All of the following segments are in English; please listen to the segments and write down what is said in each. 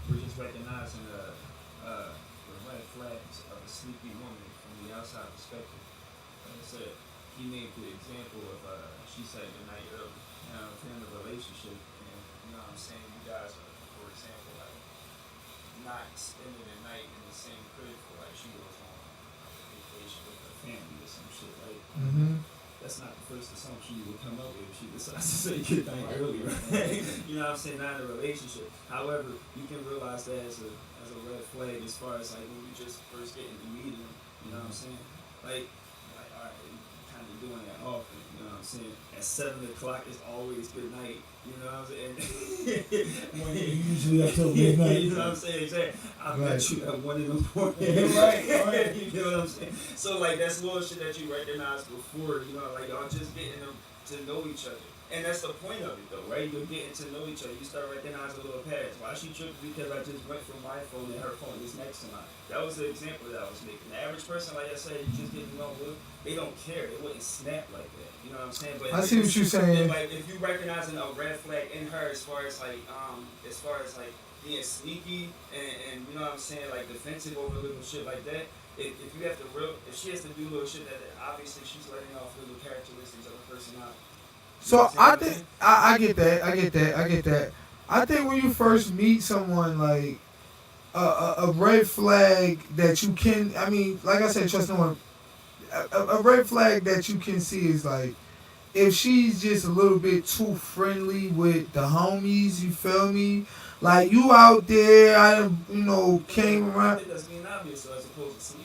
we're just recognizing the red flags of a sneaky woman from the outside perspective. Like I said, he made the example of she said the night earlier. If you're in a relationship and you know what I'm saying, you guys are, for example, like not spending the night in the same crib for like she goes on like a vacation with her family or some shit, right? Mm-hmm. That's not the first assumption you would come up with if she decides to say good night earlier, right? You know what I'm saying? Not in a relationship. However, you can realize that as a red flag as far as like when you just first get into meeting them, you know what I'm saying? Like all right, you kind of doing that often, you know what I'm saying? At 7 o'clock it's always good night, you know what I'm saying? When you usually up till midnight. You know what I'm saying? Exactly. I met Right. you at 1 in the morning. Right. You know what I'm saying? So like that's little shit that you recognize before, you know, like y'all just getting to know each other. And that's the point of it though, right? You're getting to know each other. You start recognizing little patterns. Why she tripping because I just went from my phone and her phone is next to mine. That was the example that I was making. The average person, like I said, you just getting to know them, they don't care. They wouldn't snap like that. You know what I'm saying? But I see what you're saying. like if you recognizing a red flag in her as far as like being sneaky and you know what I'm saying, like defensive over little shit like that. If you have to if she has to do little shit that obviously she's letting off little characteristics of her personality. So I think I get that. I get that. I get that. I think when you first meet someone, like a red flag that you can, I mean, like I said, trust no one. A red flag that you can see is like if she's just a little bit too friendly with the homies. You feel me? Like you out there, came I around. think that's being obvious, so as opposed to sneaky.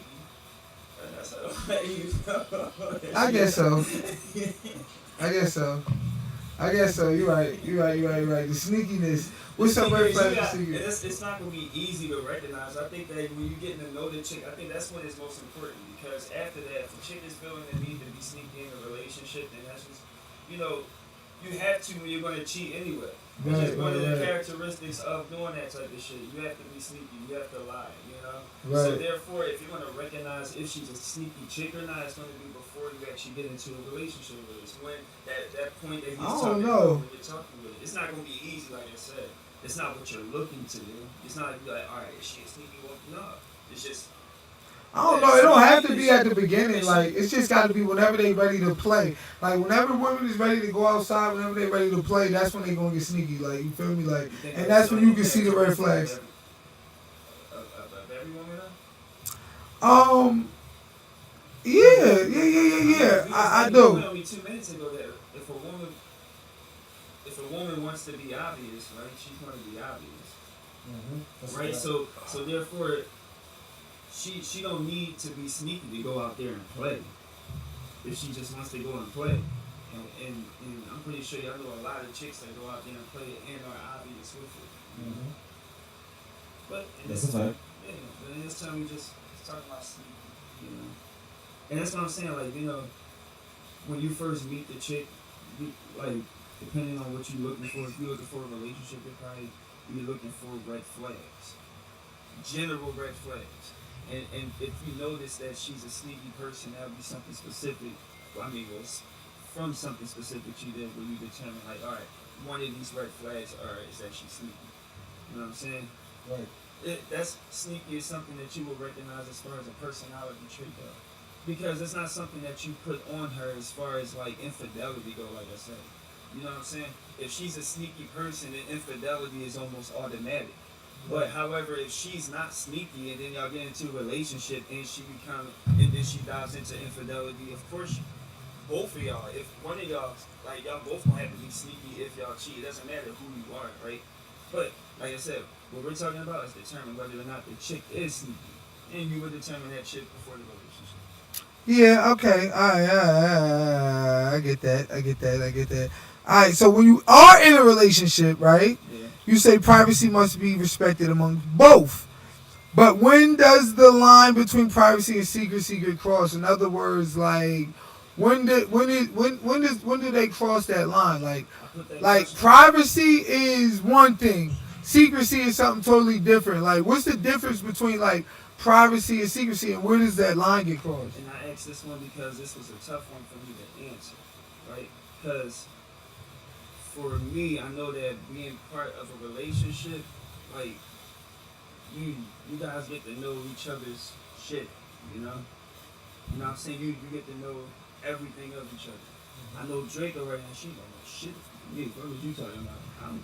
That's how you know. I guess so. I guess so. I guess so. You're right. You're right. You're right. You're right. The sneakiness. What's up, red flag? And it's not gonna be easy to recognize. I think that when you getting to know the chick, I think that's when it's most important because after that, if the chick is feeling the need to be sneaky in a relationship, then that's just, you know, you have to when you're gonna cheat anyway. It's just one of the characteristics of doing that type of shit. You have to be sneaky. You have to lie. You know. Right. So therefore, if you're gonna recognize if she's a sneaky chick or not, it's gonna be before you actually get into a relationship with her. It's when that point that he's talking about when you're talking with it. It's not gonna be easy, like I said. It's not what you're looking to do. It's not like you're like, all right, is she a sneaky woman? No. It's just. I don't know. It don't have to be at the beginning. Like it's just got to be whenever they ready to play. Like whenever women is ready to go outside, whenever they ready to play, that's when they gonna get sneaky. Like you feel me? Like, and that's when you can see the red flags. Of every woman, Um. Yeah. I You do. told me 2 minutes ago that if a woman wants to be obvious, right, she's going to be obvious, right? So therefore, she don't need to be sneaky to go out there and play. If she just wants to go and play, and I'm pretty sure y'all know a lot of chicks that go out there and play and are obvious with it. But That's a fact. Yeah, but in this time we just talking about sneaky, you know. And that's what I'm saying, like, you know, when you first meet the chick, like, depending on what you're looking for, if you're looking for a relationship, you're probably looking for red flags. General red flags. And if you notice that she's a sneaky person, that would be something specific. Well, I mean, it was from something specific you did where you determine, like, all right, one of these red flags is that she's sneaky. You know what I'm saying? Right. That's sneaky is something that you will recognize as far as a personality trait though. Because it's not something that you put on her as far as like infidelity go, like I said. You know what I'm saying? If she's a sneaky person, then infidelity is almost automatic. But however, if she's not sneaky and then y'all get into a relationship and then she dives into infidelity, of course both of y'all, if one of y'all, like y'all both gonna have to be sneaky if y'all cheat. It doesn't matter who you are, right? But like I said, what we're talking about is determine whether or not the chick is sneaky. And you would determine that chick before the relationship. Yeah. Okay. I get that. All right. So when you are in a relationship, right? Yeah. You say privacy must be respected among both. But when does the line between privacy and secrecy get crossed? In other words, like when do they cross that line? Like privacy is one thing, secrecy is something totally different. Like what's the difference between like privacy and secrecy, and where does that line get crossed? And I asked this one because this was a tough one for me to answer, right? Because for me, I know that being part of a relationship, like you guys get to know each other's shit, you know? You know what I'm saying? You get to know everything of each other. I know Draco right now, she don't know shit. Me, what was you talking about? I'm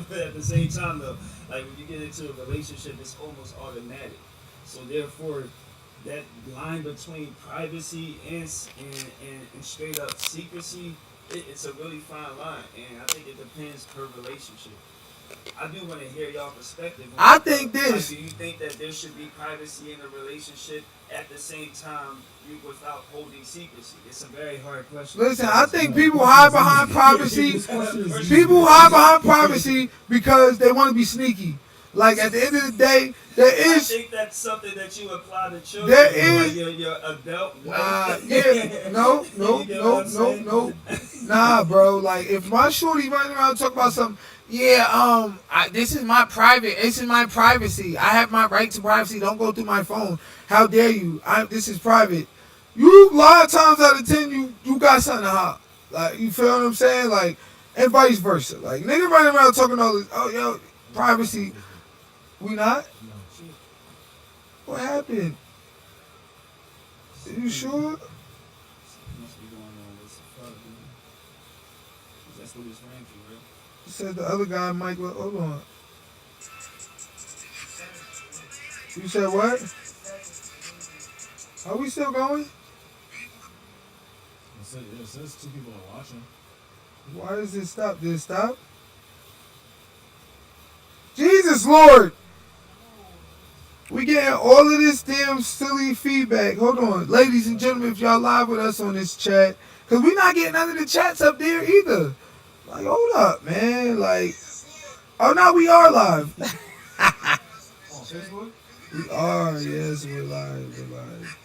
but at the same time though, like when you get into a relationship, it's almost automatic. So therefore, that line between privacy and straight up secrecy, it's a really fine line, and I think it depends per relationship. I do want to hear y'all perspective on I it, think though. Like, this. do you think that there should be privacy in a relationship at the same time you without holding secrecy? It's a very hard question. Listen, I think No, people this hide is behind easy. privacy. This question is easy. People hide behind privacy because they want to be sneaky. Like at the end of the day, there I is. think that's something that you apply to children. There like is. your adult Nah, wife. yeah, no, no, You get no, what I'm no, saying? no. Nah, bro. Like if my shorty running around talking about something, yeah, this is my private. This is my privacy. I have my right to privacy. Don't go through my phone. How dare you? This is private. You a lot of times out of 10, you got something to hide. Like you feel what I'm saying? Like and vice versa. Like nigga running around talking all this. Oh yo, privacy. We not. No. Shit. What happened? You sure? Something must be going on with the fuck, man. 'Cause that's what it's ran through, right? Said the other guy, Mike. Hold on. You said what? Are we still going? It says two people are watching. Why does it stop? Did it stop? Jesus Lord! We getting all of this damn silly feedback. Hold on. Ladies and gentlemen, if y'all live with us on this chat, because we not getting none of the chats up there either. Like, hold up, man. Like, oh, no, we are live. On Facebook? We are. Yes, we're live. We're live.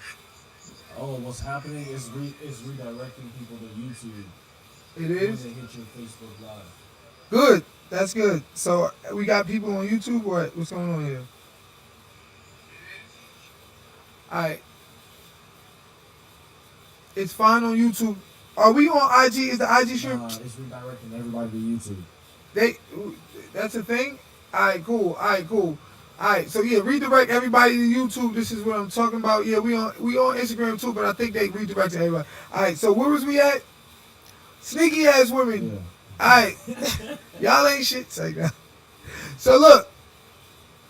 Oh, what's happening is redirecting people to YouTube. It When is? they hit your Facebook Live. Good. That's good. So, we got people on YouTube. What's going on here? Alright. It's fine on YouTube. Are we on IG? Is the IG stream? It's redirecting everybody to YouTube. They that's a thing? Alright, cool. Alright, so yeah, redirect everybody to YouTube. This is what I'm talking about. Yeah, we on Instagram too, but I think they redirected everybody. Alright, so where was we at? Sneaky ass women. Yeah. Alright. Y'all ain't shit. Say that. So look,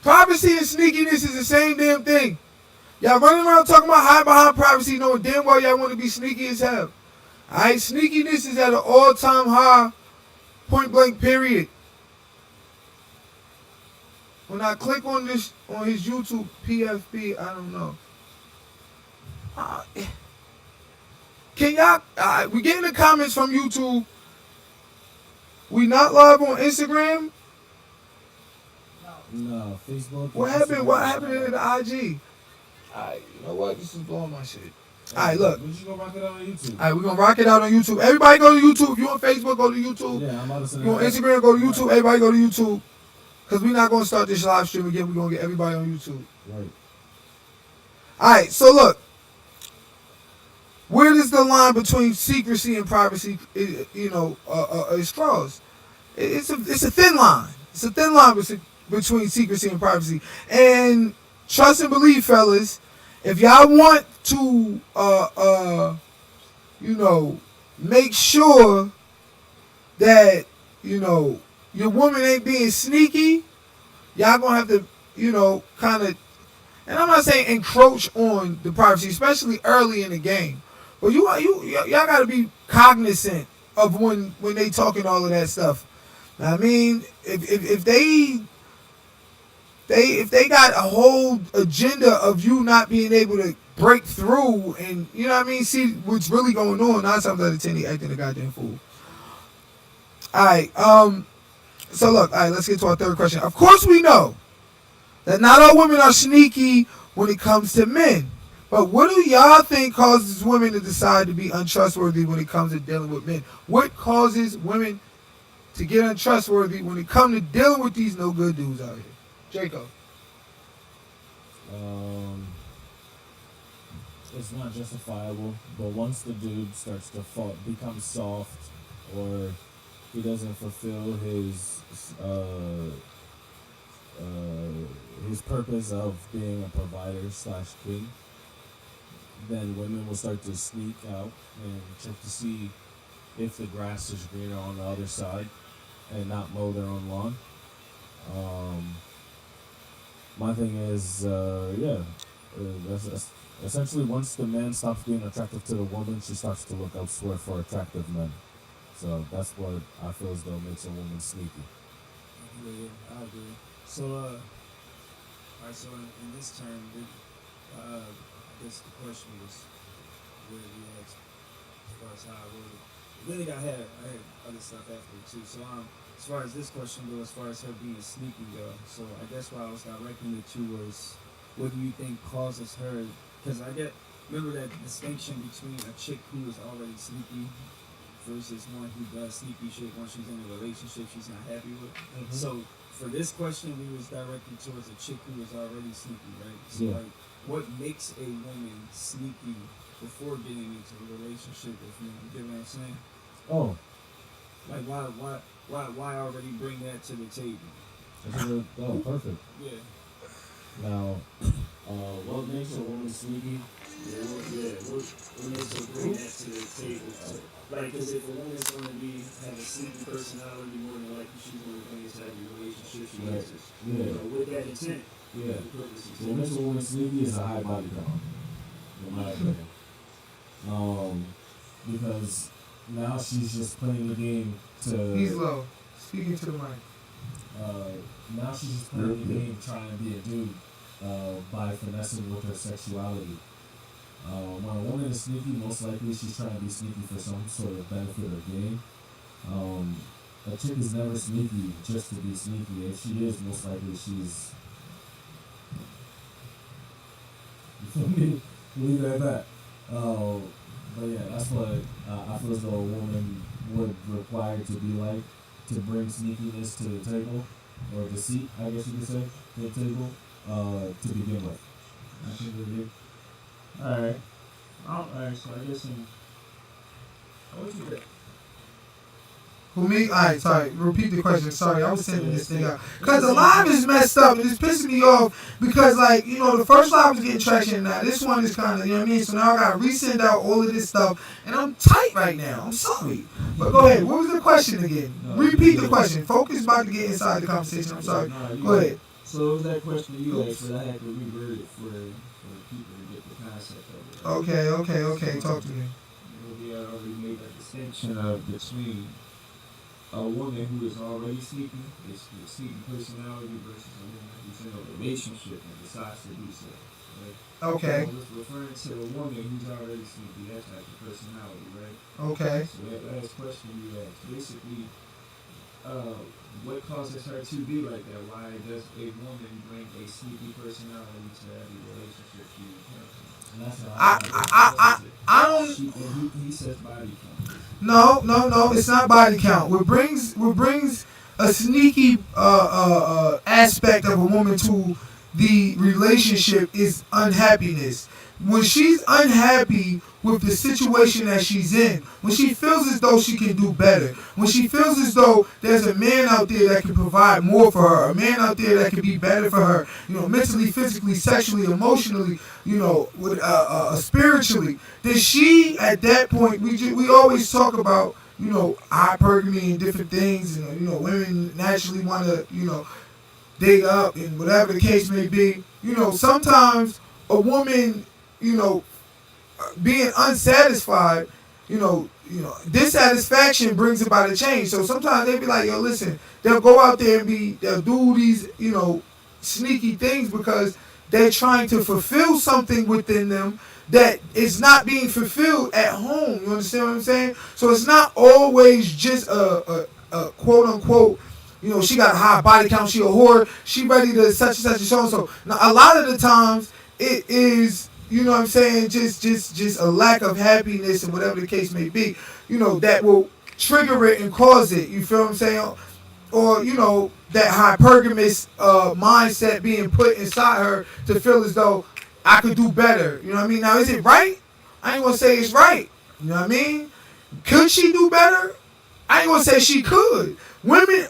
privacy and sneakiness is the same damn thing. Y'all running around talking about hide behind privacy, knowing damn well y'all want to be sneaky as hell. Alright, sneakiness is at an all-time high, point blank period. When I click on this on his YouTube PFP, I don't know. Can y'all? We getting the comments from YouTube. We not live on Instagram. No, Facebook. What happened? What happened to the IG? Alright, you know what? This is blowing my shit. Alright, look. We should go rock it out on YouTube. Alright, we're gonna rock it out on YouTube. Everybody go to YouTube. If you on Facebook, go to YouTube. Yeah, I'm about to say You on Instagram, go to YouTube. Everybody go to YouTube. Because we're not gonna start this live stream again. We're gonna get everybody on YouTube. Right. Alright, so look. Where does the line between secrecy and privacy, is crossed? It's a thin line. It's a thin line between secrecy and privacy. And trust and believe, fellas, if y'all want to, make sure that, your woman ain't being sneaky, y'all gonna have to, kind of, and I'm not saying encroach on the privacy, especially early in the game. But y'all gotta be cognizant of when they talking all of that stuff. I mean, if they got a whole agenda of you not being able to break through and see what's really going on, 9 times out of 10 they acting a goddamn fool. Alright, so look, alright, let's get to our third question. Of course we know that not all women are sneaky when it comes to men. But what do y'all think causes women to decide to be untrustworthy when it comes to dealing with men? What causes women to get untrustworthy when it comes to dealing with these no good dudes out here? Jacob. It's not justifiable, but once the dude starts to become soft, or he doesn't fulfill his his purpose of being a provider slash king, then women will start to sneak out and check to see if the grass is greener on the other side and not mow their own lawn. Um, my thing is, that's essentially once the man stops being attractive to the woman, she starts to look elsewhere for attractive men. So that's what I feel as though makes a woman sneaky. Yeah, I agree. So, alright, so in this term, I guess the question was where we asked as far as how I wrote it. Then I had other stuff after it too. So, as far as this question goes, as far as her being sneaky though, so I guess what I was directing it to was, what do you think causes her? Because remember that distinction between a chick who is already sneaky versus one who does sneaky shit once she's in a relationship she's not happy with. So for this question, we was directed towards a chick who is already sneaky, right? So Yeah. like, what makes a woman sneaky before getting into a relationship with me? You get what I'm saying? Oh, Like why already bring that to the table? perfect. Yeah. Now, what makes a woman sneaky? What makes her bring that to the table? Like, because if a woman's going to have a sneaky personality, more than likely she's going to bring inside the relationship she Right. enters. Yeah. With that intent. Yeah. The purpose is What makes a woman sneaky is a high body count, in my opinion. Because now she's just playing the game to. He's low. Speaking to the mic. Now she's just playing the game trying to be a dude by finessing with her sexuality. When a woman is sneaky, most likely she's trying to be sneaky for some sort of benefit or gain. A chick is never sneaky just to be sneaky. If she is, most likely she's. You feel me? Leave it at that. But yeah, that's what I feel as though a woman would require to be like to bring sneakiness to the table, or deceit, I guess you could say, to the table, to begin with. I think we did. Alright. Alright, so I guess what you think? Who me? Alright, sorry. Repeat the question. Sorry, I was sending this thing out. Because the live is messed up and it's pissing me off because, like, you know, the first live was getting traction. Now, this one is kind of, you know what I mean? So now I got to resend out all of this stuff and I'm tight right now. I'm sorry. But go ahead. What was the question again? Repeat the question. Focus about to get inside the conversation. I'm sorry. Go ahead. So it was that question you asked, but I had to reword it for people to get the concept of it. Okay. Talk to me. We already made that distinction between a woman who is already sneaky, is a sneaky personality, versus a woman who's in a relationship and decides to do so. Right? Okay. So it's referring to a woman who's already sneaky, that type of personality, right? Okay. So that last question you asked, basically, what causes her to be like that? Why does a woman bring a sneaky personality to every relationship she encounters? I don't. He says body count. No. It's not body count. What brings a sneaky aspect of a woman to the relationship is unhappiness. When she's unhappy with the situation that she's in, when she feels as though she can do better, when she feels as though there's a man out there that can provide more for her, a man out there that can be better for her, you know, mentally, physically, sexually, emotionally, you know, with spiritually, then she, at that point, we always talk about, you know, hypergamy and different things, and you know, women naturally want to, you know, dig up and whatever the case may be. You know, sometimes a woman, you know, being unsatisfied, you know, dissatisfaction brings about a change. So sometimes they be like, yo, listen, they'll go out there and they'll do these, you know, sneaky things because they're trying to fulfill something within them that is not being fulfilled at home. You understand what I'm saying? So it's not always just a quote unquote, you know, she got a high body count, she a whore, she ready to such and such and so and so. Now a lot of the times it is, you know what I'm saying, just a lack of happiness and whatever the case may be, you know, that will trigger it and cause it. You feel what I'm saying? Or, you know, that hypergamous mindset being put inside her to feel as though I could do better. You know what I mean? Now, is it right? I ain't gonna say it's right. You know what I mean? Could she do better? I ain't gonna say she could.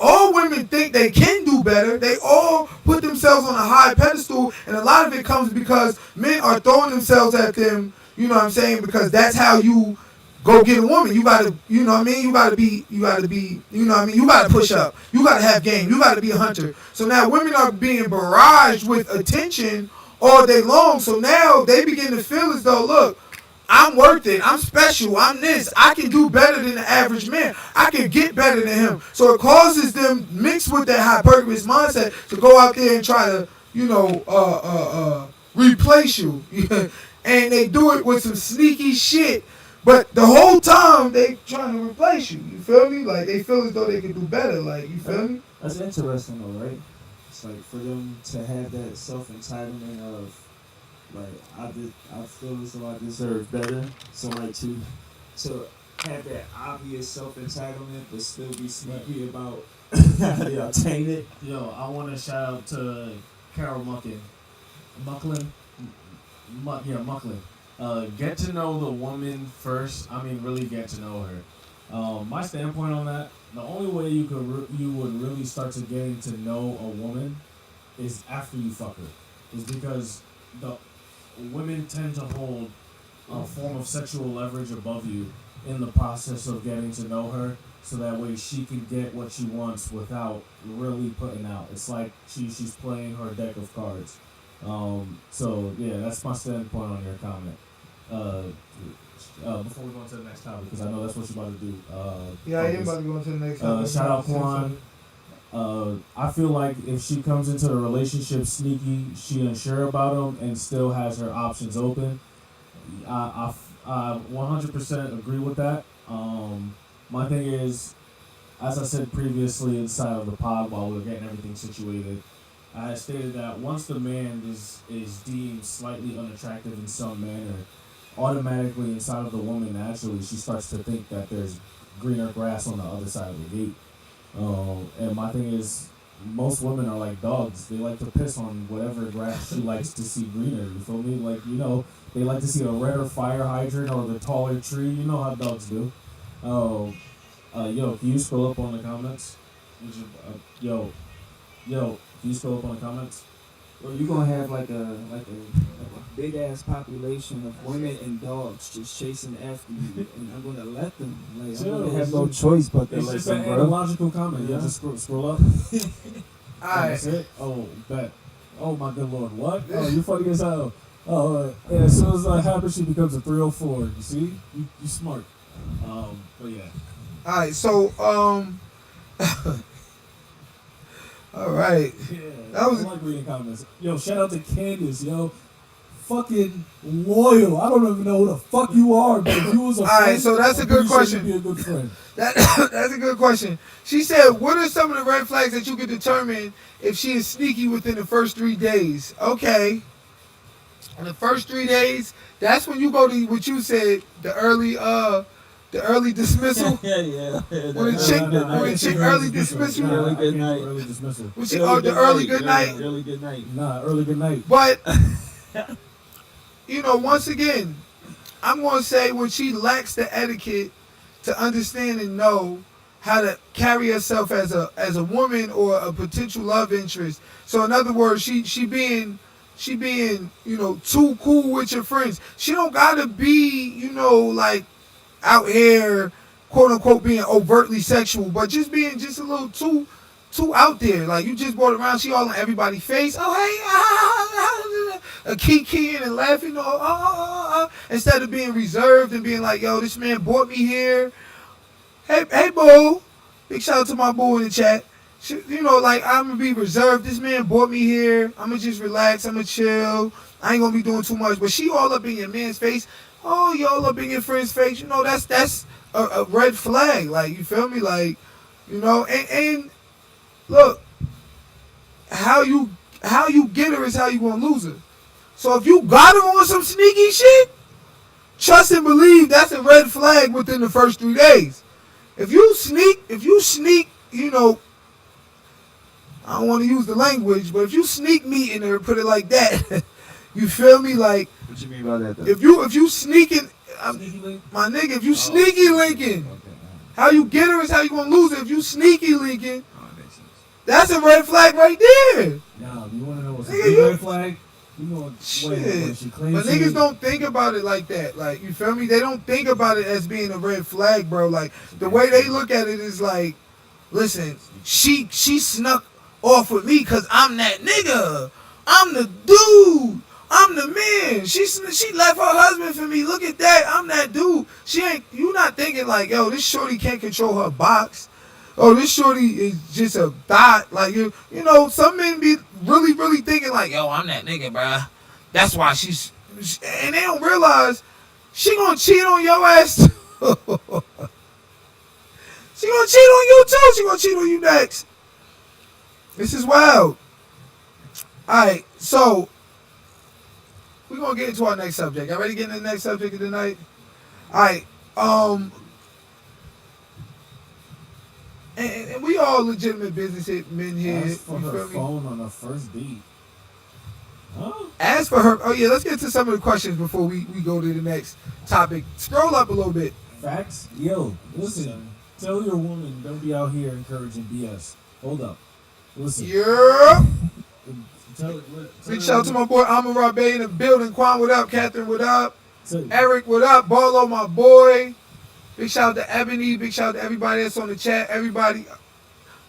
All women think they can do better. They all put themselves on a high pedestal, and a lot of it comes because men are throwing themselves at them. You know what I'm saying? Because that's how you go get a woman. You gotta, you know what I mean? You gotta be, you know what I mean? You gotta push up. You gotta have game. You gotta be a hunter. So now women are being barraged with attention all day long. So now they begin to feel as though, look, I'm worth it. I'm special. I'm this. I can do better than the average man. I can get better than him. So it causes them, mixed with that hypergamous mindset, to go out there and try to, replace you. And they do it with some sneaky shit. But the whole time they trying to replace you. You feel me? Like they feel as though they can do better. Like, you feel me? That's interesting though, right? It's like for them to have that self-entitlement of, like, I feel as though I deserve better. So like to have that obvious self-entitlement but still be sneaky about how they obtain it. Yo, I want to shout out to Carol Mucklin. Get to know the woman first. I mean, really get to know her. My standpoint on that: the only way you would really start to getting to know a woman is after you fuck her. Is because the women tend to hold a form of sexual leverage above you in the process of getting to know her, so that way she can get what she wants without really putting out. It's like she's playing her deck of cards. So yeah, that's my standpoint on your comment. Before we go on to the next topic, because I know that's what you're about to do. Yeah, I am about to go into the next topic. Shout out Quan. I feel like if she comes into the relationship sneaky, she unsure about him, and still has her options open. I 100% agree with that. My thing is, as I said previously inside of the pod while we were getting everything situated, I had stated that once the man is deemed slightly unattractive in some manner, automatically inside of the woman, naturally, she starts to think that there's greener grass on the other side of the gate. And my thing is, most women are like dogs. They like to piss on whatever grass she likes to see greener. You feel me? Like, they like to see a redder fire hydrant or the taller tree. You know how dogs do. Yo, can you scroll up on the comments? Yo, can you scroll up on the comments? Well, you're gonna have like a big ass population of women and dogs just chasing after you, and I'm gonna let them. Like, I'm gonna have no choice but to It's let just them, an bro. analogical comment. Yeah, just scroll up. Alright. That's it. Oh, bet. Oh my good lord, what? Oh, you funny as hell. Oh, yeah, as soon as that happens, she becomes a 304. You see? You smart. But yeah. Alright, so alright. Yeah, That was- I like reading comments. Yo, shout out to Candace, yo. Fucking loyal. I don't even know who the fuck you are, but if you was a friend, Alright, so that's a I'm good pretty sure question. you'd be a good friend. That's a good question. She said, what are some of the red flags that you can determine if she is sneaky within the first 3 days? Okay. In the first 3 days, that's when you go to what you said, the early dismissal. yeah. When a chick early dismissal. Early good night. Early dismissal. When she, the early good night. Early good night. Nah, early good night. But, once again, I'm going to say when she lacks the etiquette to understand and know how to carry herself as a woman or a potential love interest. So in other words, she being too cool with your friends. She don't gotta be, like out here, quote unquote, being overtly sexual, but just being just a little too out there. Like, you just brought around, she all in everybody's face. Oh, hey, kikiing and laughing, instead of being reserved and being like, yo, this man brought me here. Hey, boo. Big shout out to my boo in the chat. Like, I'm going to be reserved. This man brought me here. I'm going to just relax. I'm going to chill. I ain't going to be doing too much. But she all up in your man's face. Oh, you all up in your friend's face. That's a red flag. Like, you feel me? Like, and look, how you get her is how you going to lose her. So if you got her on some sneaky shit, trust and believe that's a red flag within the first 3 days. If you sneak, I don't want to use the language, but if you sneak meat in her, put it like that, you feel me? Like, What you mean by that, though? if you sneaking, Sneaky link? my nigga, if you sneaky linking, How you get her is how you gonna lose her. If you sneaky linking, Oh, that makes sense. that's a red flag right there. Nah, you want to know what's a Nigga, big you- red flag? You know when Shit. she claims But niggas don't think about it like that. Like, you feel me? They don't think about it as being a red flag, bro. Like, the way they look at it is like, listen, she snuck off with me because I'm that nigga. I'm the dude. I'm the man. She left her husband for me. Look at that. I'm that dude. She ain't. You not thinking like, yo, this shorty can't control her box. Oh, this shorty is just a thought. Like, you know, some men be really thinking like, yo, I'm that nigga, bruh. That's why and they don't realize she gonna cheat on your ass too. She gonna cheat on you too. She gonna cheat on you next. This is wild. Alright, so we're gonna get into our next subject. Y'all ready to get into the next subject of the night? Alright, and we all legitimate business men here. Ask for You her feel me? phone on a first date. Huh? Ask for her. Oh yeah, let's get to some of the questions before we go to the next topic. Scroll up a little bit. Facts? Yo, listen. Tell your woman don't be out here encouraging BS. Hold up. Listen. Yeah. Tell Big shout out to my boy Amara Bay in the building. Quan, what up? Catherine, what up? tell- Eric, what up? Barlow, my boy. Big shout out to Ebony. Big shout out to everybody that's on the chat. Everybody.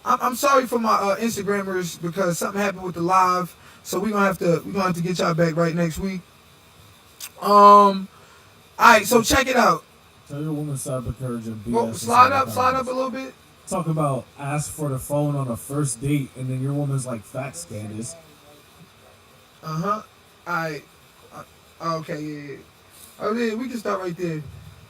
I'm sorry for my Instagrammers because something happened with the live. So we're gonna have to get y'all back right next week. Alright, so check it out. Tell your woman stop encouraging BS. Well, and slide stop up comments. a little bit. Talk about ask for the phone on a first date, and then your woman's like, "Facts, Candace." Alright. Okay, yeah. Oh yeah, we can start right there.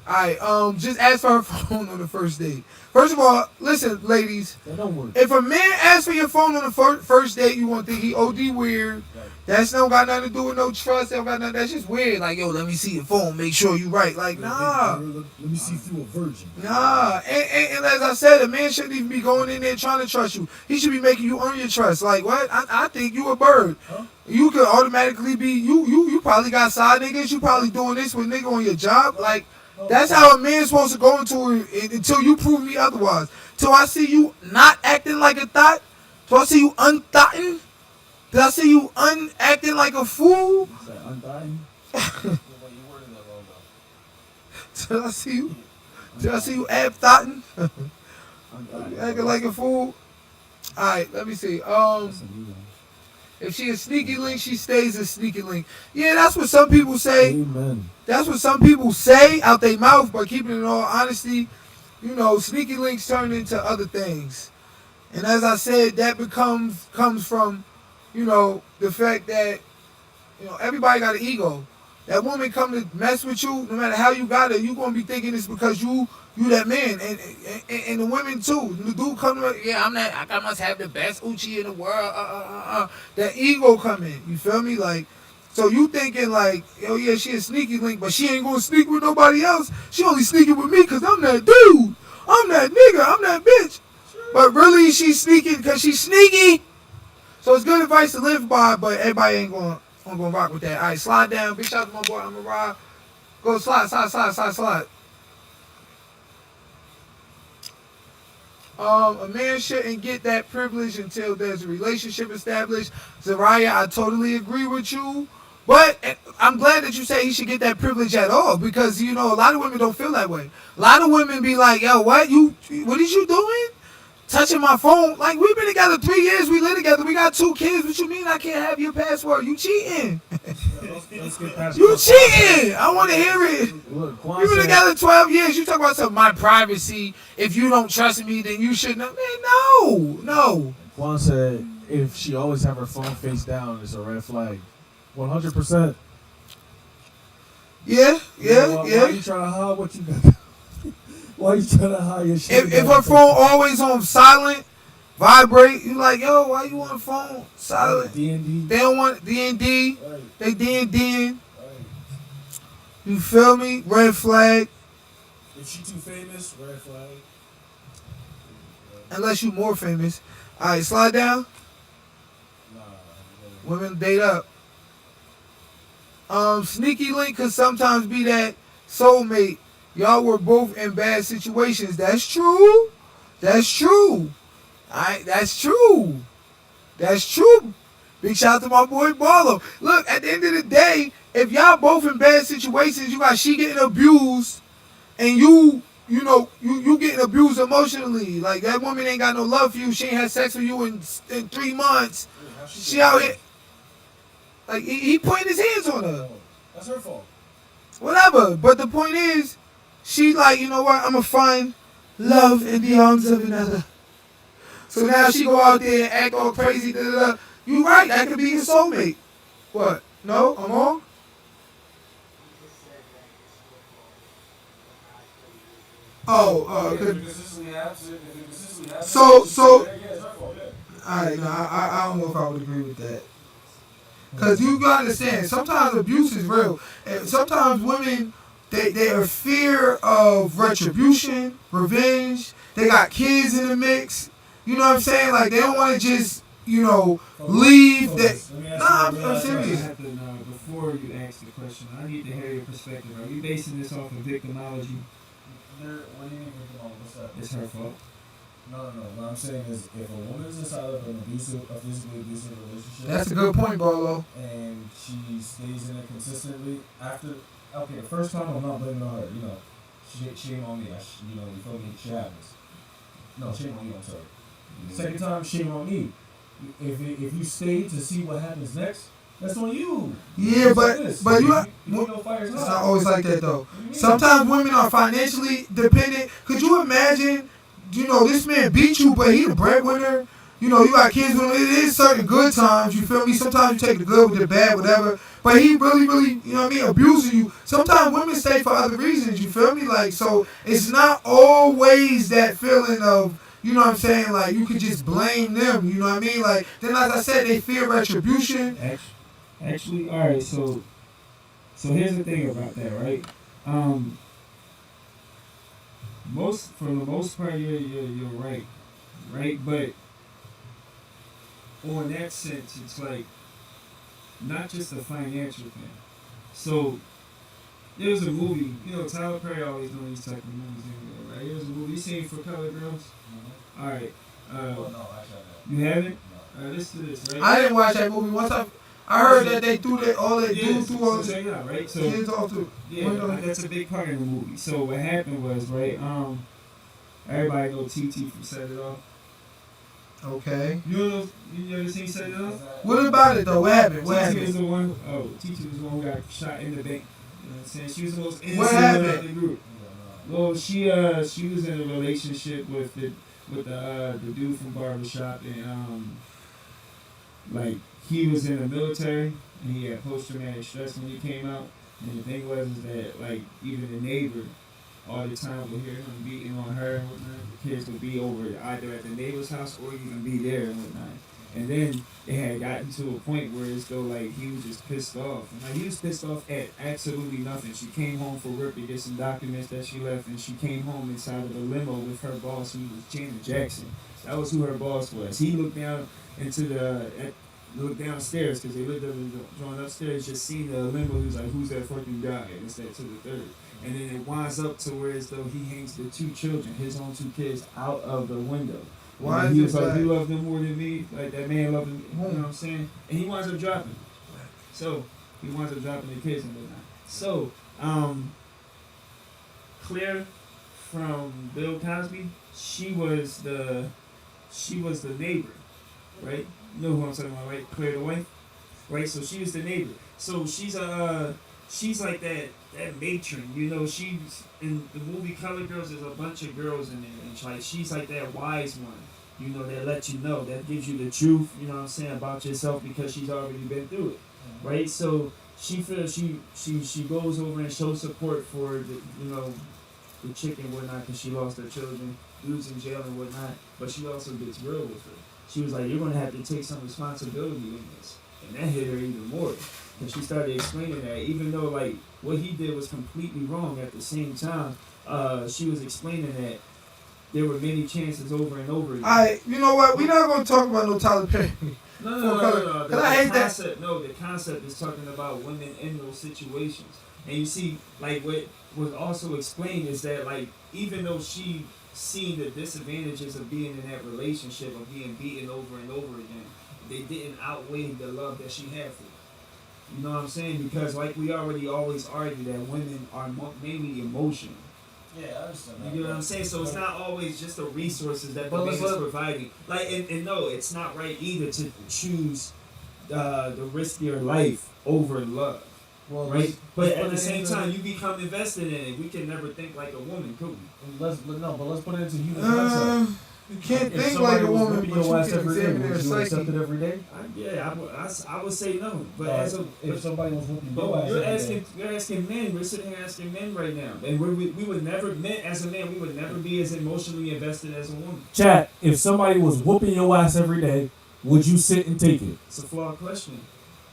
Alright, just ask for her phone on the first date. First of all, listen, ladies. That don't work. If a man asks for your phone on the first date, you won't think he OD weird. That's don't got nothing to do with no trust. That don't got nothing. That's just weird. Like, yo, let me see your phone. Make sure you right. Like, nah. Let me see if you a virgin. Nah. And as I said, a man shouldn't even be going in there trying to trust you. He should be making you earn your trust. Like, what? I think you a bird. Huh? You could automatically be, you probably got side niggas. You probably doing this with nigga on your job. Like, that's how a man's supposed to go into it until you prove me otherwise. Till I see you not acting like a thought. Till I see you unthoughting. Till I see you acting like a fool. Is that undying? Till I see you ab-thoughting. Undying. Acting like a fool. Alright, let me see. Listen, you know. If she a sneaky link, she stays a sneaky link. Yeah, that's what some people say. Amen. That's what some people say out their mouth, but keeping it in all honesty, you know, sneaky links turn into other things. And as I said, that comes from, you know, the fact that, you know, everybody got an ego. That woman come to mess with you, no matter how you got her, you gonna be thinking it's because you that man. And the women too. The dude come to her, yeah, I must have the best Uchi in the world. That ego come in. You feel me? Like, so you thinking like, oh yeah, she a sneaky link, but she ain't gonna sneak with nobody else. She only sneaking with me because I'm that dude. I'm that nigga. I'm that bitch. But really, she's sneaking because she's sneaky. So it's good advice to live by, but everybody ain't gonna rock with that. All right, slide down. Big shout out to my boy Amara. Go slide. A man shouldn't get that privilege until there's a relationship established. Zariah, I totally agree with you. But I'm glad that you say he should get that privilege at all because, you know, a lot of women don't feel that way. A lot of women be like, yo, what is you doing? Touching my phone. Like, we've been together 3 years. We live together. We got 2 kids. What you mean I can't have your password? You cheating. Let's get past You cheating. I want to hear it. Look, Quan We've been said, together 12 years. You talk about some my privacy. If you don't trust me, then you shouldn't. Man, no. Quan said if she always have her phone face down, it's a red flag. 100%. Yeah. Why you trying to hide what you got? Why you trying to hide your shit? If her phone always on silent, vibrate, you like, yo, why you on the phone silent? D&D. They don't want D&D. Right, They D&D. right. You feel me? Red flag. If she too famous, red flag. Unless you more famous. All right, slide down. Nah. Women date up. Sneaky link could sometimes be that soulmate Y'all were both in bad situations. That's true. That's true. That's true. That's true. Big shout out to my boy Barlow. Look, at the end of the day, if y'all both in bad situations, you got she getting abused, and you getting abused emotionally. Like that woman ain't got no love for you. She ain't had sex with you in 3 months. She out here, like he pointing his hands on her. That's her fault. Whatever. But the point is, she like, you know what? I'ma find love in the arms of another. So now she go out there and act all crazy. Da, da, da. You right. That could be your soulmate. What? No, I'm wrong. Oh, so. Alright, no, I don't know if I would agree with that. Cause you gotta understand, sometimes abuse is real. And sometimes women, they are fear of retribution, revenge. They got kids in the mix. You know what I'm saying? Like they don't want to just, leave. I'm serious. Before you ask the question, I need to hear your perspective. Are you basing this off of victimology? What do you mean what's that? It's her fault. No. What I'm saying is, if a woman is inside of a physically abusive relationship, That's a good point, Barlow. and she stays in it consistently, the first time I'm not blaming on her. Shame on me. You feel me? Shit happens. No, shame on you. I'm sorry. Second time, shame on me. If you stay to see what happens next, that's on you. Yeah, but you fire's it's not always like that though. Sometimes women are financially dependent. Could you imagine? This man beat you, but he the breadwinner. You got kids with him. It is certain good times. You feel me? Sometimes you take the good with the bad, whatever. But he really, abusing you. Sometimes women stay for other reasons. You feel me? Like, so it's not always that feeling of, you know what I'm saying? Like, you could just blame them. You know what I mean? Like, then as I said, they fear retribution. Actually, all right. So here's the thing about that, right? For the most part, you're right, but on that sense, it's like not just a financial thing. So there's a movie, Tyler Perry always doing these type of movies anyway, right? There's a movie you seen For Colored Girls. Mm-hmm. All right, no, actually, you haven't? No. Listen to this, right? I didn't watch that movie. Once I heard that they threw all that dudes threw all the right? kids off to. Yeah, that's a big part of the movie. So what happened was, right? Everybody know TT from Set It Off. Okay. You ever seen Set It Off? What about it though? What happened? TT was the one. TT was the one who got shot in the bank. You know what I'm saying? She was the most innocent happened? of the group. Well, she was in a relationship with the dude from Barbershop, and like he was in the military and he had post-traumatic stress when he came out. And the thing was is that like even the neighbor all the time would hear him beating on her and whatnot. The kids would be over either at the neighbor's house or even be there and whatnot. And then it had gotten to a point where it's though like he was just pissed off. And like he was pissed off at absolutely nothing. She came home for work to get some documents that she left, and she came home inside of a limo with her boss, who was Janet Jackson. That was who her boss was. He looked down looked downstairs because they lived up in the joint upstairs, just seen the limo. He was like, "Who's that fucking guy?" And it's that to the third. And then it winds up to where as though he hangs the 2 children, his own 2 kids, out of the window. Why he is was it like, black? "You love them more than me." Like that man loved him. You know what I'm saying? And he winds up dropping. So he winds up dropping the kids and whatnot. So Claire from Bill Cosby, she was the neighbor, right? You know who I'm talking about, right? Claire the wife, right? So she was the neighbor. So she's like that matron, she's in the movie Colored Girls. There's a bunch of girls in there, and like she's like that wise one, that lets you know, that gives you the truth, you know what I'm saying, about yourself because she's already been through it, right? So she feels she goes over and shows support for the chick and whatnot because she lost her children, dudes in jail and whatnot, but she also gets real with her. She was like, "You're gonna have to take some responsibility in this," and that hit her even more. And she started explaining that even though like what he did was completely wrong, at the same time, she was explaining that there were many chances over and over again. You know what? We're not gonna talk about no Tyler Perry. No. 'Cause I hate that. The concept is talking about women in those situations. And you see, like, what was also explained is that, like, even though she seen the disadvantages of being in that relationship, of being beaten over and over again, they didn't outweigh the love that she had for her. You know what I'm saying? Because, like, we already always argue that women are mainly emotional. Yeah, I understand that. You know what I'm saying? So it's not always just the resources that the But man is let's- providing. Like, and no, it's not right either to choose the riskier life over love, Well, right? But let's at put the it same into- time, you become invested in it. We can never think like a woman, could we? let's put it into human concept. You can't If think somebody like a was woman, whipping but you your ass can every day, examine their would you accept psyche. it every day? I would say no. But as a If somebody was whooping your but ass you're every day, asking men. We're sitting here asking men right now, and we would never, men as a man, we would never be as emotionally invested as a woman. chat, if somebody was whooping your ass every day, would you sit and take it? It's a flawed question.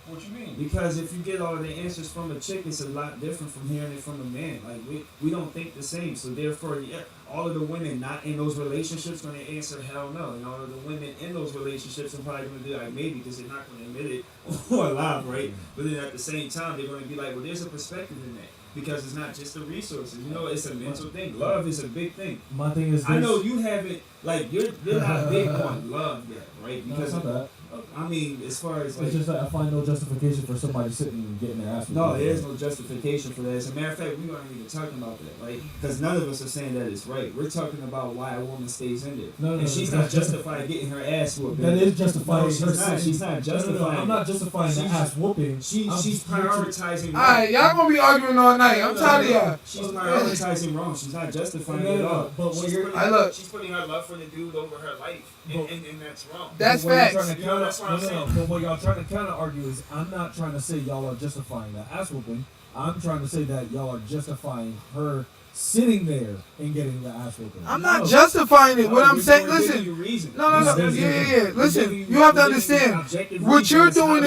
What you mean? Because if you get all the answers from a chick, it's a lot different from hearing it from a man. Like, we don't think the same. So therefore, yeah, all of the women not in those relationships going to answer hell no, and all of the women in those relationships are probably going to be like maybe, because they're not going to admit it or lie, right? But then at the same time, they're going to be like, well, there's a perspective in that, because it's not just the resources. You know, it's a mental thing. Love is a big thing. My thing is this. I know you haven't, like, you're not big on love yet, right? No, Because it's not that. I mean, as far as like, It's just that I find no justification for somebody sitting and getting their ass whooped. no, there is no justification for that. As a matter of fact, we aren't even talking about that, right? Because none of us are saying that it's right. We're talking about why a woman stays in there. No, And she's not justified getting her ass whooped. That is justifying No, she's her not. sitting. She's not justifying. I'm not justifying the She's- ass whooping. She's I'm- prioritizing. All right, y'all gonna be arguing all night. I'm tired of y'all. She's prioritizing wrong. She's not justifying it at all. But when She's you're- I look. she's putting her love for the dude over her life, and that's wrong. That's But what you're facts. trying to You know, that's what I'm no, saying. But what y'all trying to counter argue is I'm not trying to say y'all are justifying the ass whooping. I'm trying to say that y'all are justifying her sitting there and getting the ass whooping. I'm not justifying it. What I'm saying, We're giving listen. you reason. No. Yeah. Listen, you have to understand. What you're doing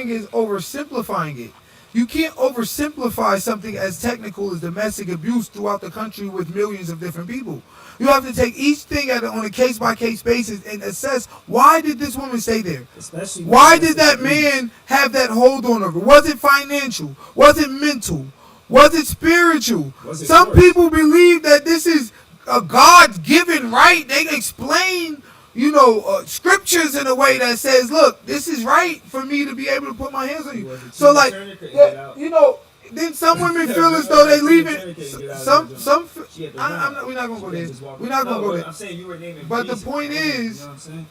is oversimplifying it. You can't oversimplify something as technical as domestic abuse throughout the country with millions of different people. You have to take each thing on a case-by-case basis and assess, why did this woman stay there? Especially Why did that man have that hold on her? Was it financial? Was it mental? Was it spiritual? Was it Some forced? people believe that this is a God-given right. They explain, scriptures in a way that says, look, this is right for me to be able to put my hands on you. Was it So, Tina like, Turner couldn't get out? then some women feel as though they leaving. We're not gonna go there. We're not gonna go there. I'm saying you were naming. But the reasons. point You is, know what I'm saying?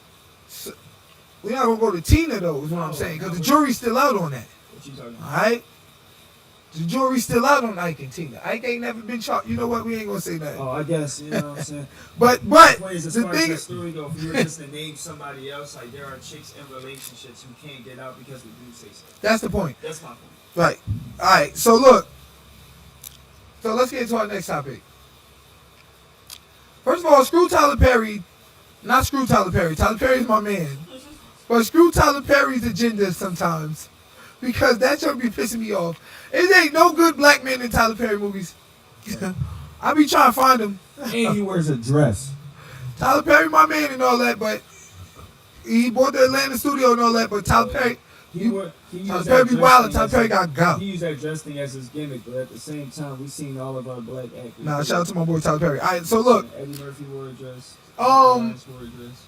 we're not gonna go to Tina though. Is what I'm saying, because the jury's still out on that. What you talking All about? right. The jury's still out on Ike and Tina. Ike ain't never been charged. You know what? We ain't gonna say that. Oh, I guess you know what I'm saying. But The point is, as the far as thing that story go, if you were just to name somebody else, like there are chicks in relationships who can't get out because the dude say so. that's the point. That's my point. Right. All right. So look. So let's get into our next topic. First of all, screw Tyler Perry. Not screw Tyler Perry. Tyler Perry's my man. But screw Tyler Perry's agenda sometimes. Because that should be pissing me off. It ain't no good black men in Tyler Perry movies. I be trying to find them. And he wears a dress. Tyler Perry, my man and all that, but he bought the Atlanta studio and all that, but Tyler Perry, Tyler Tyler Perry be wild and Tyler Perry got gout. He used that dress thing as his gimmick, but at the same time, we seen all of our black actors. Nah, shout out to my boy Tyler Perry. All right, so look. Eddie Murphy wore a dress. Um, Wore a dress.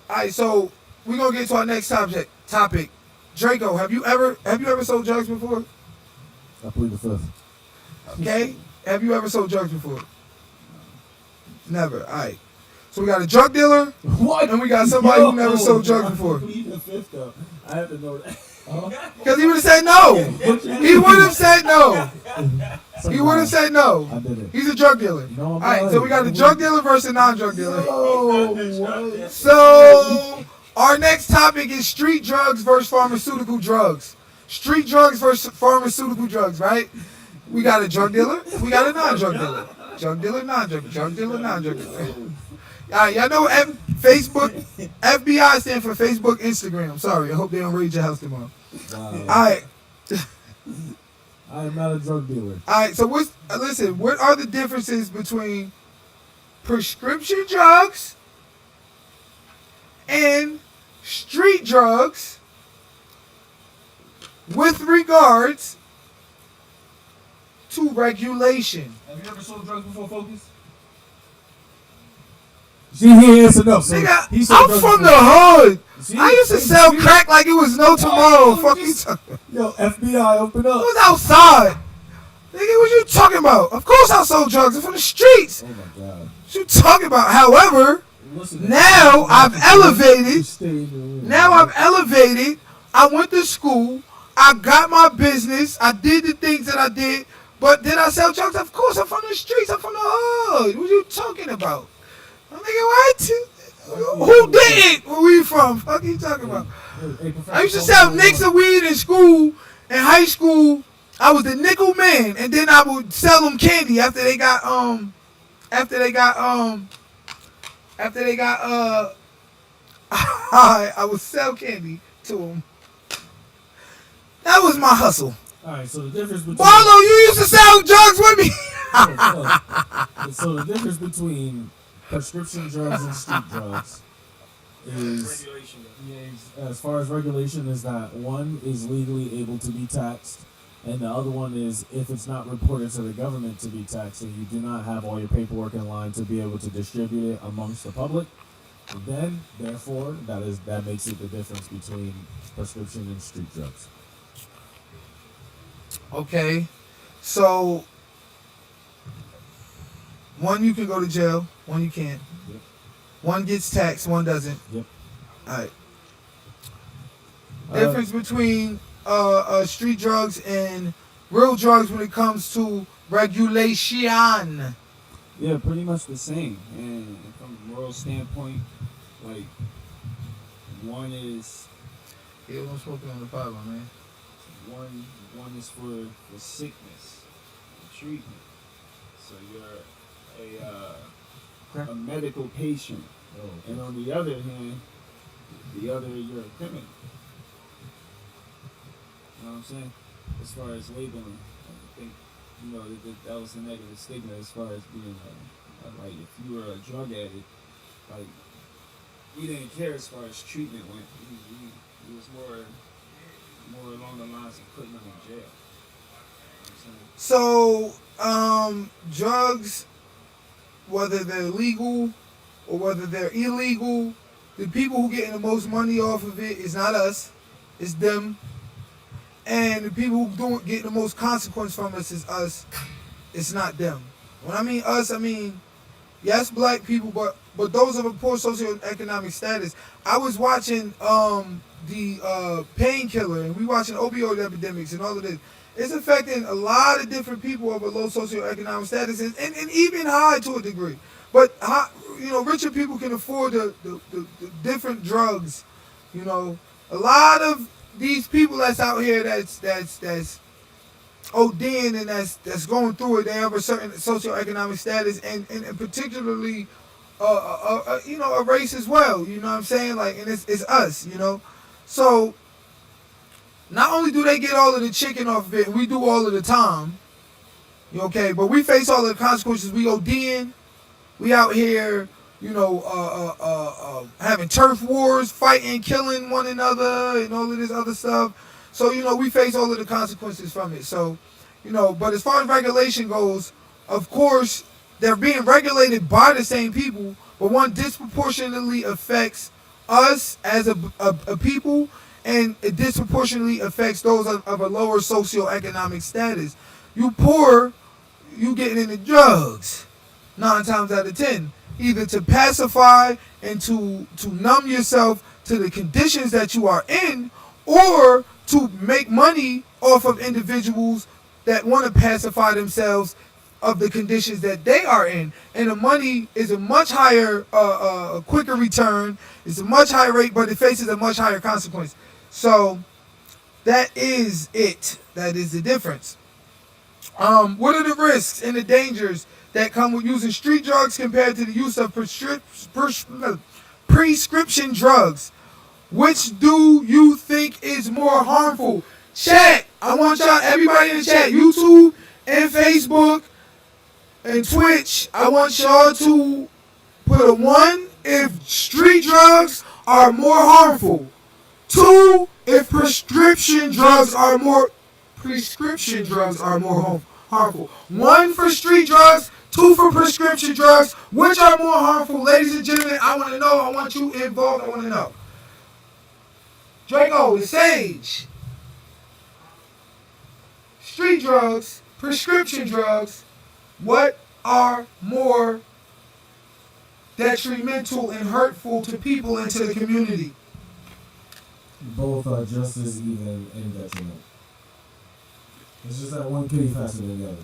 All right, so we're gonna get to our next topic. Draco, have you ever sold drugs before? I plead the fifth. Okay, have you ever sold drugs before? Never. All right. So we got a drug dealer, What? and we got somebody who never sold drugs before. Plead the fifth, though. I have to know that. Because he would have said no. He would have said no. He would have said no. I did it. He's a drug dealer. You know, All right, so we got a drug dealer versus a non-drug dealer. Oh, So our next topic is street drugs versus pharmaceutical drugs. Street drugs versus pharmaceutical drugs, right? We got a drug dealer. We got a non-drug dealer. Drug dealer, non-drug. Drug dealer, non-drug dealer. All right, y'all know Facebook, FBI stand for Facebook, Instagram. Sorry, I hope they don't raid your house tomorrow. wow. All right. I am not a drug dealer. All right, so what are the differences between prescription drugs and street drugs with regards to regulation. Have you ever sold drugs before, Focus? See, he answered no. So Nigga, he sold I'm drugs from before. the hood. See? I used to sell crack like it was no tomorrow. Fuck you just- talking about? Yo, FBI, open I up. was outside. Nigga, what you talking about? Of course I sold drugs. I'm from the streets. Oh my God. What you talking about? However, Listen, now I've elevated. You stay in the room. Now I've elevated. I went to school. I got my business. I did the things that I did. But did I sell drugs? Of course. I'm from the streets. I'm from the hood. What you talking about? I'm thinking, what? Who didn't? Where we from? Fuck you talking about? I used to sell nicks of weed in school. In high school, I was the nickel man, and then I would sell them candy after they got I would sell candy to them. That was my hustle. Alright, so the difference between Barlow, you used to sell drugs with me. so the difference between prescription drugs and street drugs is, Regulation. as far as regulation, is that one is legally able to be taxed, and the other one is if it's not reported to the government to be taxed, and you do not have all your paperwork in line to be able to distribute it amongst the public, then therefore that makes it the difference between prescription and street drugs. Okay, so one you can go to jail, one you can't. Yep. One gets taxed, one doesn't. Yep. All right. Uh, Difference between street drugs and real drugs when it comes to regulation. Yeah, pretty much the same. And from a moral standpoint, like one is Yeah, I'm smoking on the Bible, man. one is for sickness and treatment. So you're a medical patient, and on the other hand, you're a criminal. You know what I'm saying? As far as labeling, I think that was a negative stigma as far as being like if you were a drug addict, like we didn't care as far as treatment went. It was more along the lines of putting them in jail. You know what I'm saying? So, drugs, whether they're legal or whether they're illegal, the people who getting the most money off of it is not us, it's them. And the people who getting the most consequence from us is us, it's not them. When I mean us, I mean, yes, black people, but those of a poor socioeconomic status. I was watching the Painkiller, and we watching opioid epidemics and all of this. It's affecting a lot of different people of a low socioeconomic status and even high to a degree. But richer people can afford the different drugs. You know, a lot of these people that's out here that's ODing and that's going through it, they have a certain socioeconomic status and particularly a race as well. You know what I'm saying? Like, and it's us. You know, so not only do they get all of the chicken off of it, and we do all of the time. Okay, but we face all of the consequences. We ODing. We out here, having turf wars, fighting, killing one another, and all of this other stuff. So, we face all of the consequences from it. So, but as far as regulation goes, of course, they're being regulated by the same people, but one disproportionately affects us as a people, and it disproportionately affects those of a lower socioeconomic status. You poor, you getting into drugs 9 times out of 10, either to pacify and to numb yourself to the conditions that you are in, or to make money off of individuals that want to pacify themselves of the conditions that they are in. And the money is a much higher, quicker return. It's a much higher rate, but it faces a much higher consequence. So that is it. That is the difference. What are the risks and the dangers that come with using street drugs compared to the use of prescription drugs? Which do you think is more harmful? Chat. I want y'all, everybody in the chat, YouTube and Facebook and Twitch, I want y'all to Put a 1 if street drugs are more harmful. 2 if prescription drugs are more harmful. 1 for street drugs, 2 for prescription drugs. Which are more harmful, ladies and gentlemen? I want to know. I want you involved. I want to know. Draco, the Sage. Street drugs, prescription drugs. What are more detrimental and hurtful to people and to the community? Both are just as even and detriment. It's just that one kitty faster than the other.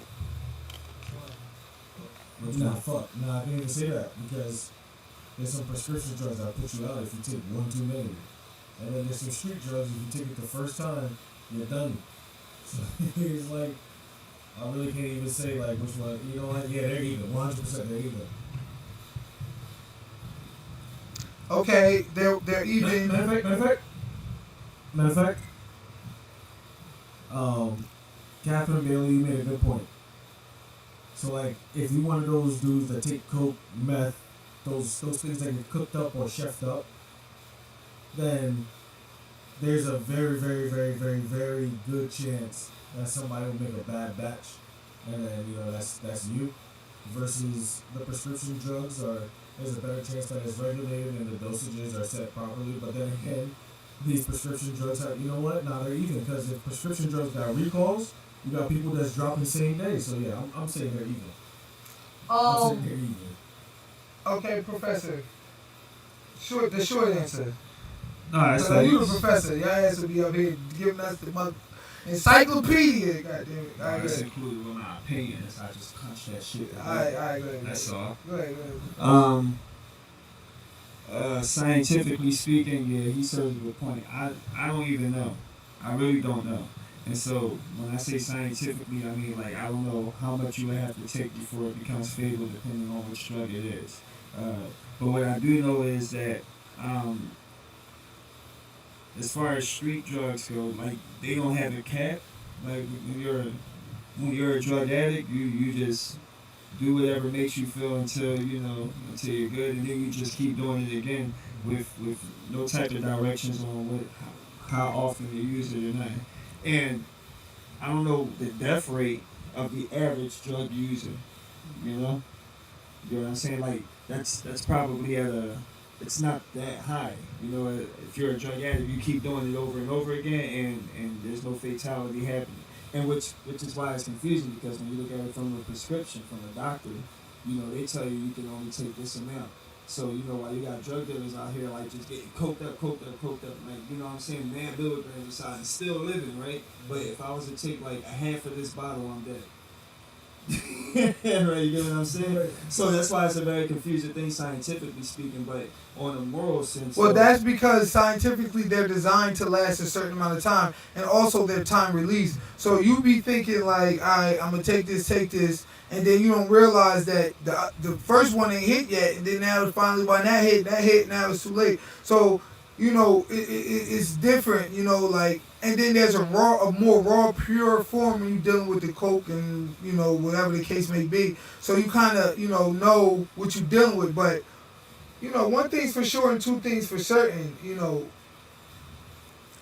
But nah, fuck. Nah, I can't even say that because there's some prescription drugs that'll put you out if you take one too many. And then there's some street drugs, if you take it the first time, you're done. So it's like, I really can't even say like which one. You know what? Yeah, they're even. 100% they're even. Okay, they're even. Matter of fact, Catherine Bailey, you made a good point. So like, if you one of those dudes that take coke, meth, those things that get cooked up or chefed up, then there's a very, very, very, very, very good chance that somebody will make a bad batch, and then that's you. Versus the prescription drugs, there's a better chance that it's regulated and the dosages are set properly. But then again, these prescription drugs have, you know what? Now they're even because if prescription drugs got recalls, you got people that's dropping same day. So yeah, I'm saying they're even. I'm saying they're even. Okay, Professor. The short answer. No, it's You the professor. Your ass will be up here giving us the encyclopedia. Goddamn it. All right, it's included with my opinions. I just punch that shit. All right, go ahead. That's all. Go ahead. Scientifically speaking, yeah, he serves a good point. I don't even know. I really don't know. And so when I say scientifically, I mean like I don't know how much you would have to take before it becomes fatal, depending on which drug it is. But what I do know is that as far as street drugs go, like they don't have a cap. Like when you're a drug addict, you just do whatever makes you feel until you're good, and then you just keep doing it again with no type of directions on how often you use it or not. And I don't know the death rate of the average drug user. You know what I'm saying? Like that's probably it's not that high. You know, if you're a drug addict, you keep doing it over and over again, and there's no fatality happening. And which is why it's confusing, because when you look at it from a prescription from a doctor, they tell you can only take this amount. So, while you got drug dealers out here like just getting coked up, like, you know what I'm saying, man, milligrams aside, and still living, right? But if I was to take like a half of this bottle, I'm dead. Right, you get what I'm saying? Right. So that's why it's a very confusing thing scientifically speaking, but on a moral sense. Well, that's because scientifically they're designed to last a certain amount of time, and also their time release. So you be thinking like, all right, I'm gonna take this, and then you don't realize that the first one ain't hit yet, and then now finally when that hit, now it's too late. So it's different, like, and then there's a more raw, pure form when you're dealing with the coke and whatever the case may be. So you kind of know what you're dealing with, but one thing's for sure and two things for certain.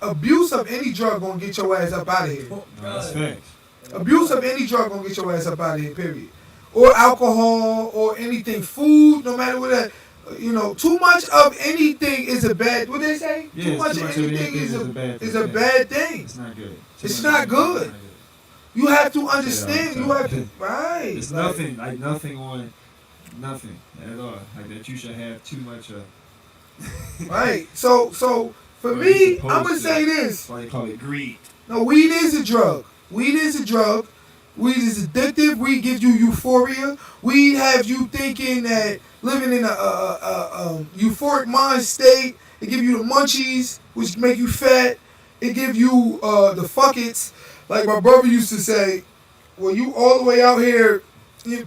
Abuse of any drug gonna get your ass up out of here. That's facts. Abuse of any drug gonna get your ass up out of here. Period. Or alcohol or anything, food, no matter what that. Too much of anything is a bad. What they say? Yeah, too much of anything is a bad thing. It's not good. It's not good. You have to understand. You have to right. It's nothing at all. Like that you should have too much of. Right. So for me, I'm gonna say this. That's why they call it greed. No, weed is a drug. Weed is addictive. Weed gives you euphoria. Weed have you thinking that living in a euphoric mind state. It give you the munchies, which make you fat. It give you the fuckets. Like my brother used to say, well, you all the way out here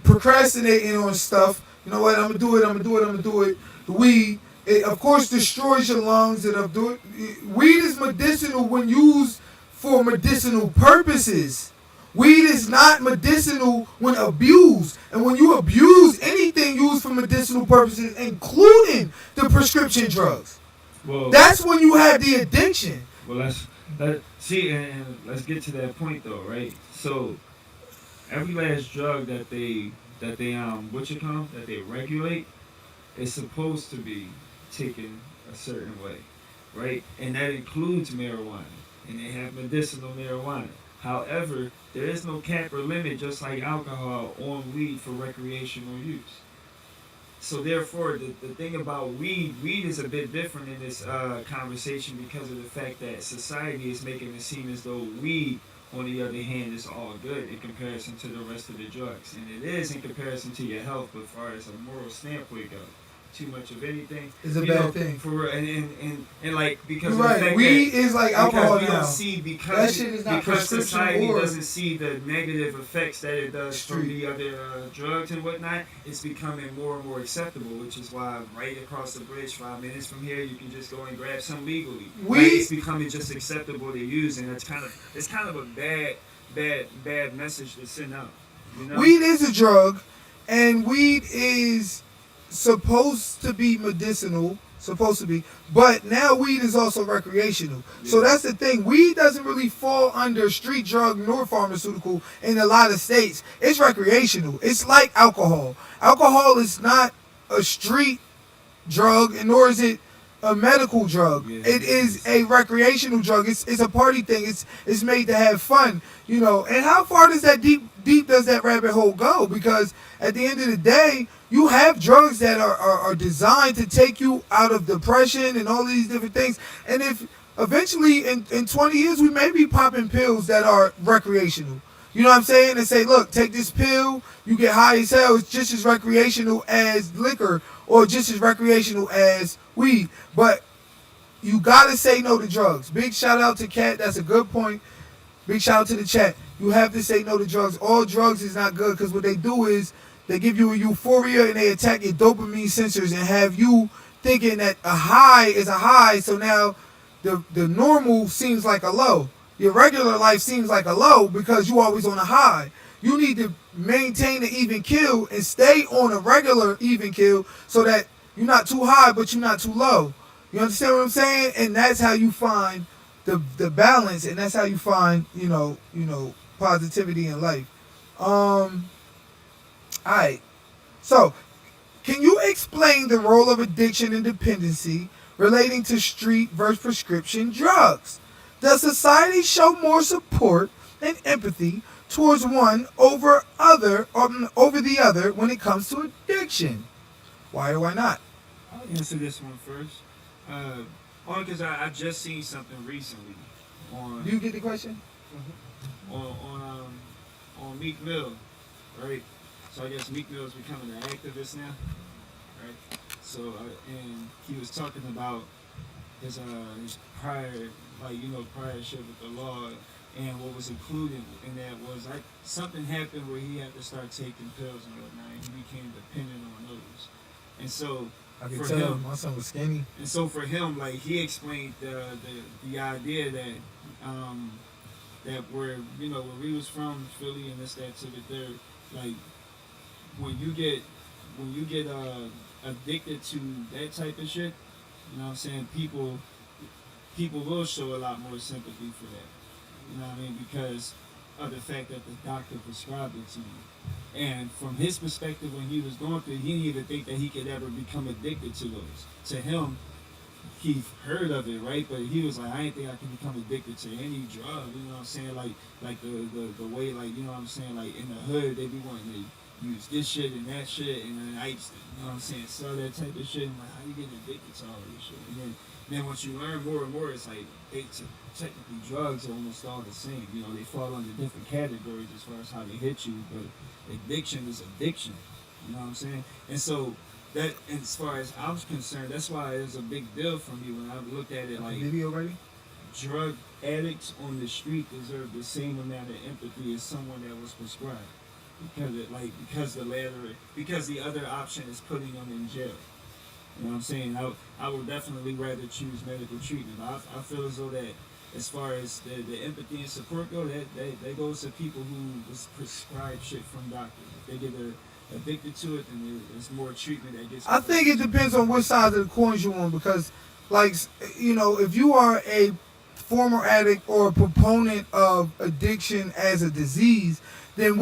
procrastinating on stuff. You know what? I'm gonna do it. The weed, it of course destroys your lungs. Weed is medicinal when used for medicinal purposes. Weed is not medicinal when abused. And when you abuse anything used for medicinal purposes, including the prescription drugs, Well, that's when you have the addiction. well, and let's get to that point though, right? So every last drug that they that they regulate is supposed to be taken a certain way, right? And that includes marijuana, and they have medicinal marijuana. However, there is no cap or limit, just like alcohol, on weed for recreational use. So therefore, the thing about weed is a bit different in this conversation because of the fact that society is making it seem as though weed, on the other hand, is all good in comparison to the rest of the drugs. And it is in comparison to your health, but as far as a moral standpoint goes, too much of anything It's a you bad know, thing. For and like because You're of the right. fact Weed that is like because alcohol we now. don't see That because shit is not because prescription society or doesn't see the negative effects that it does from street. the other drugs and whatnot. It's becoming more and more acceptable, which is why right across the bridge, 5 minutes from here, you can just go and grab some legally. It's becoming just acceptable to use, and it's kind of a bad message to send out. You know? Weed is a drug, and weed is supposed to be medicinal, but now weed is also recreational. So Yeah. that's the thing. Weed doesn't really fall under street drug nor pharmaceutical in a lot of states. It's recreational. It's like alcohol. Alcohol is not a street drug, and nor is it a medical drug. Yeah. It is a recreational drug. It's a party thing. It's made to have fun, you know. And how far does that deep does that rabbit hole go? Because at the end of the day, you have drugs that are designed to take you out of depression and all these different things. And if eventually in 20 years we may be popping pills that are recreational. You know what I'm saying? And say, look, take this pill, you get high as hell. It's just as recreational as liquor or just as recreational as weed. But you gotta say no to drugs. Big shout out to Kat. That's a good point. Big shout out to the chat. You have to say no to drugs. All drugs is not good because what they do is they give you a euphoria and they attack your dopamine sensors and have you thinking that a high is a high. So now the normal seems like a low. Your regular life seems like a low because you always on a high. You need to maintain an even kill and stay on a regular even kill so that you're not too high but you're not too low. You understand what I'm saying? And that's how you find the balance, and that's how you find you know positivity in life. Alright. So can you explain the role of addiction and dependency relating to street versus prescription drugs? Does society show more support and empathy towards one over the other when it comes to addiction? Why or why not? I'll answer this one first. Only because I just seen something recently on Do you get the question? on Meek Mill, right? So I guess Meek Mill is becoming an activist now, right? So and he was talking about his prior priorship with the law, and what was included in that was like something happened where he had to start taking pills and whatnot, and he became dependent on those, and so. I can For tell him. my son was skinny. And so for him, like he explained the idea that that where we was from, Philly and this that to the third, like when you get addicted to that type of shit, you know what I'm saying, people will show a lot more sympathy for that. You know what I mean? Because of the fact that the doctor prescribed it to you. And from his perspective, when he was going through, he didn't even think that he could ever become addicted to those. To him, he heard of it, right? But he was like, I didn't think I could become addicted to any drug. You know what I'm saying? Like the way, like, you know what I'm saying? Like in the hood, they be wanting to use this shit and that shit, and then I used to, you know what I'm saying, sell that type of shit. And like, how you get addicted to all this shit? And then once you learn more and more, it's like technically drugs are almost all the same. You know, they fall under different categories as far as how they hit you, but addiction is addiction. You know what I'm saying? And so that, as far as I was concerned, that's why it was a big deal for me when I looked at it like Video ready? drug addicts on the street deserve the same amount of empathy as someone that was prescribed. Because the other option is putting them in jail. You know what I'm saying? I would definitely rather choose medical treatment. I feel as though that as far as the empathy and support go, that goes to people who was prescribed shit from doctors. If they get addicted to it, then there's more treatment that gets. I think it depends on what side of the coin you're on because, like, if you are a former addict or a proponent of addiction as a disease, then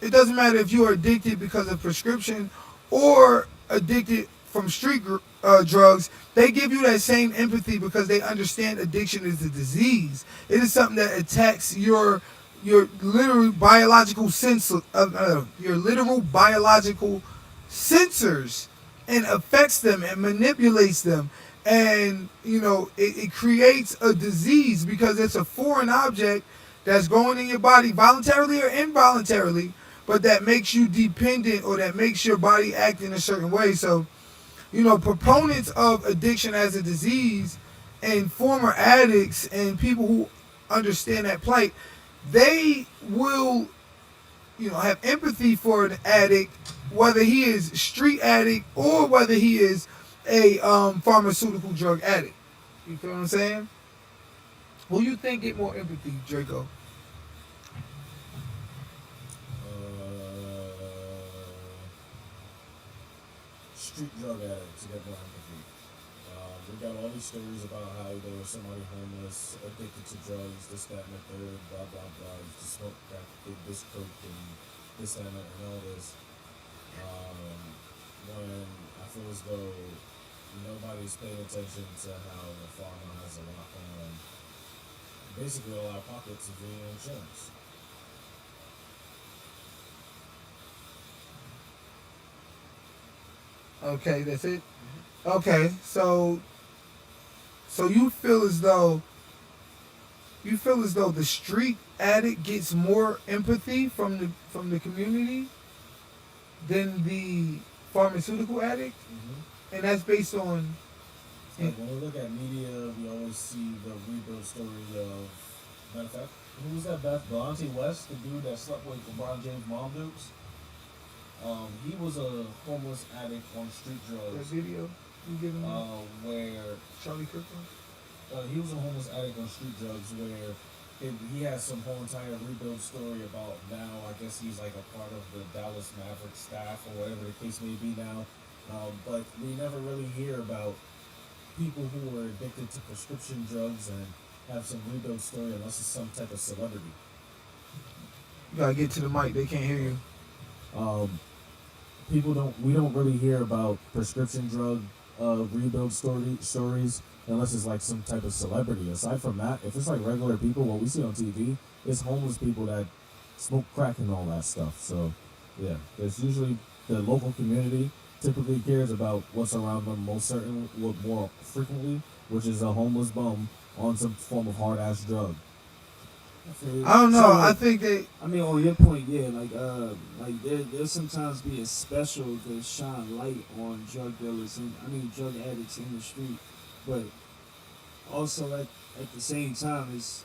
it doesn't matter if you are addicted because of prescription or addicted from street drugs. They give you that same empathy because they understand addiction is a disease. It is something that attacks your literal biological sensors and affects them and manipulates them. And it creates a disease because it's a foreign object that's going in your body voluntarily or involuntarily, but that makes you dependent or that makes your body act in a certain way. So, proponents of addiction as a disease and former addicts and people who understand that plight, they will, have empathy for an addict, whether he is street addict or whether he is a pharmaceutical drug addict. You feel what I'm saying? Who you think get more empathy, Draco? Street drug addicts get more empathy. We got all these stories about how there was somebody homeless, addicted to drugs, this, that, and the third, blah, blah, blah. Used to smoke crack, did this coke, and this, that, and all this. When I feel as though nobody's paying attention to how the pharma has a lock on basically all our pockets of the insurance. Okay, that's it. Okay, so you feel as though the street addict gets more empathy from the community than the pharmaceutical addict, and that's based on. Like when we look at media, we always see the rebuild story of. Matter of fact, who was that? Delonte West, the dude that slept with LeBron James' mom dukes. He was a homeless addict on street drugs. That video you giving me? Where Charlie Kirkland? he was a homeless addict on street drugs where he has some whole entire rebuild story about now. I guess he's like a part of the Dallas Mavericks staff or whatever the case may be now. But we never really hear about people who are addicted to prescription drugs and have some rebuild story unless it's some type of celebrity. You gotta get to the mic. They can't hear you. We don't really hear about prescription drug rebuild stories unless it's like some type of celebrity. Aside from that, if it's like regular people, what we see on TV, it's homeless people that smoke crack and all that stuff. So yeah, there's usually the local community typically cares about what's around them more frequently, which is a homeless bum on some form of hard ass drug. I don't know. So, I think they. I mean, on your point, yeah, like there'll sometimes be a special to shine light on drug dealers and drug addicts in the street, but also at the same time, it's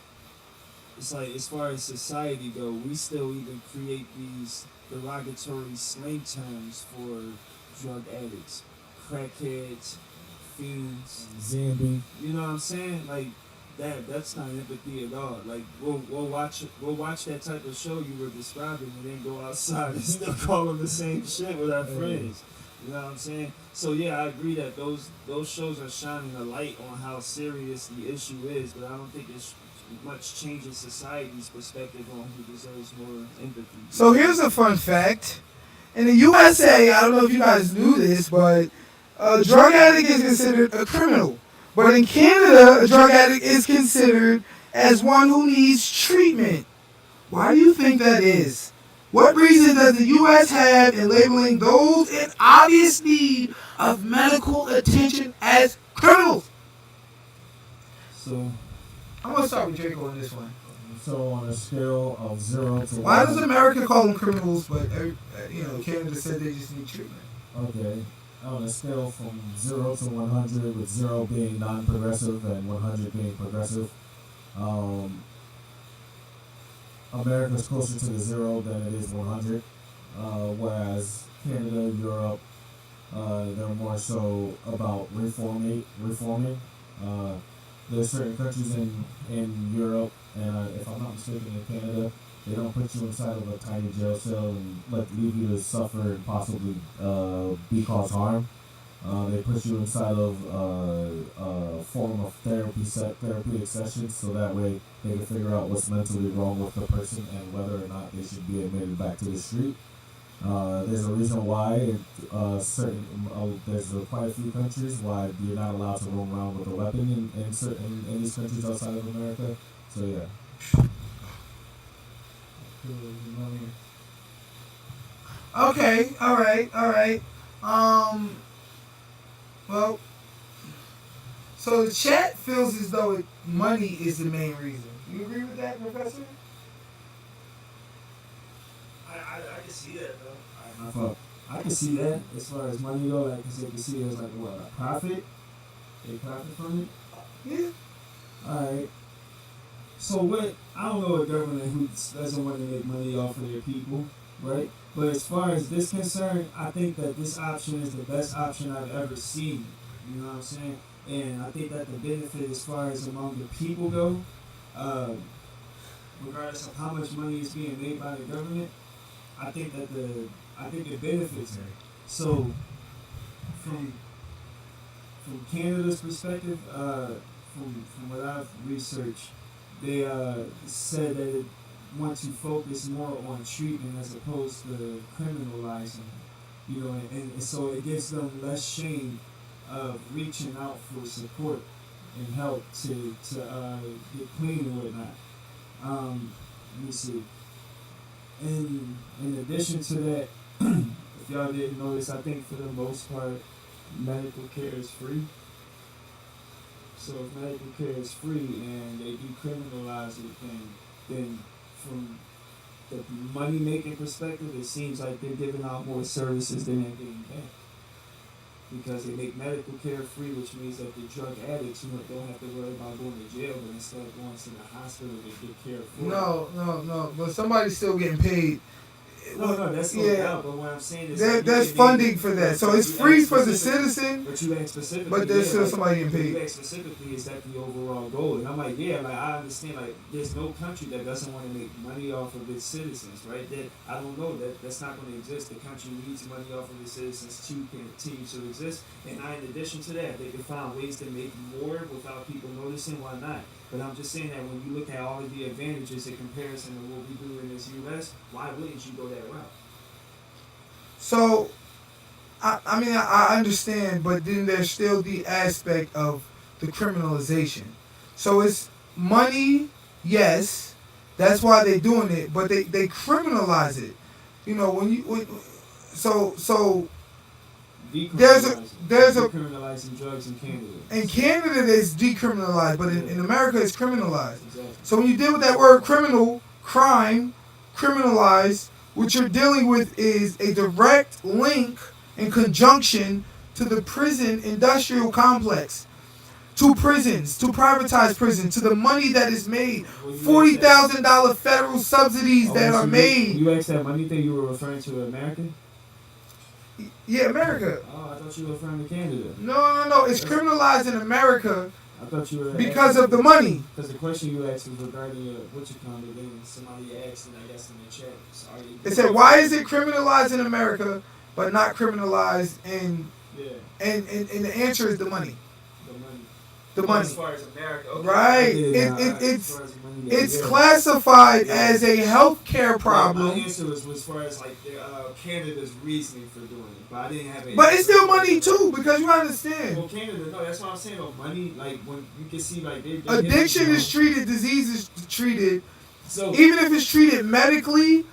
like as far as society go, we still even create these derogatory slang terms for drug addicts, crackheads, fiends, Zambi. You know what I'm saying? Like. That's not empathy at all. Like we'll watch that type of show you were describing and then go outside and still call them the same shit with our friends. You know what I'm saying? So yeah, I agree that those shows are shining a light on how serious the issue is, but I don't think it's much changing society's perspective on who deserves more empathy. So here's a fun fact. In the USA, I don't know if you guys knew this, but a drug addict is considered a criminal. But in Canada, a drug addict is considered as one who needs treatment. Why do you think that is? What reason does the U.S. have in labeling those in obvious need of medical attention as criminals? So, I'm going to start with Draco on this one. So on a scale of 0 to 1. Why does America call them criminals, but Canada said they just need treatment? Okay. On a scale from 0 to 100, with 0 being non-progressive and 100 being progressive, America's closer to the 0 than it is 100, whereas Canada, Europe, they're more so about reforming. there's certain countries in Europe, and if I'm not mistaken, in Canada, they don't put you inside of a tiny jail cell and leave you to suffer and possibly be caused harm. They put you inside of a form of therapeutic sessions, so that way they can figure out what's mentally wrong with the person and whether or not they should be admitted back to the street. There's a reason why there's quite a few countries why you're not allowed to roam around with a weapon in these countries outside of America. So yeah. Okay, all right. Well, so the chat feels as though money is the main reason. You agree with that, Professor? I can see that though. I thought I can see that as far as money go, like, cause they can see it as like what, a profit. They profit from it. Yeah. All right. So what? I don't know a government who doesn't want to make money off of their people, right? But as far as this concerned, I think that this option is the best option I've ever seen. You know what I'm saying? And I think that the benefit, as far as among the people go, regardless of how much money is being made by the government, I think the benefits are. So from Canada's perspective, from what I've researched, they said that it want to focus more on treatment as opposed to criminalizing, you know, and so it gives them less shame of reaching out for support and help to get clean and whatnot. Let me see. In addition to that, if y'all didn't notice, I think for the most part, medical care is free. So if medical care is free and they decriminalize it, then from the money making perspective, it seems like they're giving out more services than they're getting back. Because they make medical care free, which means that the drug addicts don't have to worry about going to jail, but instead of going to the hospital to get care for. No. But somebody's still getting paid. No, that's no doubt. But what I'm saying is there's funding for that, so it's free for the citizen. But you asked specifically. But there's still somebody getting paid. You asked specifically, is that the overall goal? And I'm like, yeah, like I understand. Like, there's no country that doesn't want to make money off of its citizens, right? That I don't know that's not going to exist. The country needs money off of its citizens to continue to exist. And in addition to that, they can find ways to make more without people noticing. Why not? But I'm just saying that when you look at all of the advantages in comparison to what we do in this U.S., why wouldn't you go that route? So, I mean, I understand, but then there's still the aspect of the criminalization. So it's money, yes, that's why they're doing it, but they criminalize it. You know, so there's a decriminalizing drugs in Canada. In Canada, it's decriminalized, but in America, it's criminalized. Exactly. So when you deal with that word crime, criminalized, what you're dealing with is a direct link in conjunction to the prison industrial complex, to prisons, to privatized prisons, to the money that is made, $40,000 federal subsidies that are made. You asked that money thing, you were referring to America? Yeah, America. Oh, I thought you were referring to Canada. No. It's criminalized in America I thought you were because of the money. Because the question you asked was regarding what you call it, and somebody asked, and I guess in the chat. Sorry. They said, why is it criminalized in America but not criminalized in? Yeah. And the answer is the money. The As money. far as America, okay. Right. It's classified as a healthcare problem. My answer was as far as like Canada's reasoning for doing it, but I didn't have any. But it's still money too, because you understand. Well, Canada, no, that's what I'm saying. Money, like when you can see, like they Addiction is treated, disease is treated, so even if it's treated medically,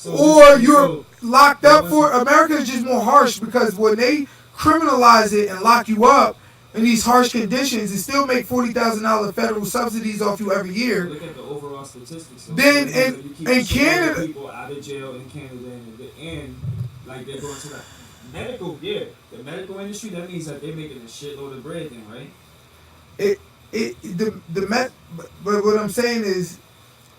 or you're locked up for. America is just more harsh because when they criminalize it and lock you up in these harsh conditions and still make $40,000 federal subsidies off you every year. Look at the overall statistics. So Then in Canada, people out of jail in Canada and like they're going to the medical. Yeah, the medical industry. That means that they're making a shitload of bread, then, right? But what I'm saying is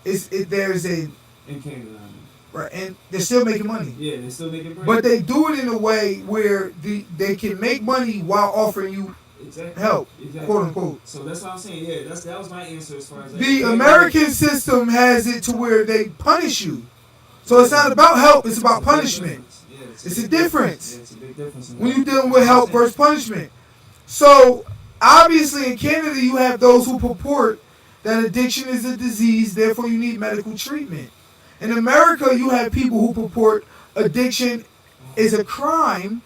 there's a In Canada, I mean. right, and they're still making money. Yeah, they're still making bread. But they do it in a way where they can make money while offering you Exactly. help, Exactly. quote unquote. So that's what I'm saying. Yeah, that was my answer as far as like, The American system has it to where they punish you. So it's not about help, it's about punishment. Yeah, It's a difference. Yeah, it's a big difference. When you're dealing with help versus punishment. So obviously in Canada you have those who purport that addiction is a disease, therefore you need medical treatment. In America you have people who purport addiction is a crime,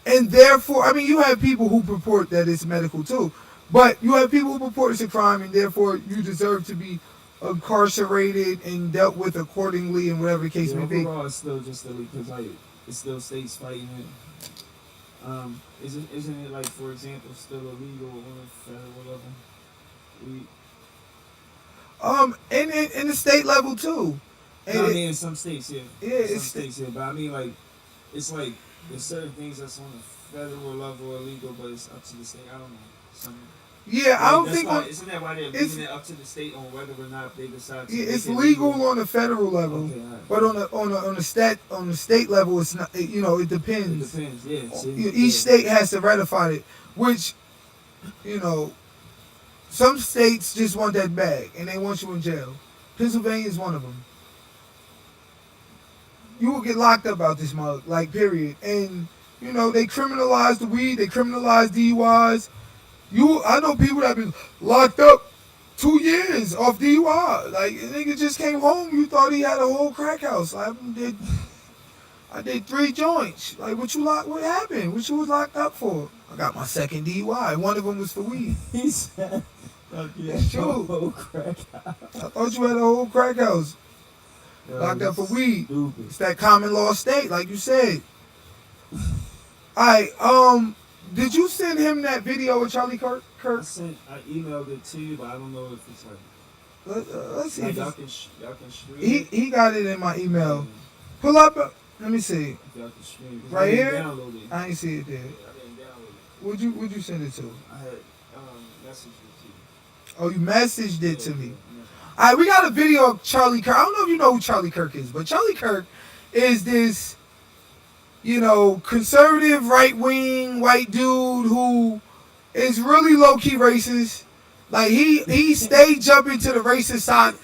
and therefore, I mean, you have people who purport that it's medical too, but you have people who purport it's a crime, and therefore you deserve to be incarcerated and dealt with accordingly, and whatever the case may be. Overall, it's still just because like it's still states fighting it. Isn't it like, for example, still illegal on a federal level? In the state level too. And No, I mean in some states, yeah. Yeah, In some it's states, yeah. But I mean, like, it's like there's certain things that's on the federal level illegal, but it's up to the state. I don't know. yeah, I don't that's think why, on, isn't that why they're it's- leaving it up to the state on whether or not they decide to? yeah, make it's it legal on the federal level, Okay, all right. but on the state level, it's not. It It depends. depends, yeah. See? Each state has to ratify it, which, some states just want that bag and they want you in jail. Pennsylvania is one of them. You will get locked up out this mug, like, period. And they criminalize the weed, they criminalize DUIs. I know people that have been locked up 2 years off DUI. Like, a nigga just came home, you thought he had a whole crack house. I did 3 joints. Like, what happened? What you was locked up for? I got my second DUI. One of them was for weed. He said, "Fuck yeah, It's true. whole crack." I thought you had a whole crack house. Locked up for weed. Stupid. It's that common law state, like you said. Alright, did you send him that video with Charlie Kirk? I emailed it to you, but I don't know if it's like. Let's see. Like If y'all it's- can stream. he got it in my email. Yeah, Pull up. Let me see. if y'all can stream. 'Cause Right I didn't here? Download it. I ain't see it there. Yeah, I didn't download it. Would you send it to? I had messaged it to you. Oh, you messaged it to Yeah, me. yeah. All right, we got a video of Charlie Kirk. I don't know if you know who Charlie Kirk is, but Charlie Kirk is this, conservative, right-wing, white dude who is really low-key racist. Like, he stayed jumping to the racist side.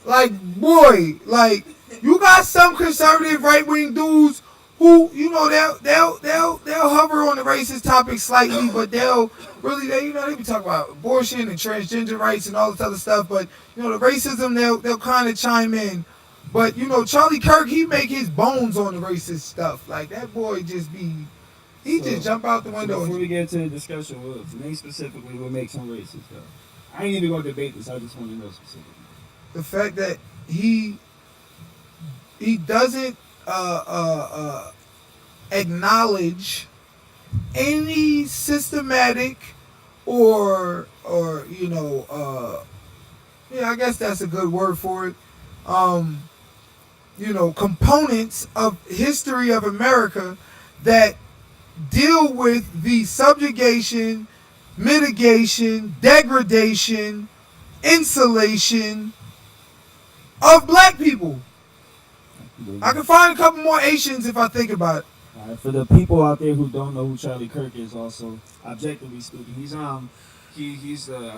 Like, boy, like, you got some conservative right-wing dudes who, they'll hover on the racist topic slightly, but they'll really, they be talking about abortion and transgender rights and all this other stuff, but, the racism, they'll kind of chime in. But, Charlie Kirk, he make his bones on the racist stuff. Like, that boy just just jump out the window. Before we get to the discussion, name specifically what makes him racist, though. I ain't even going to debate this. I just want to know specifically. The fact that he doesn't acknowledge any systematic or I guess that's a good word for it. Components of history of America that deal with the subjugation, mitigation, degradation, insulation of black people. I can find a couple more Asians if I think about it. All right, for the people out there who don't know who Charlie Kirk is, also objectively speaking, he's I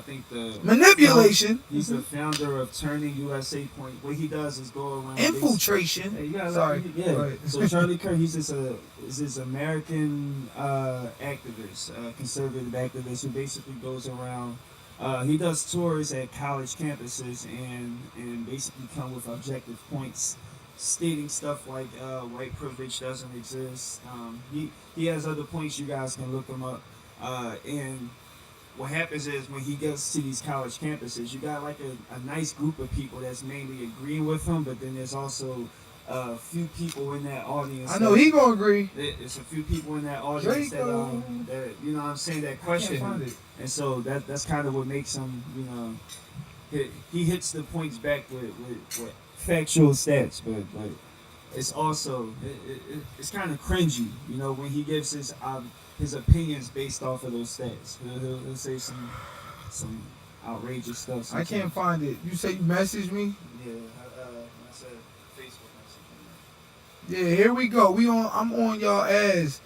think the Manipulation, He's the founder of Turning USA Point. What he does is go around infiltration. Hey, you gotta Sorry. yeah. Right. So Charlie Kirk, he's this American activist, conservative activist who basically goes around. He does tours at college campuses and basically come with objective points, stating stuff like white privilege doesn't exist. He has other points. You guys can look him up. And what happens is when he gets to these college campuses, you got like a nice group of people that's mainly agreeing with him, but then there's also a few people in that audience. I know he gonna agree. It's a few people in that audience that you know what I'm saying, that question Can't find him. it. And so that's kind of what makes him, he hits the points back with factual stats, but it's also it's kind of cringy, when he gives his opinions based off of those stats. He'll say some outrageous stuff. I Sometimes. can't find it. You say you messaged me? Yeah, I said Facebook message. Yeah, here we go. I'm on y'all ass.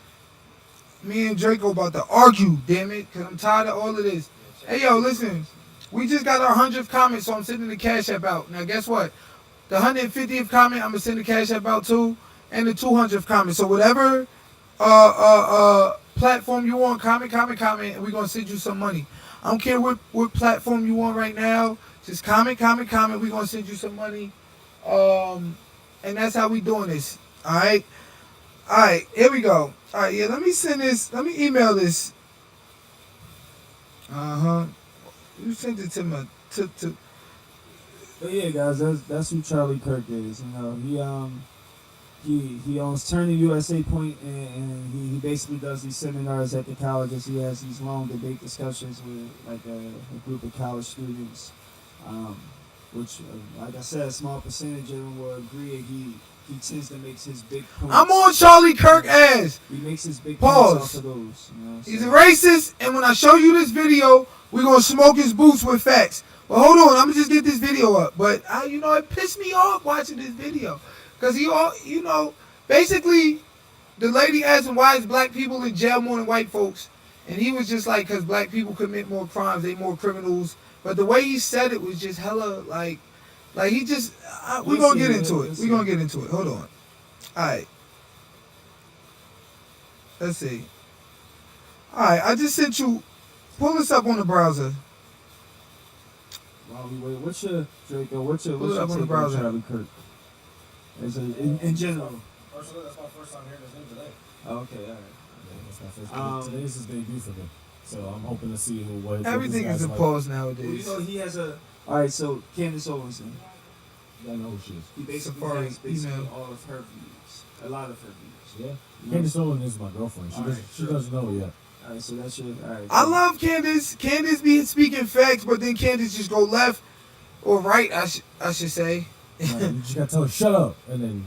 Me and Draco about to argue, damn it, because I'm tired of all of this. Hey, yo, listen. We just got our 100th comment, so I'm sending the Cash App out. Now, guess what? The 150th comment, I'm going to send the Cash App out too. And the 200th comment. So, whatever platform you want, comment, and we're going to send you some money. I don't care what platform you want right now. Just comment. We're going to send you some money. And that's how we doing this. All right? All right, here we go. All right, yeah, let me send this. Let me email this. You sent it to my to. But yeah, guys, that's who Charlie Kirk is. You know, he owns Turning USA Point, and he basically does these seminars at the colleges. He has these long debate discussions with like a group of college students, which, like I said, a small percentage of them will agree. He tends to make his big points. I'm on Charlie Kirk ass. He makes his big Pause. points off of those. You know, He's a racist, and when I show you this video, we're gonna smoke his boots with facts. But hold on, I'm gonna just get this video up. But it pissed me off watching this video, cause basically, the lady asked him why is black people in jail more than white folks, and he was just like, cause black people commit more crimes, they more criminals. But the way he said it was just hella like he just. We're gonna get into it. We're gonna get into it. Hold on. All right. Let's see. All right, I just sent you. Pull this up on the browser. While we wait, what's your take on browser. Charlie Kirk? In general. Personally, that's my first time hearing his name today. Oh, okay, all right. Yeah, that's my first today's his debut for me. So I'm hoping to see what Everything what is this a guy's pause Well, nowadays. he has a. All right, so Candace Owens, then. I know who she is. He basically Safari has basically email. all of her views, a lot of her views. Yeah. You know? Candace Owens is my girlfriend. She All doesn't right, she sure. doesn't know yet. All right, so that's your. All right. I love Candace. Candace be speaking facts, but then Candace just go left or right. I should say. Like, you just gotta tell her shut up, and then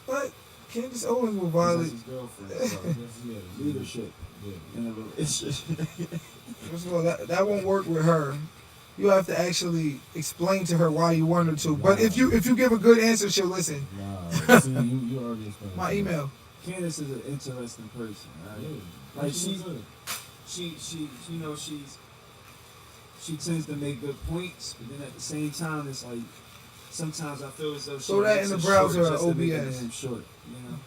But Candace Owens will That's violate. his girlfriend. So yeah, leadership yeah. in a relationship. First of all, that won't work with her. You have to actually explain to her why you want her to. But if you give a good answer, she'll listen. Nah, see, you already explained. My email. Candace is an interesting person, right? Yeah. Like She's good. she she tends to make good points, but then at the same time, it's like sometimes I feel as though she Throw that makes in the it browser short or just to make it OBS. damn short, you know.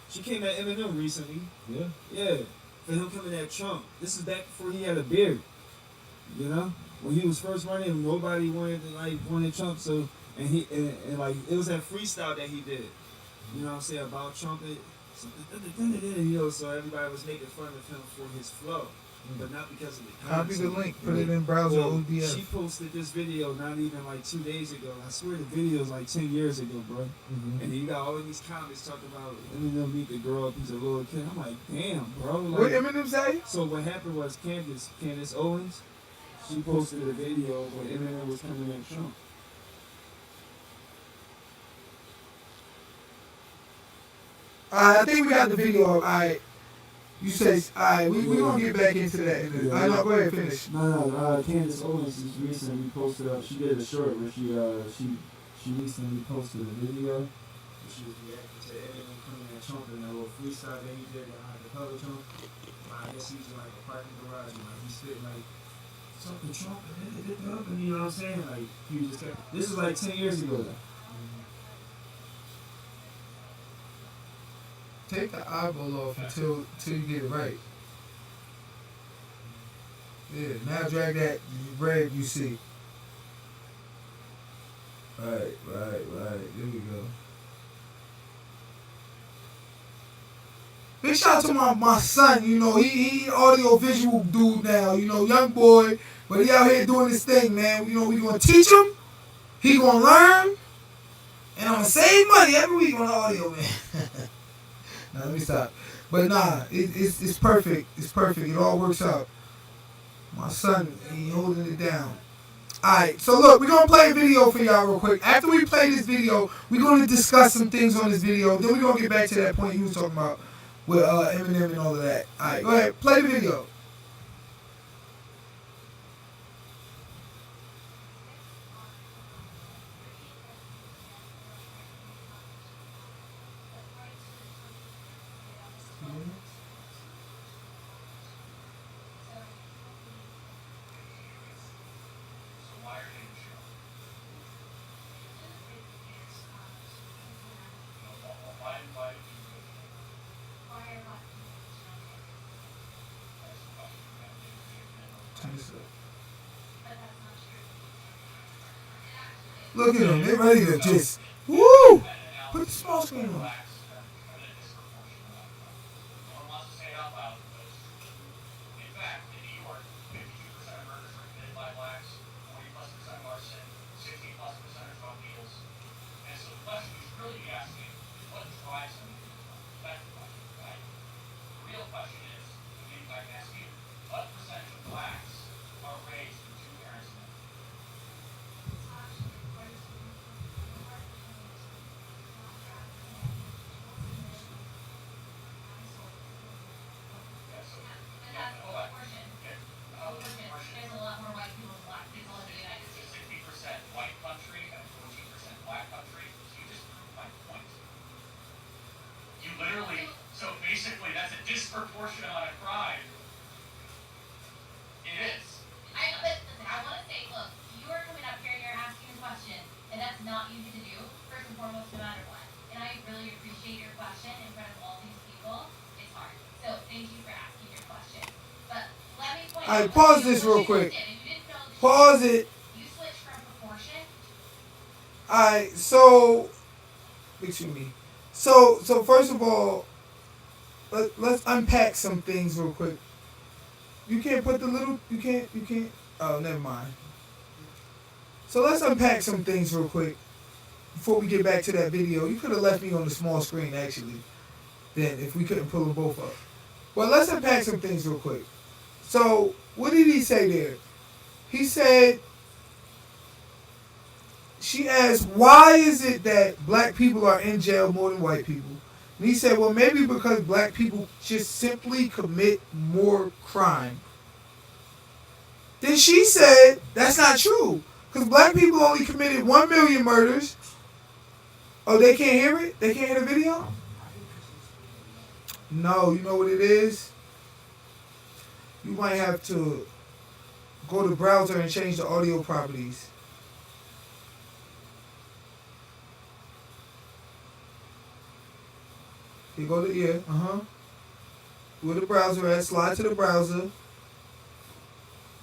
She came at Eminem recently, Yeah. yeah, for him coming at Trump. This is back before he had a beard, you know. When he was first running, nobody wanted Trump. So and like it was that freestyle that he did, you know what I'm saying, about Trump. So everybody was making fun of him for his flow, but not because of the Copy the content. link. Put it in browser Well, OBS. she posted this video not even like 2 days ago. I swear the video is like 10 years ago, bro. Mm-hmm. And you got all of these comments talking about Eminem beat the girl up. He's a little kid. I'm like, damn, bro. What Like, Eminem say? so what happened was Candace Owens, she posted a video when Eminem was coming at Trump. I think we got the video. All right. You say, all right, we going to get back into that. All right, no, go ahead, finish. No, Candace Owens just recently posted up. She did a short where she recently posted a video. She was reacting to Eminem coming at Trump and that little freestyle that he did behind the color Trump. I guess he's like a parking garage and like he spit like something Trump and you know what I'm saying? Like he just kept. This is like 10 years ago. Take the eyeball off until you get it right. Yeah, now drag that red you see. Right. There we go. Big shout out to my son, you know, he audio visual dude now, you know, young boy, but he out here doing this thing, man. You know, we gonna teach him, he gonna learn, and I'm gonna save money every week on the audio, man. Now let me stop. But nah, it's perfect. It's perfect. It all works out. My son, he holding it down. Alright, so look, we're gonna play a video for y'all real quick. After we play this video, we're gonna discuss some things on this video. Then we're gonna get back to that point you was talking about with Eminem and all of that. Alright, go ahead, play the video. Look at them. They're ready to just, woo! Put the small screen on. Alright, pause this real quick. Pause it. Alright, so excuse me. So first of all, let's unpack some things real quick. You can't put the little you can't oh never mind. So let's unpack some things real quick before we get back to that video. You could have left me on the small screen actually, then if we couldn't pull them both up. But let's unpack some things real quick. So what did he say there? He said, she asked, why is it that black people are in jail more than white people? And he said, well, maybe because black people just simply commit more crime. Then she said, that's not true. Because black people only committed 1 million murders. Oh, they can't hear it? They can't hear the video? No, you know what it is? You might have to go to the browser and change the audio properties. You go to, yeah, Where the browser at, slide to the browser,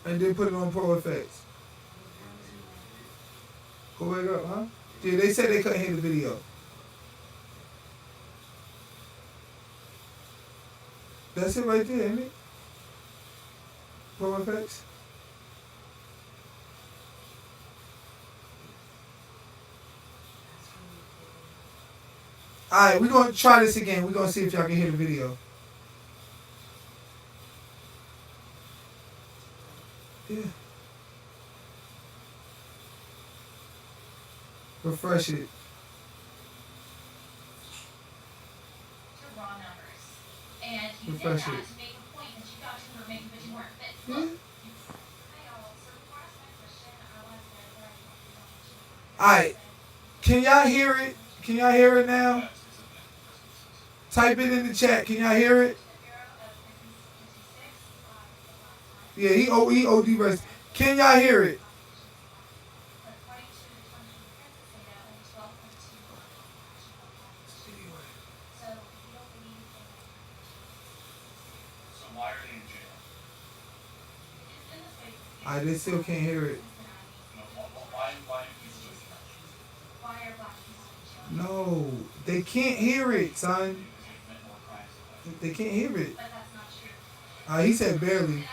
and then put it on Pro Effects. Go back up, huh? Yeah, they said they couldn't hear the video. That's it right there, isn't it? Pro Effects. Alright, we're going to try this again. We're going to see if y'all can hear the video. Yeah. Refresh it. Raw numbers. And you did Refresh that it. to make a point that you thought you were making, but you weren't. But Yeah. look, hi all. So before I ask my question, I want to clarify. Alright. Can y'all hear it? Can y'all hear it now? Type it in the chat. Can y'all hear it? Yeah, he OD verse. Can y'all hear it? They still can't hear it. No, they can't hear it, son. They can't hear it. He said barely.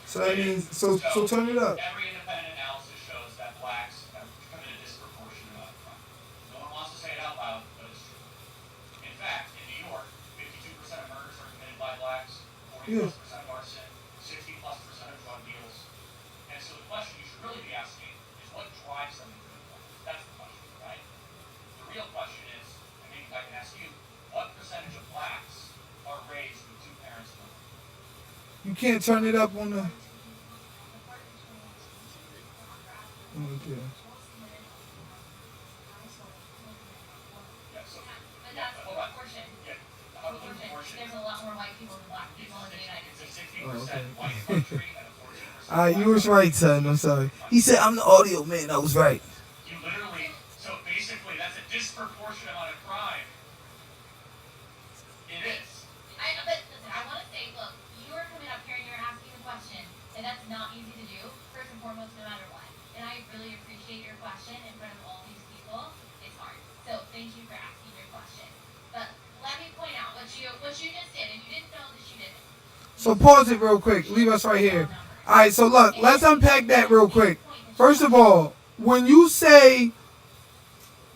So that means so turn it up. Every independent analysis shows that blacks have committed a disproportionate amount of crime. No one wants to say it out loud, but it's true. In fact, in New York, 52% of murders are committed by blacks, 40+% of arson, 60+% of drug deals. And so the question you should really be asking is what drives them to do that? That's the question, right? The real question is, and maybe I can ask you, what percentage of blacks are raised with two parents living? You can't turn it up on the. Okay. Yeah, so, But that's hold on. proportion. Yeah, how do the proportion? There's a lot more white people than black people in the United It's a States. 60% white country and a 14%. Alright, you was right, son. I'm sorry. He said I'm the audio man. I was right. You literally, so basically that's a disproportionate amount of crime. It is. But listen, I want to say, look, you are coming up here and you're asking a question, and that's not easy to So pause it real quick. Leave us right here. All right. So look, let's unpack that real quick. First of all, when you say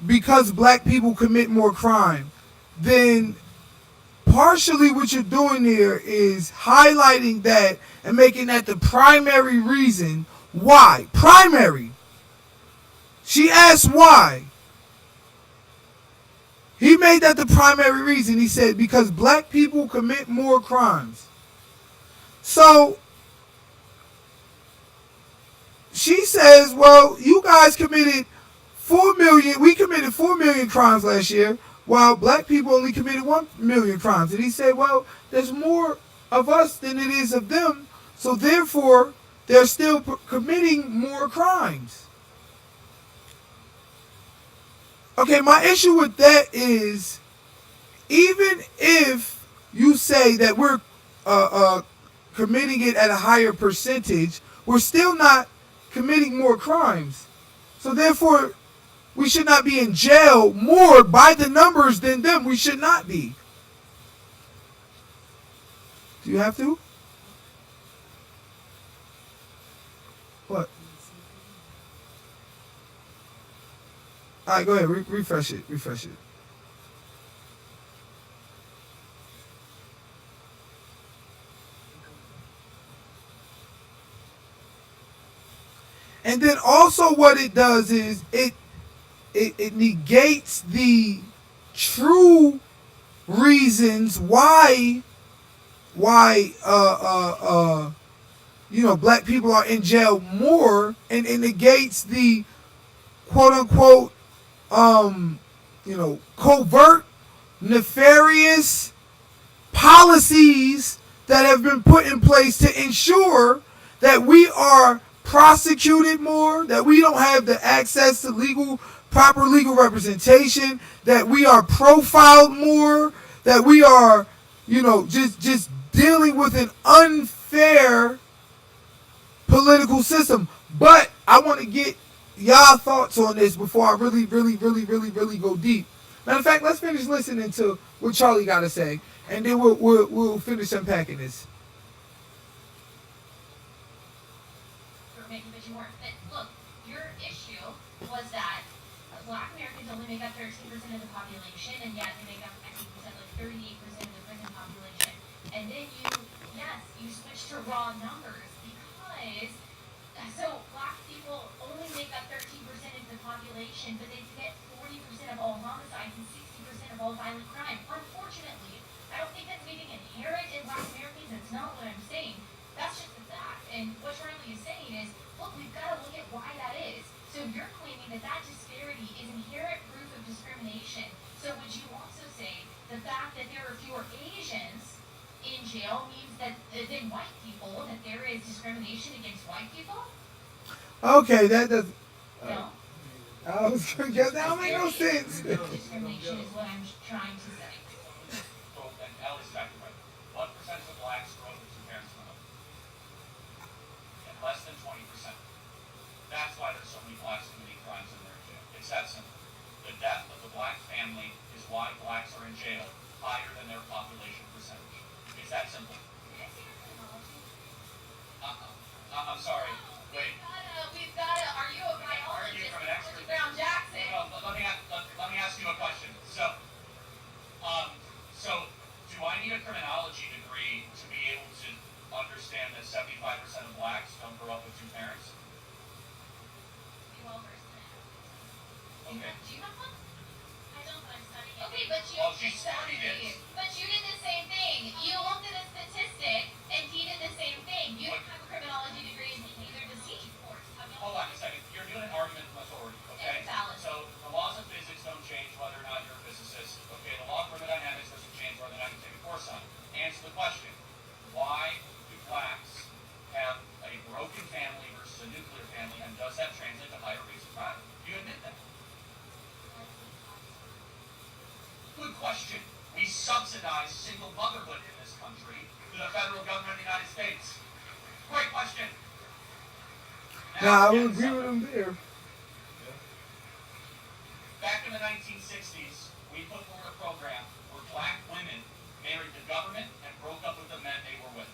because black people commit more crime, then partially what you're doing there is highlighting that and making that the primary reason why. Primary. She asked why. He made that the primary reason. He said because black people commit more crimes. So she says, well, you guys committed 4 million. We committed 4 million crimes last year, while black people only committed 1 million crimes. And he said, well, there's more of us than it is of them, so therefore they're still committing more crimes. Okay, my issue with that is, even if you say that we're committing it at a higher percentage, we're still not committing more crimes. So therefore, we should not be in jail more by the numbers than them. We should not be. Do you have to? What? All right, go ahead. Refresh it. Refresh it. And then also what it does is it negates the true reasons why black people are in jail more, and it negates the quote unquote covert nefarious policies that have been put in place to ensure that we are prosecuted more, that we don't have the access to proper legal representation, that we are profiled more, that we are, just dealing with an unfair political system. But I want to get y'all thoughts on this before I really go deep. Matter of fact, let's finish listening to what Charlie got to say, and then we'll finish unpacking this. But you weren't. But look, your issue was that Black Americans only make up 13% of the population, and yet they make up 38% of the prison population. And then you switched to raw numbers because Black people only make up 13% of the population, but they commit 40% of all homicides and 60% of all violent crime. Unfortunately, I don't think that's anything inherent in Black Americans. That's not what I'm saying. That's just the fact. And what Charlie is saying is, look, we've got to look at why that is. So you're claiming that disparity is inherent proof of discrimination. So would you also say the fact that there are fewer Asians in jail means that than white people, that there is discrimination against white people? Okay, that does. No. I was gonna guess that don't make no sense. Discrimination is what I'm trying to say. So, and Ellie's exactly right. What percentage of blacks grow up with two parents from them? And less than 20%. That's why there's so many blacks committing crimes in their jail. It's that simple. The death of the black family is why blacks are in jail higher than their population percentage. It's that simple. Can I see your terminology? I'm sorry. Wait. We've got to, are you a biologist? From an expert. Brown Jackson. No, let me ask you a question. So do I need a criminology degree to be able to understand that 75% of blacks don't grow up with two parents? Be well versed in it. Okay. Do you have one? I don't, but I'm studying it. Okay, but you. Well, she studied it. But you did the same thing. You looked at a statistic, and he did the same thing. You don't have a criminology degree, and neither does he. Hold on a second. You're doing an argument from authority, okay? It's valid. So the laws of physics don't change whether or not you're a physicist. Okay, the law of thermodynamics doesn't change whether or not you take a course on it. Answer the question. Why do blacks have a broken family versus a nuclear family, and does that translate to higher rates of crime? Do you admit that? Good question. We subsidize single motherhood in this country through the federal government of the United States. Great question. Now, I would agree with him there. Back in the 1960s, we put forward a program where black women married the government and broke up with the men they were with.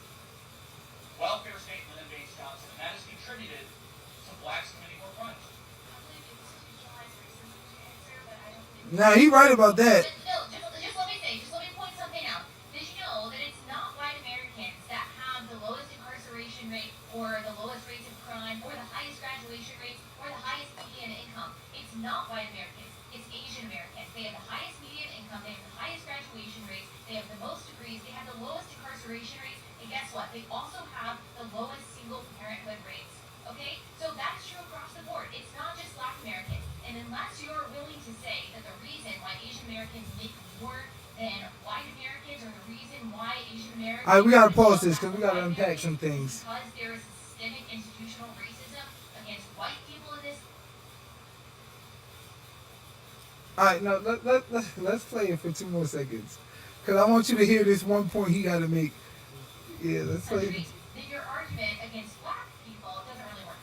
welfare state within Bates Johnson, and that has contributed to blacks committing more crimes. I believe institutionalized racism is the answer, but I don't believe. Now he right about that. But no, just let me point something out. Did you know that it's not white Americans that have the lowest incarceration rate, or the lowest rates of crime, or the highest graduation rates, or the highest median income? It's not white Americans. It's Asian Americans. They have the highest median income. They have the highest graduation rates. They have the most degrees. They have the lowest incarceration rates. And guess what? They also have the lowest single parenthood rates. Okay? So that's true across the board. It's not just black Americans. And unless you're willing to say that the reason why Asian Americans make more than white Americans, or the reason why Asian Americans... All right, we gotta pause this because we gotta unpack some things. Because there is systemic institutional racism against white people in this... All right, now let's play it for 2 more seconds, cause I want you to hear this one point he got to make. Yeah, let's play it. That your argument against black people doesn't really work.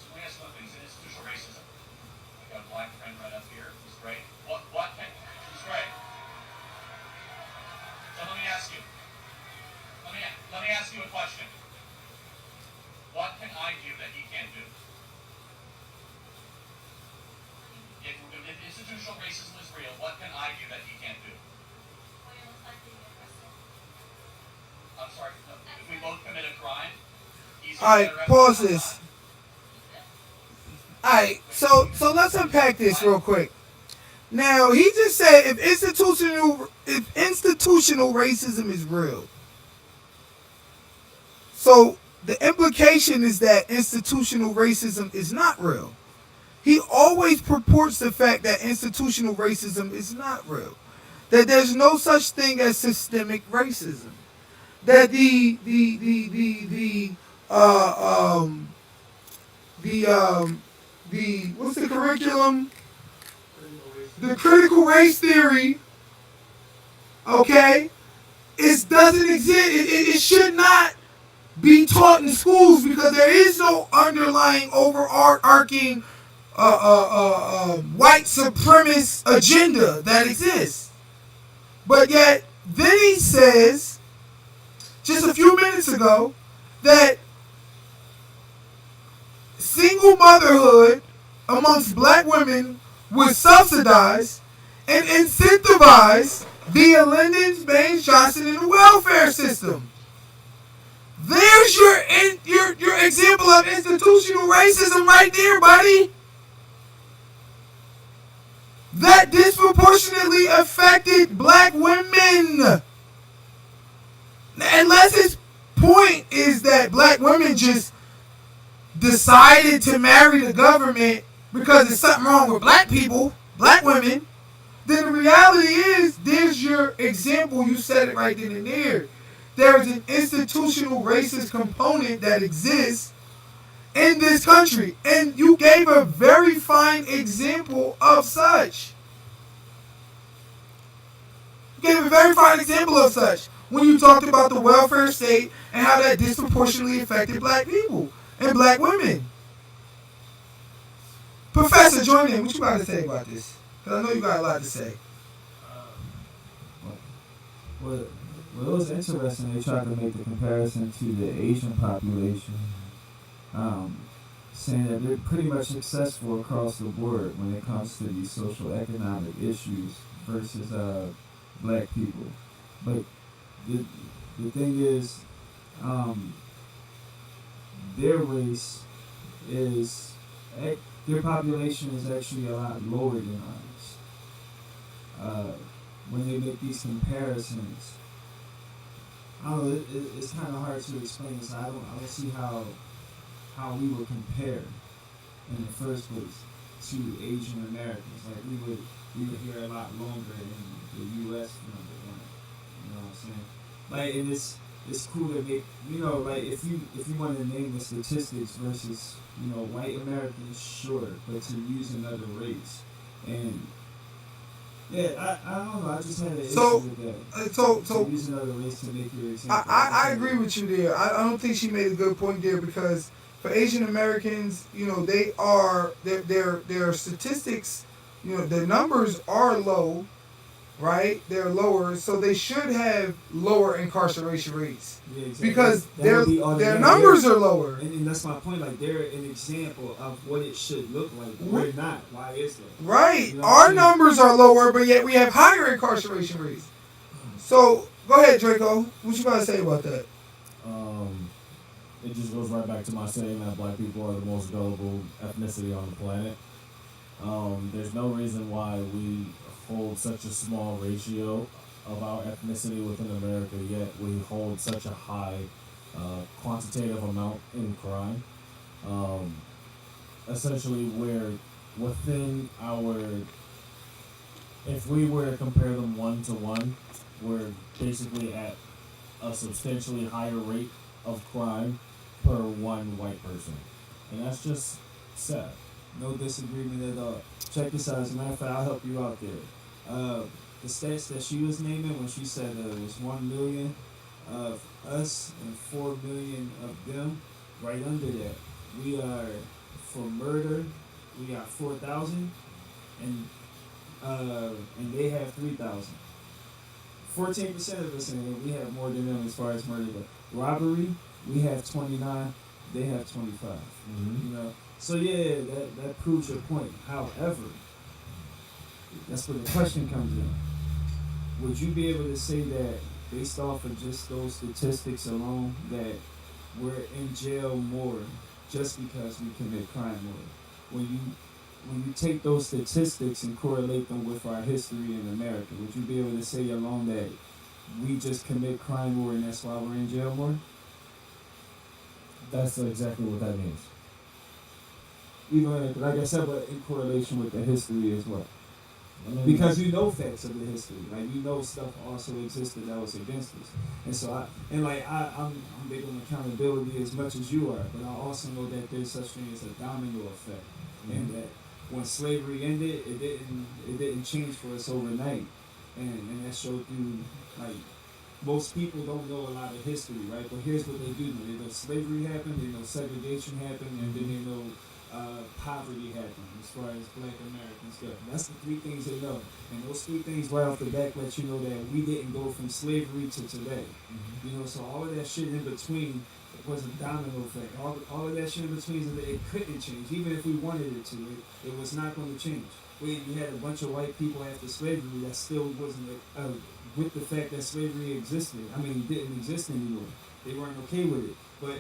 So let me ask one thing. It's institutional racism. I got a black friend right up here. He's great. He's great. So let me ask you. Let me ask you a question. What can I do that he can't do? If institutional racism is real, what can I do that he can't do? Well, you're less likely to get arrested. I'm sorry. No, if we both commit a crime, he's All right, gonna get pause arrested. this. All right, so let's unpack this real quick. Now he just said if institutional racism is real, so the implication is that institutional racism is not real. He always purports the fact that institutional racism is not real, that there's no such thing as systemic racism, that the what's the curriculum? The critical race theory, okay, doesn't exist. It should not be taught in schools because there is no underlying overarching white supremacist agenda that exists. But yet, then he says, just a few minutes ago, that single motherhood amongst black women was subsidized and incentivized via Lyndon Baines Johnson in the welfare system. There's your example of institutional racism right there, buddy. That disproportionately affected black women. Unless his point is that black women just decided to marry the government because there's something wrong with black people, black women, then the reality is, there's your example. You said it right then and there. There is an institutional racist component that exists in this country. And you gave a very fine example of such. You gave a very fine example of such when you talked about the welfare state and how that disproportionately affected black people and black women. Professor, join in. What you got to say about this? Because I know you got a lot to say. Well, it was interesting. They tried to make the comparison to the Asian population, saying that they're pretty much successful across the board when it comes to these social economic issues versus black people. But the thing is, their race is, their population is actually a lot lower than ours. When they make these comparisons, I don't know, it's kind of hard to explain this. I don't see how we would compare in the first place to Asian Americans. Like we would hear a lot longer in the U.S. number one. You know what I'm saying? Like, and it's cool to make, like if you want to name the statistics versus white Americans, sure, but to use another race, and yeah, I don't know. I just had an issue with that. So use another race to make your example. I agree with you there. I don't think she made a good point there because for Asian Americans, they are their statistics, their numbers are low, right? They're lower, so they should have lower incarceration rates Yeah, exactly. because That would be their automatic. numbers are lower. And that's my point. Like they're an example of what it should look like. We're not. Why is that? Right. You know what Our I'm saying? numbers are lower, but yet we have higher incarceration rates. So go ahead, Draco. What you gotta say about that? It just goes right back to my saying that black people are the most gullible ethnicity on the planet. There's no reason why we hold such a small ratio of our ethnicity within America, yet we hold such a high quantitative amount in crime. Essentially, we're within our. If we were to compare them 1-to-1, we're basically at a substantially higher rate of crime per one white person, and that's just sad. No disagreement at all. Check this out. As a matter of fact, I'll help you out there. The stats that she was naming when she said it was 1 million of us and 4 million of them, right under that, we are, for murder, we got 4,000, and they have 3,000. 14% of us in it, we have more than them as far as murder. But robbery, we have 29, they have 25. Mm-hmm. You know, so yeah, that proves your point. However, that's where the question comes in. Would you be able to say that based off of just those statistics alone that we're in jail more just because we commit crime more? When you take those statistics and correlate them with our history in America, would you be able to say alone that we just commit crime more and that's why we're in jail more? That's exactly what that means. Even like I said, but in correlation with the history as well. I mean, Because you know facts of the history, like you know stuff also existed that was against us, and so I'm big on accountability as much as you are, but I also know that there's such thing as a domino effect, and that when slavery ended, it didn't change for us overnight, and that showed through like most people don't know a lot of history, right? But here's what they do know: they know slavery happened, they know segregation happened, and then they know poverty happened as far as black Americans go. That's the three things they know. And those three things right off the bat let you know that we didn't go from slavery to today. Mm-hmm. You know, so all of that shit in between was a domino effect. All of that shit in between, it couldn't change. Even if we wanted it to, it was not going to change. You had a bunch of white people after slavery that still wasn't with the fact that slavery existed. I mean, it didn't exist anymore. They weren't okay with it. But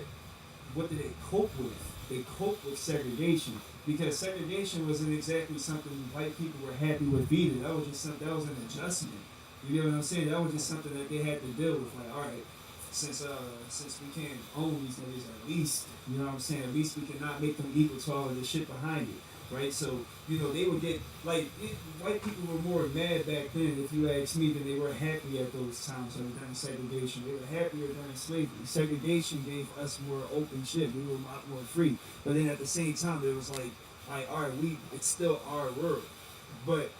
what did they cope with? They coped with segregation, because segregation wasn't exactly something white people were happy with either. That was just something, that was an adjustment. You know what I'm saying? That was just something that they had to deal with. Like, all right, since we can't own these niggas, at least, you know what I'm saying? At least we cannot make them equal to all of the shit behind it, right? So, you know, they would get white people were more mad back then, if you ask me, than they were happy at those times during segregation. They were happier during slavery. Segregation gave us more open shit. We were a lot more free. But then at the same time, it was like all right, it's still our world, but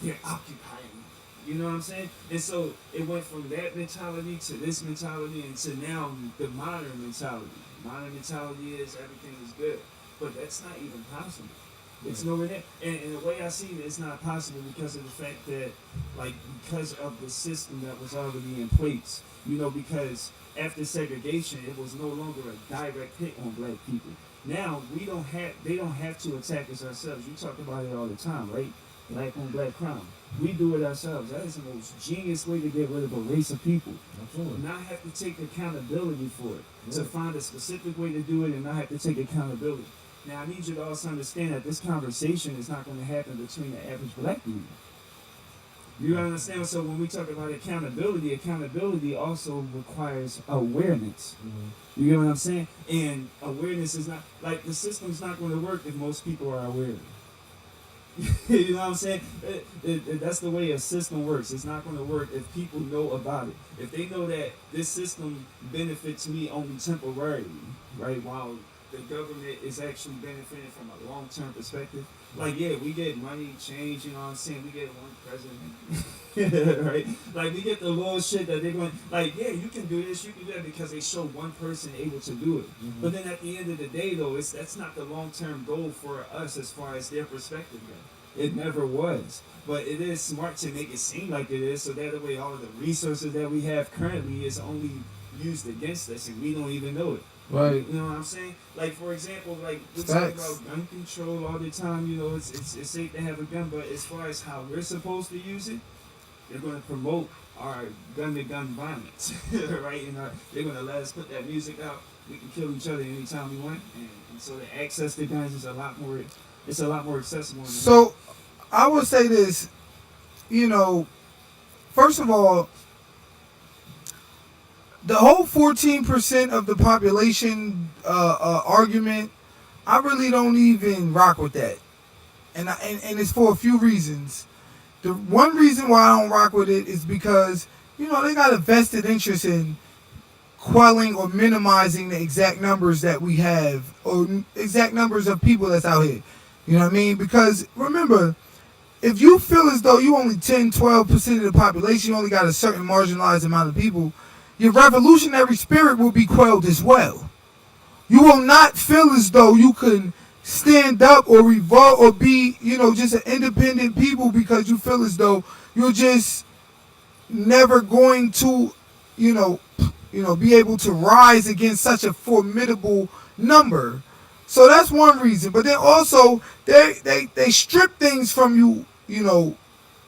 they're occupying. You know what I'm saying? And so it went from that mentality to this mentality, and to now the modern mentality. Modern mentality is everything is good, but that's not even possible. It's nowhere there. And the way I see it, it's not possible because of the fact that, because of the system that was already in place. You know, because after segregation, it was no longer a direct hit on black people. Now they don't have to attack us ourselves. You talk about it all the time, right? Black on black crime. We do it ourselves. That is the most genius way to get rid of a race of people. Absolutely. Not have to take accountability for it. Yeah. To find a specific way to do it and not have to take accountability. Now I need you to also understand that this conversation is not going to happen between the average black dude. You understand? So when we talk about accountability also requires awareness. Mm-hmm. You get what I'm saying? And awareness is not, the system's not going to work if most people are aware. You know what I'm saying? That's the way a system works. It's not going to work if people know about it. If they know that this system benefits me only temporarily, right, while the government is actually benefiting from a long-term perspective. We get money, change, you know what I'm saying? We get one president, right? We get the little shit that they're going, you can do this, you can do that, because they show one person able to do it. Mm-hmm. But then at the end of the day, though, that's not the long-term goal for us as far as their perspective goes. It never was. But it is smart to make it seem like it is, so that way all of the resources that we have currently is only used against us, and we don't even know it. Right. You know what I'm saying? Like, for example, like we talk Facts. about gun control all the time. You know, it's safe to have a gun, but as far as how we're supposed to use it, they're going to promote our gun-to-gun violence, right? And they're going to let us put that music out. We can kill each other anytime we want, and so the access to guns is a lot more. It's a lot more accessible. than So I would say this, you know, first of all, the whole 14% of the population argument, I really don't even rock with that, and it's for a few reasons. The one reason why I don't rock with it is because, you know, they got a vested interest in quelling or minimizing the exact numbers that we have, or exact numbers of people that's out here. You know what I mean? Because remember, if you feel as though you only 10, 12% of the population, you only got a certain marginalized amount of people, your revolutionary spirit will be quelled as well. You will not feel as though you can stand up or revolt or be, you know, just an independent people because you feel as though you're just never going to, you know, be able to rise against such a formidable number. So that's one reason. But then also they strip things from you, you know,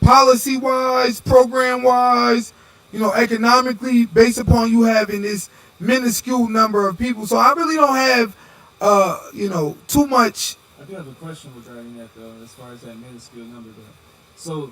policy wise, program wise, you know, economically, based upon you having this minuscule number of people. So I really don't have you know, too much. I do have a question regarding that though, as far as that minuscule number though. So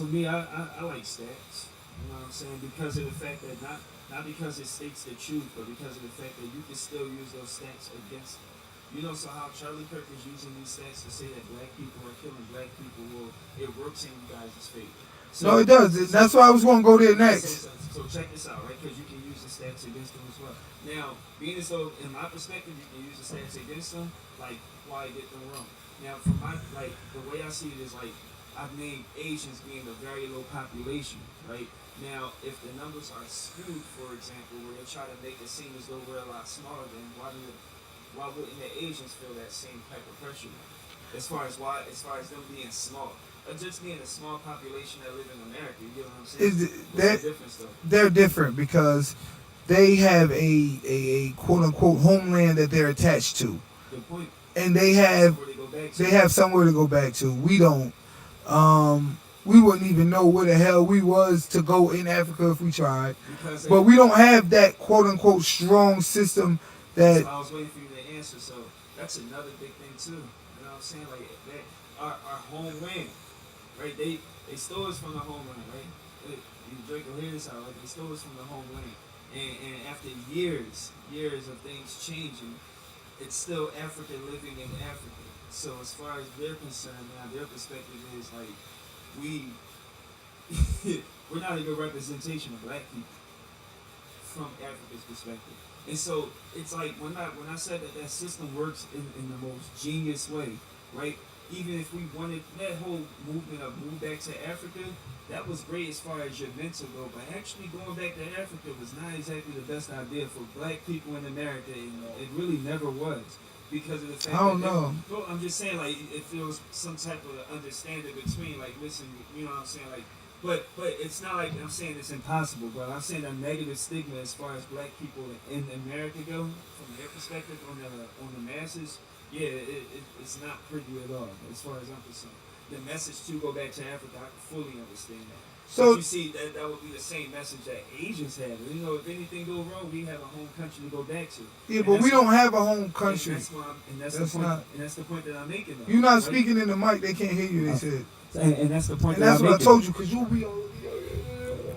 me, I like stats. You know what I'm saying? Because of the fact that not because it states the truth, but because of the fact that you can still use those stats against them. You know, so how Charlie Kirk is using these stats to say that black people are killing black people, well, it works in you guys' favor. So, No, it does. That's why I was going to go there next. So check this out, right? Because you can use the stats against them as well. Now, being as though, in my perspective, you can use the stats against them, like, why get them wrong? Now, from my, like, the way I see it is, like, I've named Asians being a very low population, right? Now, if the numbers are skewed, for example, where they try to make it seem as though we're a lot smaller, then why wouldn't the Asians feel that same type of pressure? As far as them being small, or just being a small population that live in America, you know what I'm saying? What's the difference though? They're different because they have a quote unquote homeland that they're attached to, Good point. and they have somewhere to go back to. We don't. We wouldn't even know where the hell we was to go in Africa if we tried. But we don't have that quote unquote strong system that. So I was waiting for you to answer. So that's another big thing too. You know what I'm saying? Like our homeland, right? They stole us from the homeland, right? Drake will hear this out. Like they stole us from the homeland, and after years of things changing, it's still Africa living in Africa. So as far as they're concerned now, their perspective is like we're not a good representation of black people from Africa's perspective. And so it's like when I said that system works in the most genius way, right? Even if we wanted that whole movement of move back to Africa, that was great as far as your mental go, but actually going back to Africa was not exactly the best idea for black people in America, and it really never was. Because of the fact I don't know. Well, I'm just saying, like, if there was some type of understanding between, like, listen, you know what I'm saying, like, but it's not like I'm saying it's impossible, but I'm saying a negative stigma as far as black people in America go, from their perspective on the masses, yeah, it's not pretty at all, as far as I'm concerned. The message to go back to Africa, I can fully understand that. So but you see, that would be the same message that Asians have. You know, if anything go wrong, we have a home country to go back to. yeah, but we don't have a home country. And that's the point that I'm making. Though, You're not right? speaking in the mic. They can't hear you. They said. And that's the point. And that's that I'm what I making. told you because you'll be.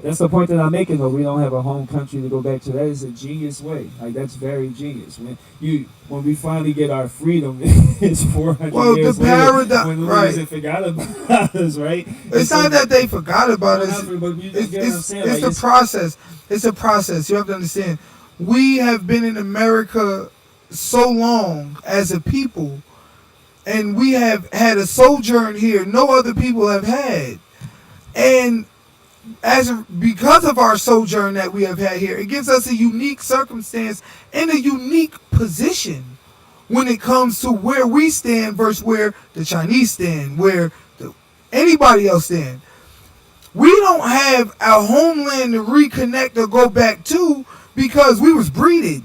That's the point that I'm making. Though we don't have a home country to go back to. That is a genius way. Like that's very genius. When we finally get our freedom, it's 400 years later. When we forgot about us, right? It's not that they forgot about us. It's a process. It's a process. You have to understand. We have been in America so long as a people, and we have had a sojourn here no other people have had, and because of our sojourn that we have had here, it gives us a unique circumstance and a unique position when it comes to where we stand versus where the Chinese stand, where anybody else stand. We don't have a homeland to reconnect or go back to because we was breeded.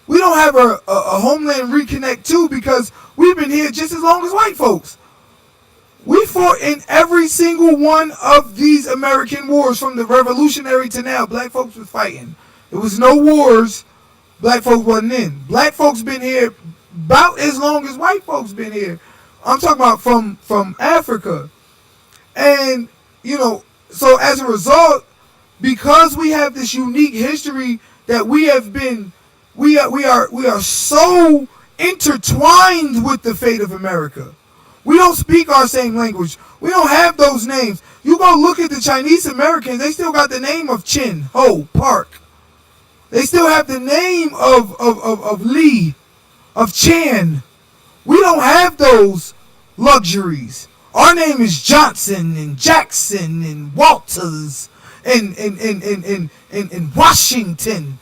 We don't have a homeland to reconnect to because we've been here just as long as white folks. We fought in every single one of these American wars, from the Revolutionary to now. Black folks was fighting. There was no wars black folks wasn't in. Black folks been here about as long as white folks been here. I'm talking about from Africa. And, you know, so as a result, because we have this unique history that we have been, we are so intertwined with the fate of America. We don't speak our same language. We don't have those names. You go look at the Chinese Americans, they still got the name of Chin Ho Park. They still have the name of Lee, of Chan. We don't have those luxuries. Our name is Johnson and Jackson and Walters and Washington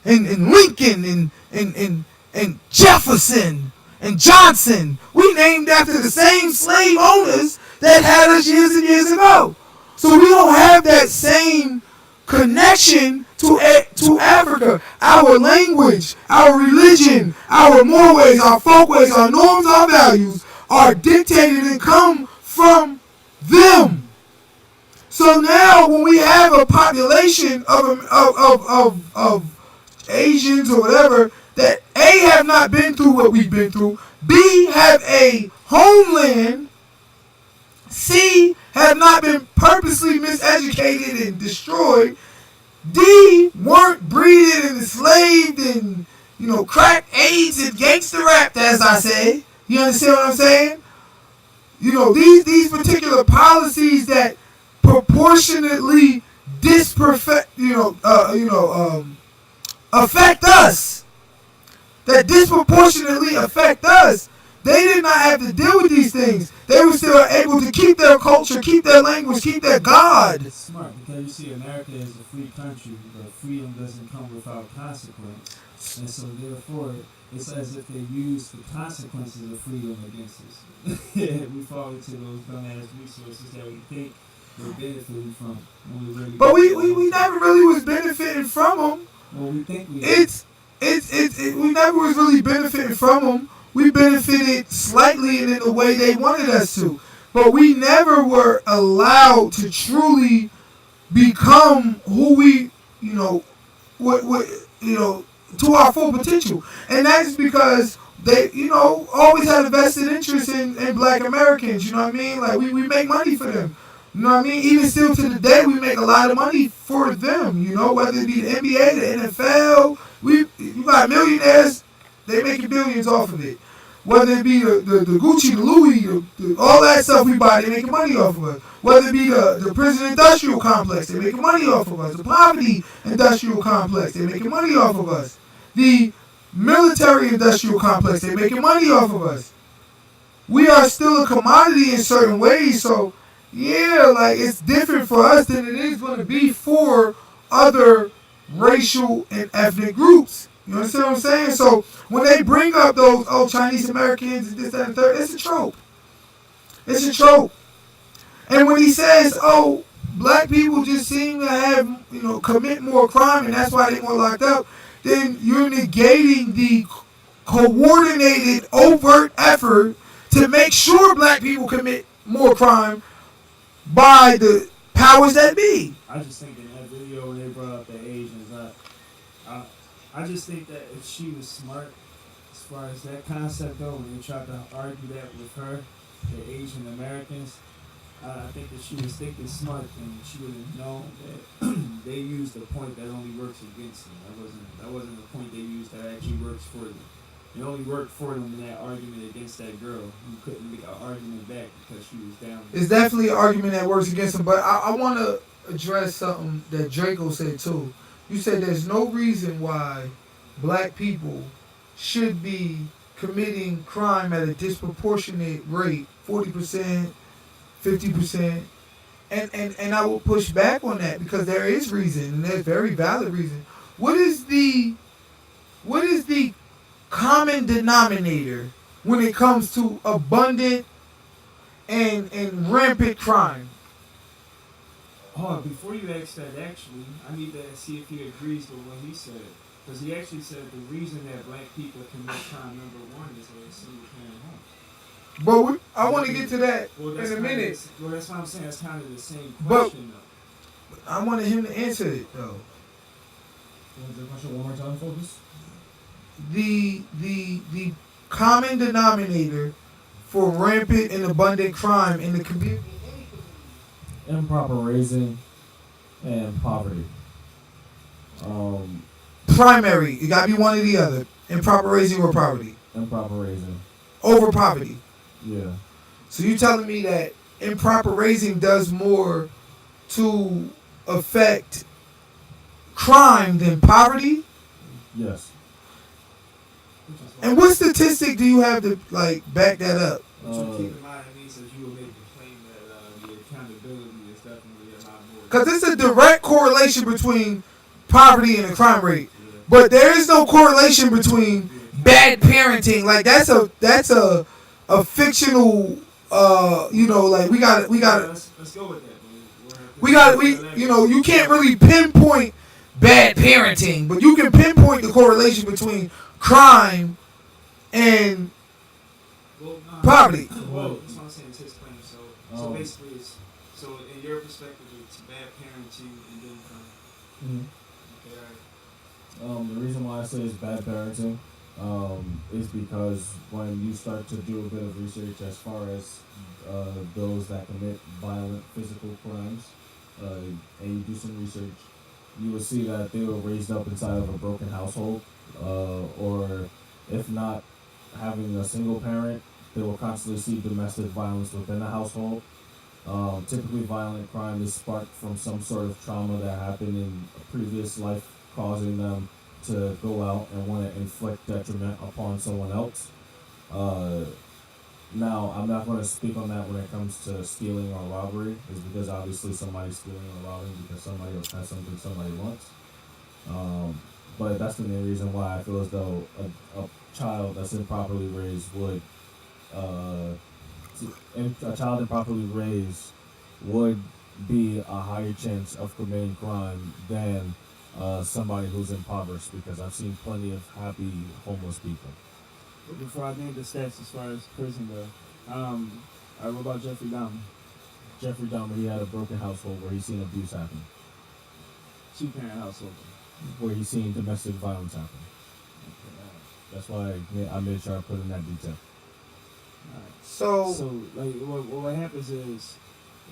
and Lincoln and Jefferson and Johnson. We named after the same slave owners that had us years and years ago. So we don't have that same connection to Africa. Our language, our religion, our mores, our folkways, our norms, our values are dictated and come from them. So now when we have a population of Asians or whatever that A, have not been through what we've been through, B, have a homeland, C, have not been purposely miseducated and destroyed, D, weren't breeded and enslaved and, you know, crack, AIDS, and gangster rap, as I say. You understand what I'm saying? You know, these particular policies that proportionately affect us, that disproportionately affect us, they did not have to deal with these things. They were still able to keep their culture, keep their language, keep their God. It's smart because you see, America is a free country, but freedom doesn't come without consequence. And so therefore, it's as if they use the consequences of freedom against us. We fall into those dumbass resources that we think we're benefiting from. When we really But we never really was benefiting from them. Well, we think we are. We never was really benefiting from them. We benefited slightly in the way they wanted us to. But we never were allowed to truly become who we, to our full potential. And that's because they, always had a vested interest in black Americans, you know what I mean? Like, we make money for them. You know what I mean? Even still to the day, we make a lot of money for them, whether it be the NBA, the NFL. You got millionaires, they making billions off of it. Whether it be the Gucci, the Louis, all that stuff we buy, they making money off of us. Whether it be the prison industrial complex, they making money off of us. The poverty industrial complex, they making money off of us. The military industrial complex, they making money off of us. We are still a commodity in certain ways, so yeah, like, it's different for us than it is going to be for other racial and ethnic groups. You understand what I'm saying? So when they bring up those Chinese Americans and this, that, and third, it's a trope. It's a trope. And when he says, black people just seem to have, commit more crime and that's why they more locked up, then you're negating the coordinated, overt effort to make sure black people commit more crime by the powers that be. I just think in that video when they brought up the Asians, I just think that if she was smart, as far as that concept though, when they tried to argue that with her, the Asian Americans, I think that she was thinking smart and she would have known that they used a point that only works against them. That wasn't the point they used that actually works for them. It only worked for them in that argument against that girl who couldn't make an argument back because she was down. It's definitely an argument that works against them, but I want to address something that Draco said too. You said there's no reason why black people should be committing crime at a disproportionate rate, 40%, 50%, and I will push back on that because there is reason, and there's very valid reason. What is the common denominator when it comes to abundant and rampant crime? Oh, before you ask that, actually, I need to see if he agrees with what he said. Because he actually said the reason that black people commit crime, number one, is a single parent home. But I want to get to that Well, in a minute. Well, that's what I'm saying. That's kind of the same But- question, though. I wanted him to answer it though. The question one more time, focus. The common denominator for rampant and abundant crime in the community. Improper raising and poverty. Primary, it gotta be one or the other. Improper raising or poverty. Improper raising. Over poverty. Yeah. So you telling me that improper raising does more to affect crime than poverty? Yes. And what statistic do you have to like back that up? But you keep in mind, it means that you will make the claim that the accountability is definitely a lot more. Because it's a direct correlation between poverty and the crime rate. But there is no correlation between bad parenting. Like that's a fictional like we got Let's go with that. you can't really pinpoint bad parenting, but you can pinpoint the correlation between crime and poverty. Well, that's what I'm saying. It's his claim. So basically, so in your perspective, it's bad parenting and then crime. Okay, all right. The reason why I say it's bad parenting is because when you start to do a bit of research as far as those that commit violent physical crimes, and you do some research, you will see that they were raised up inside of a broken household, or if not having a single parent, they will constantly see domestic violence within the household. Typically, violent crime is sparked from some sort of trauma that happened in a previous life, causing them to go out and want to inflict detriment upon someone else. Now, I'm not going to speak on that when it comes to stealing or robbery, is because obviously somebody's stealing or robbing because somebody else has something somebody wants. But that's the main reason why I feel as though a child that's improperly raised would, a child improperly raised would be a higher chance of committing crime than somebody who's impoverished, because I've seen plenty of happy homeless people. Before I name the stats as far as prison go, what about Jeffrey Dahmer? Jeffrey Dahmer, he had a broken household where he's seen abuse happen, Two-parent household. where he's seen domestic violence happen. That's why I made sure I put in that detail. Alright. So So, like, what happens is,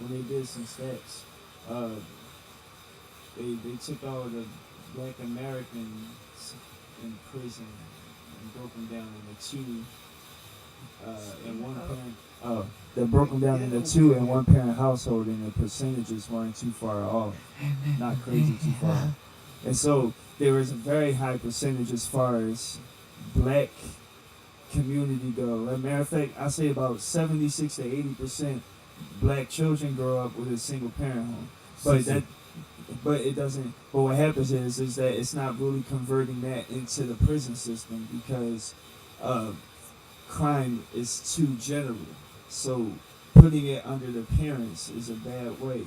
when they did some stats, they took all the black Americans in prison and broke them down into two, in one parent. They broke them down into two in one parent household, and the percentages weren't too far off, not crazy too far. And so there was a very high percentage as far as black community go. As a matter of fact, I say about 76 to 80% black children grow up with a single parent home. But it doesn't. But what happens is that it's not really converting that into the prison system, because crime is too general. So putting it under the parents is a bad way.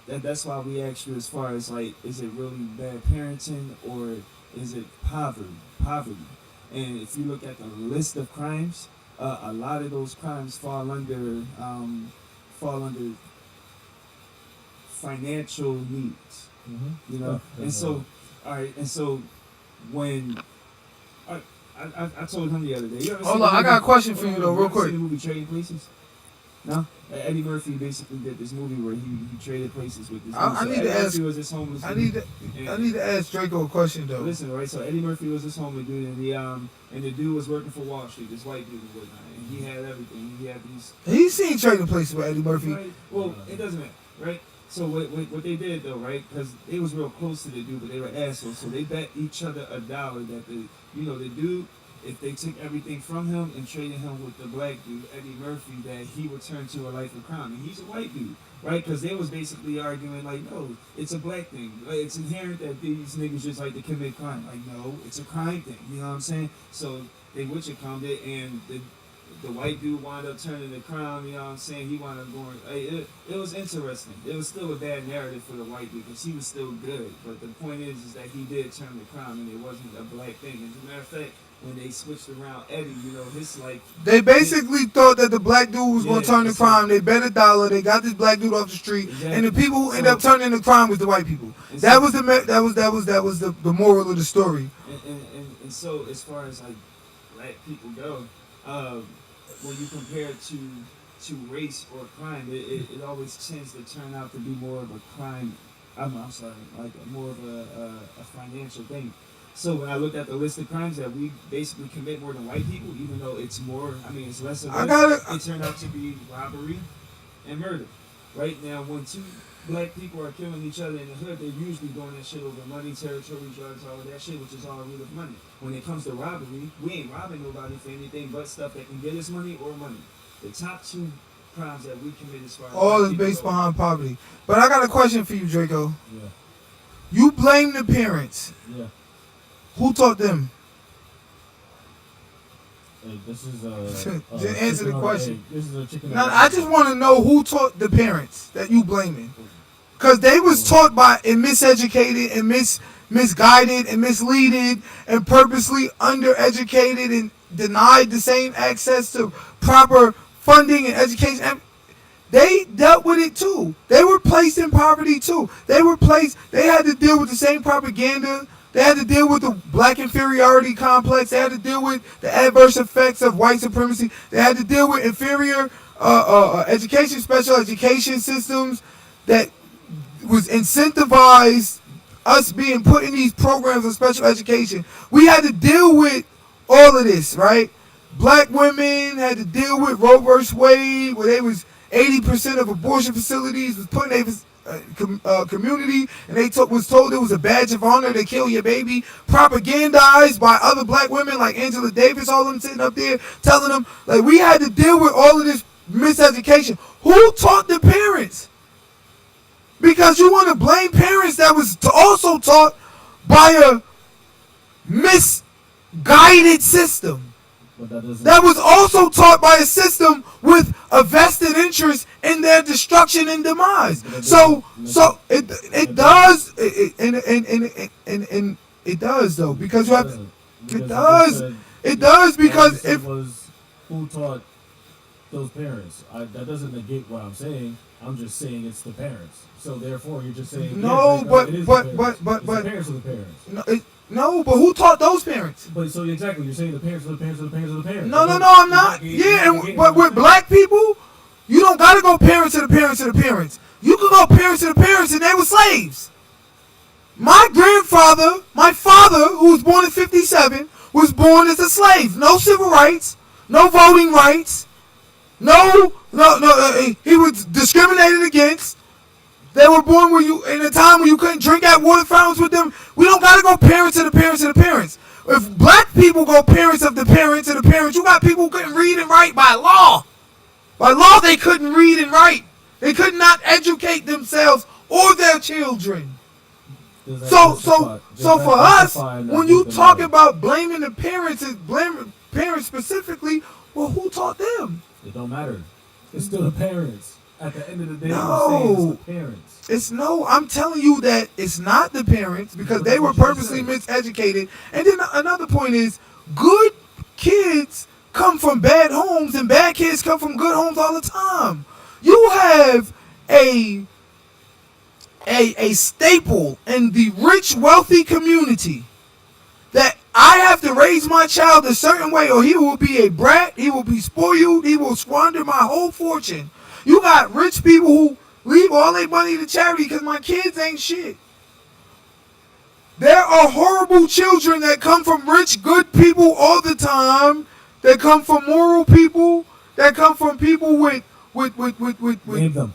That's why we ask you as far as like, is it really bad parenting or is it poverty? And if you look at the list of crimes, a lot of those crimes fall under financial needs. You know, and so, all right, and so when I told him the other day. You ever hold seen on, the I got a movie- question for you though, you real ever seen quick. the movie Trading Places? No, Eddie Murphy basically did this movie where he traded places with this. I dude. need So to Eddie ask- Murphy was this homeless. I dude. need to ask Draco a question though. Listen, right? So Eddie Murphy was this homeless dude, and the dude was working for Wall Street, this white dude and whatnot, and he had everything. He had these. He's seen Trading Places with Eddie Murphy. Right? Well, it doesn't matter, right? So what they did though, right? Because they was real close to the dude, but they were assholes. So they bet each other $1 that the dude if they took everything from him and traded him with the black dude, Eddie Murphy, that he would turn to a life of crime. And he's a white dude, right? Because they was basically arguing like, no, it's a black thing. Like, it's inherent that these niggas just like to commit crime. Like, no, it's a crime thing. You know what I'm saying? So they witch-account it, and the white dude wound up turning the crime, you know what I'm saying? He wound up going, it was interesting. It was still a bad narrative for the white dude because he was still good. But the point is that he did turn the crime and it wasn't a black thing. And as a matter of fact, when they switched around Eddie, you know, his like... They basically thought that the black dude was going to turn the crime. They bet $1. They got this black dude off the street. Exactly. And the people who ended up turning the crime was the white people. That was the moral of the story. And so as far as like black people go, when you compare it to race or crime, it always tends to turn out to be more of a crime. I'm sorry, like more of a financial thing. So when I looked at the list of crimes that we basically commit more than white people, even though it's more, I mean, it's less of us, it turned out to be robbery and murder. Right now, when two black people are killing each other in the hood, they're usually doing that shit over money, territory, drugs, all of that shit, which is all root of money. When it comes to robbery, we ain't robbing nobody for anything but stuff that can get us money or money. The top two crimes that we commit as far as all is based behind poverty. But I got a question for you, Draco. Yeah. You blame the parents. Yeah. Who taught them? Hey, this is Just answer the question. This is a chicken. Now, I just want to know who taught the parents that you blaming. Because they was taught by and miseducated and misguided and misleaded and purposely undereducated and denied the same access to proper funding and education. And they dealt with it too. They were placed in poverty too. They had to deal with the same propaganda. They had to deal with the black inferiority complex. They had to deal with the adverse effects of white supremacy. They had to deal with inferior education, special education systems that was incentivized us being put in these programs of special education. We had to deal with all of this, right? Black women had to deal with Roe vs. Wade, where they was 80% of abortion facilities was put in a community, and they was told it was a badge of honor to kill your baby, propagandized by other black women like Angela Davis, all of them sitting up there telling them, like, we had to deal with all of this miseducation. Who taught the parents? Because you want to blame parents that was also taught by a misguided system. That was also taught by a system with a vested interest in their destruction and demise. So it does, and it does though, because you have it does because if was who taught those parents, that doesn't negate what I'm saying. I'm just saying it's the parents. So therefore, you're just saying no, but the parents of the parents. No, but who taught those parents? But so exactly, you're saying the parents of the parents of the parents of the parents. No, I'm not. But with black people, you don't gotta go parents to the parents of the parents. You can go parents to the parents, and they were slaves. My grandfather, my father, who was born in '57, was born as a slave. No civil rights, no voting rights, no. He was discriminated against. They were born in a time when you couldn't drink at water fountains with them. We don't gotta go parents to the parents of the parents. If black people go parents of the parents of the parents, you got people who couldn't read and write by law. By law, they couldn't read and write. They could not educate themselves or their children. So for us, when you talk about blaming the parents and blaming parents specifically, well, who taught them? It don't matter. It's still the parents. At the end of the day, no, it's the parents. I'm telling you that it's not the parents because they were purposely miseducated. And then another point is, good kids come from bad homes and bad kids come from good homes all the time. You have a staple in the rich, wealthy community that I have to raise my child a certain way or he will be a brat, he will be spoiled, he will squander my whole fortune. You got rich people who leave all their money to charity because my kids ain't shit. There are horrible children that come from rich, good people all the time. That come from moral people. That come from people with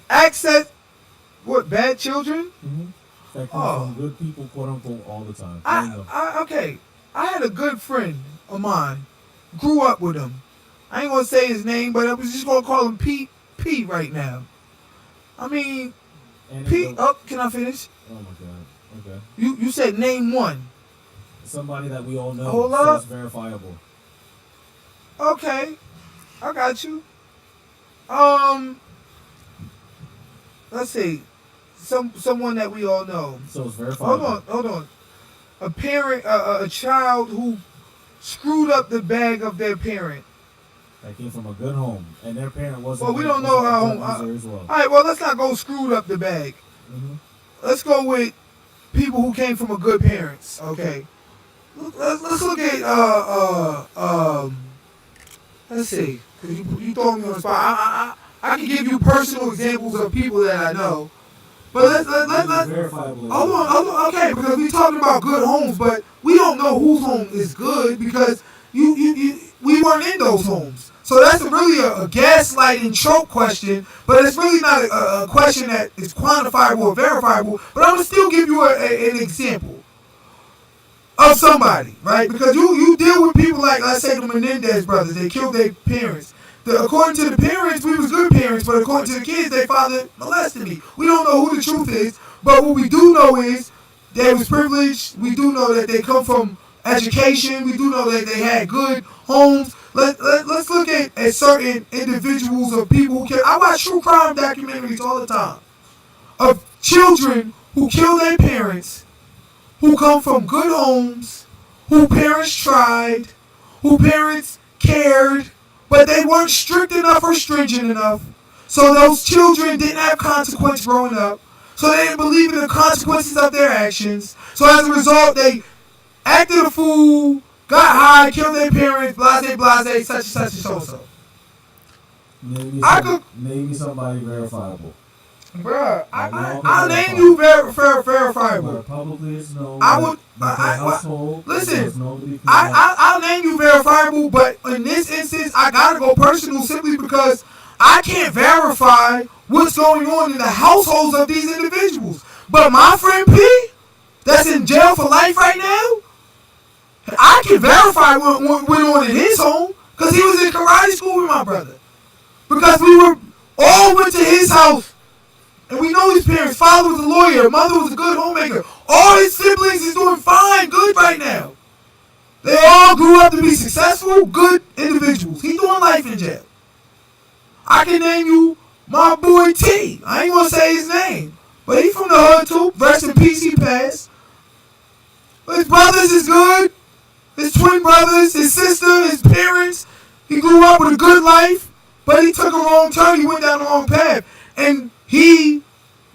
access. What, bad children? Mm-hmm. That come from good people, quote unquote, all the time. Okay. I had a good friend of mine grew up with him. I ain't gonna say his name, but I was just gonna call him Pete P right now. I mean, And Pete. Oh, can I finish? oh my god. Okay. You said name one. Somebody that we all know. Hold so up. it's verifiable. Okay, I got you. Let's see, someone that we all know. So it's verifiable. Hold on. A parent, a child who screwed up the bag of their parent. That came from a good home, and their parent wasn't. Well, we don't know how home. As well. All right, well, let's not go screwed up the bag. Mm-hmm. Let's go with people who came from a good parents. Okay. Let's look at let's see. 'Cause you throw me on the spot. I can give you personal examples of people that I know. But let's Verifiable. hold on, okay, because we talking about good homes, but we don't know whose home is good because we weren't in those homes. So that's really a gaslighting trope question, but it's really not a question that is quantifiable or verifiable. But I'm gonna still give you an example of somebody, right? Because you deal with people like, let's say, the Menendez brothers. They killed their parents. According to the parents, we was good parents, but according to the kids, their father molested me. We don't know who the truth is, but what we do know is they was privileged. We do know that they come from education. We do know that they had good homes. Let's look at certain individuals of people who kill. I watch true crime documentaries all the time of children who kill their parents, who come from good homes, who parents tried, who parents cared, but they weren't strict enough or stringent enough. So those children didn't have consequence growing up. So they didn't believe in the consequences of their actions. So as a result, they acted a fool, got high, killed their parents, blase, such and such and so. Name me somebody verifiable. Bruh, I'll name you verifiable. Where publicly it's known. I would. Listen, I'll name you verifiable, but in this instance, I gotta go personal simply because I can't verify what's going on in the households of these individuals. But my friend P, that's in jail for life right now, I can verify what went on in his home because he was in karate school with my brother. Because we were all went to his house. And we know his parents. Father was a lawyer. Mother was a good homemaker. All his siblings is doing fine, good right now. They all grew up to be successful, good individuals. He's doing life in jail. I can name you my boy T. I ain't gonna say his name. But he from the hood too. Rest in peace, he passed. But his brothers is good. His twin brothers, his sister, his parents. He grew up with a good life. But he took a wrong turn. He went down the wrong path. And he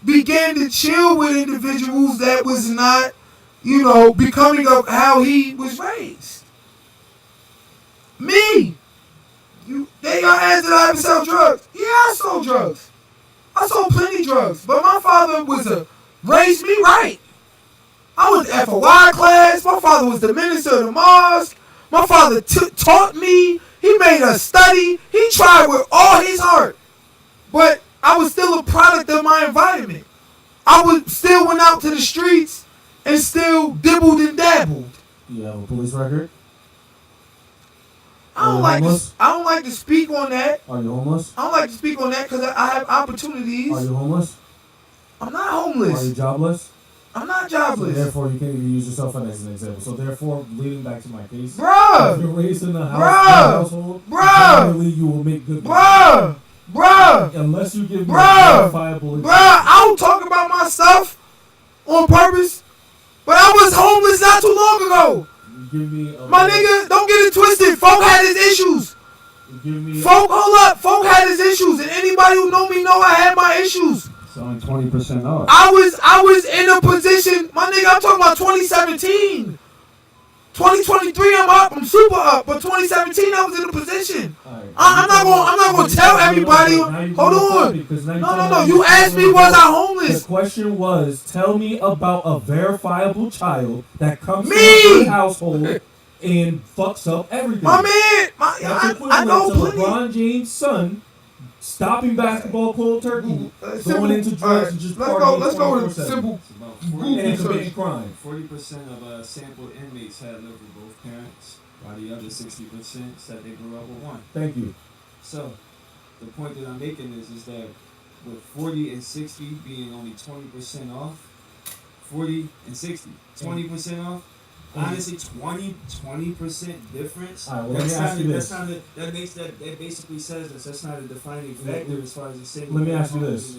began to chill with individuals that was not, becoming of how he was raised. Me. They got asked that I ever sell drugs. Yeah, I sold drugs. I sold plenty drugs. But my father raised me right. I went to FOI class. My father was the minister of the mosque. My father taught me. He made us study. He tried with all his heart. But I was still a product of my environment. Still went out to the streets and still dibbled and dabbled. You have a police record? I don't like to speak on that. Are you homeless? I don't like to speak on that because I have opportunities. Are you homeless? I'm not homeless. Are you jobless? I'm not So jobless. therefore, you can't even use yourself as an example. So therefore, leading back to my case, Bruh. if you're raised in a household, generally you will make good. Bruh. Unless you give me Bruh. verifiable. I don't talk about my stuff on purpose, but I was homeless not too long ago. Give me a My nigga, don't get it twisted. Folk had his issues. Hold up. Folk had his issues, and anybody who know me know I had my issues. Selling 20% off. I was in a position, my nigga, I'm talking about 2017. 2023, I'm super up, but 2017, I was in a position. Right. I'm not gonna tell everybody. Hold on. No. You asked me, was I homeless? The question was, tell me about a verifiable child that comes from a Me. good household and fucks up everything. My man, That's I know equivalent to plenty. LeBron James' son stopping basketball cold turkey, going into drugs and just partying. Let's go with 24/7. simple. And committing crime. 40% of sampled inmates had lived with both parents. while the other 60% said they grew up with one. Thank you. So, the point that I'm making is that with 40 and 60 being only 20% off, 40 and 60, 20% off. Honestly, 20% difference. All right, well, let me ask you this. That basically says that's not a defining factor as far as the single. Let me ask you this.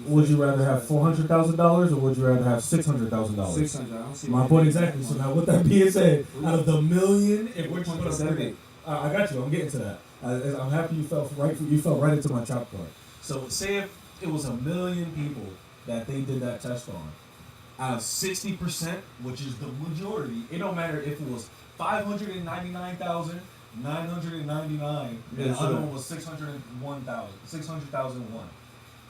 Would you rather have $400,000 or would you rather have $600,000? 600. I don't see My why point they- exactly. So now, with that being said, out of the million, if we're talking about I got you. I'm getting to that. I'm happy you fell right into my chop card. So say if it was 1 million people that they did that test on, out of 60%, which is the majority, it don't matter if it was 599,999, and the other one was 600,001.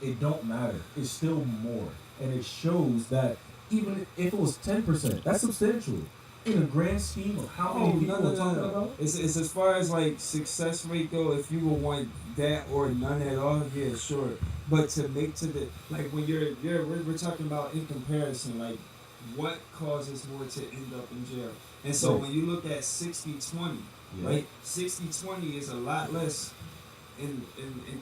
It don't matter. It's still more, and it shows that even if it was 10%, that's substantial in a grand scheme of how many people we're talking about. It's as far as like success rate go. If you would want that or none at all, yeah, sure. But to make to the like when we're talking about in comparison, like what causes more to end up in jail. And so Right. when you look at 60-20, right? 60-20 is a lot less in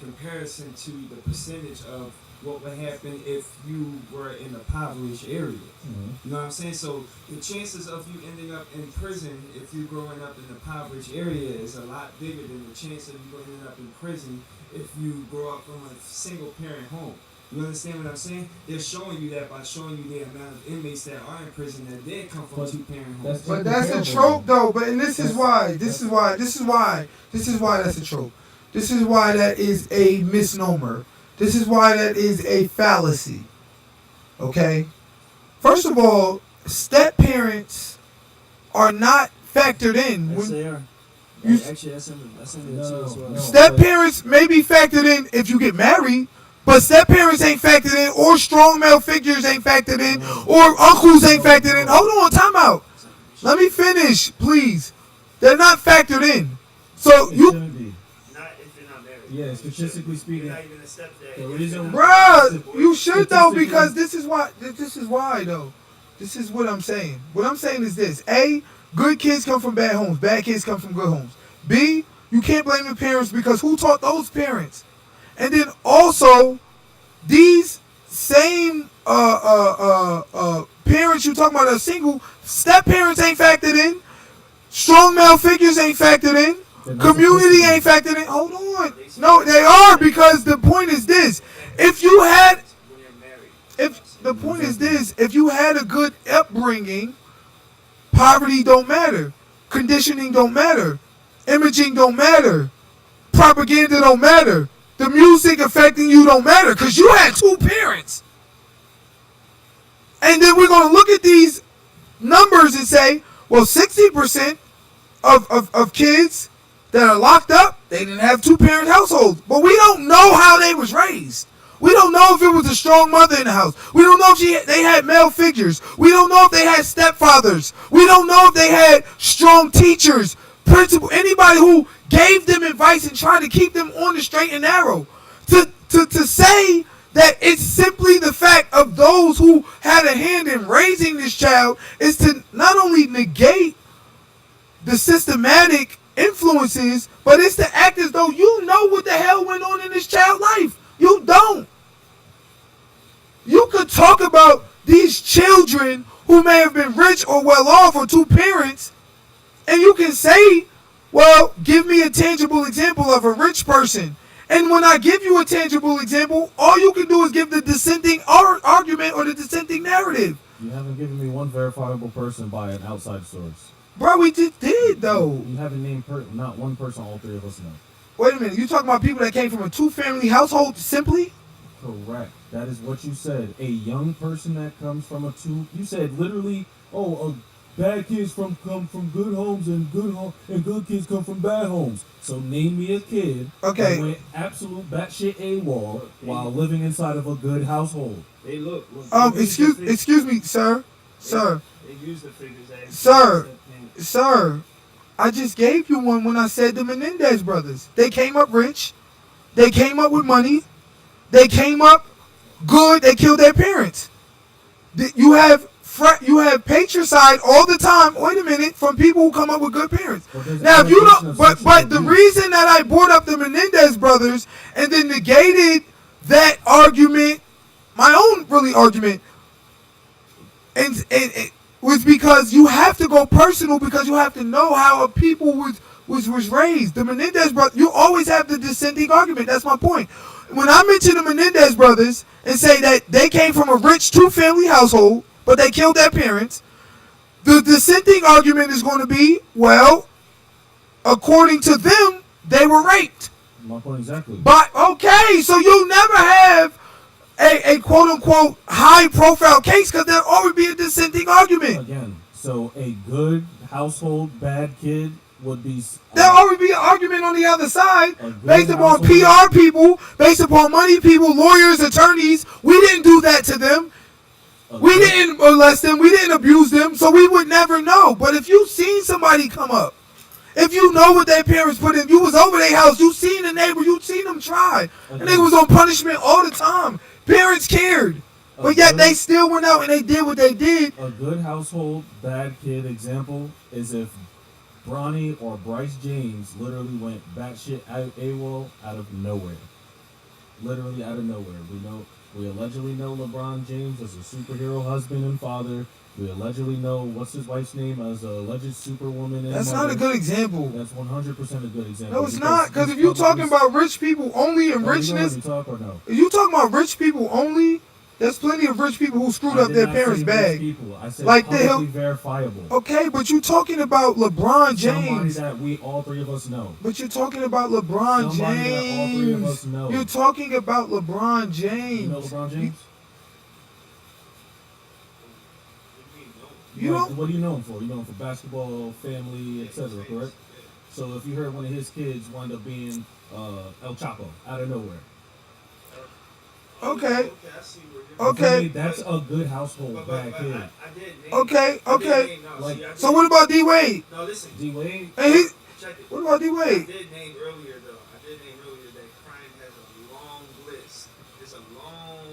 comparison to the percentage of what would happen if you were in a impoverished area. You know what I'm saying? So the chances of you ending up in prison if you're growing up in a impoverished area is a lot bigger than the chance of you ending up in prison if you grow up from a single parent home. You understand what I'm saying? They're showing you that by showing you the amount of inmates that are in prison that did come from two-parent homes. But that's a trope, though. But and this is why that's a trope. This is why that is a misnomer. This is why that is a fallacy. Okay? First of all, step parents are not factored in. Yes, they are. Actually, that's in the too as well. Step parents may be factored in if you get married, but step parents ain't factored in, or strong male figures ain't factored in, or uncles ain't factored in. Hold on, time out. Let me finish, please. They're not factored in. So you, shouldn't be. Not if you're not married. Yeah, statistically speaking. You're not even a stepdad. The reason- bruh, you should though, because this is why though. This is what I'm saying. What I'm saying is this: A, good kids come from bad homes. Bad kids come from good homes. B, you can't blame the parents because who taught those parents? And then also, these same parents you talking about that are single, step parents ain't factored in. Strong male figures ain't factored in. Community ain't factored in. Hold on. No, they are, because the point is this. If you had if you had a good upbringing, poverty don't matter. Conditioning don't matter. Imaging don't matter. Propaganda don't matter. The music affecting you don't matter because you had two parents. And then we're going to look at these numbers and say, well, 60% of kids that are locked up, they didn't have two-parent households. But we don't know how they was raised. We don't know if it was a strong mother in the house. We don't know if they had male figures. We don't know if they had stepfathers. We don't know if they had strong teachers, principal, anybody who gave them advice and tried to keep them on the straight and narrow. To say that it's simply the fact of those who had a hand in raising this child is to not only negate the systematic influences, but it's to act as though you know what the hell went on in this child's life. You don't. You could talk about these children who may have been rich or well off or two parents, and you can say, well, give me a tangible example of a rich person. And when I give you a tangible example, all you can do is give the dissenting argument or the dissenting narrative. You haven't given me one verifiable person by an outside source. Bro, we just did, though. You haven't named not one person all three of us know. Wait a minute. You talking about people that came from a two-family household simply? Correct. That is what you said. A young person that comes from a two. You said literally, bad kids come from good homes and good kids come from bad homes. So name me a kid that went absolute batshit AWOL while living inside of a good household. They look. Excuse me, sir. Sir. They use the figures. Sir. I just gave you one when I said the Menendez brothers. They came up rich. They came up with money. They came up good. They killed their parents. You have you have patricide all the time. Wait a minute, from people who come up with good parents. But there's Now, if you allegation don't, of but sexual the abuse. reason that I brought up the Menendez brothers and then negated that argument, my own really argument, and was because you have to go personal because you have to know how a people was raised. The Menendez brothers, you always have the dissenting argument. That's my point. When I mention the Menendez brothers and say that they came from a rich two-family household, but they killed their parents, the dissenting argument is going to be, well, according to them, they were raped. My point exactly. But okay, so you'll never have a quote-unquote high-profile case because there'll always be a dissenting argument. Again, so a good household, bad kid would be. There'll always be an argument on the other side A good based upon household- PR people, based upon money people, lawyers, attorneys. We didn't do that to them. a We good- didn't molest them. We didn't abuse them. So we would never know. But if you seen somebody come up, if you know what their parents put in, you was over their house, you seen the neighbor, you seen them try. And they was on punishment all the time. Parents cared. a But yet good- they still went out and they did what they did. A good household, bad kid example is if Bronny or Bryce James literally went batshit AWOL out of nowhere. Literally out of nowhere. We allegedly know LeBron James as a superhero husband and father. We allegedly know what's his wife's name as a alleged superwoman. And That's mother. not a good example. That's 100% a good example. No, it's not. Because if you're talking about rich people only and richness, talk or no? if you talking about rich people only, there's plenty of rich people who screwed I up did their not parents' say bag. rich people. I said Like the publicly Hill- verifiable. Okay, but you talking about LeBron Somebody James. that we all three of us know. But you're talking about LeBron Somebody that all three of James. us know. You're talking about LeBron James. You know LeBron James? You don't. What do you know him for? You know him for basketball, family, etc. Correct. So if you heard one of his kids wind up being El Chapo out of nowhere, Okay. I see where you're Okay. to me, that's a good household bad kid. I did name. Okay, I did okay. name- no, Like- see, I did- So what about D Wade? No, listen. D Wade, And he, Check it. what about D I Wade? did name earlier though. I did name earlier that crime has a long list. It's a long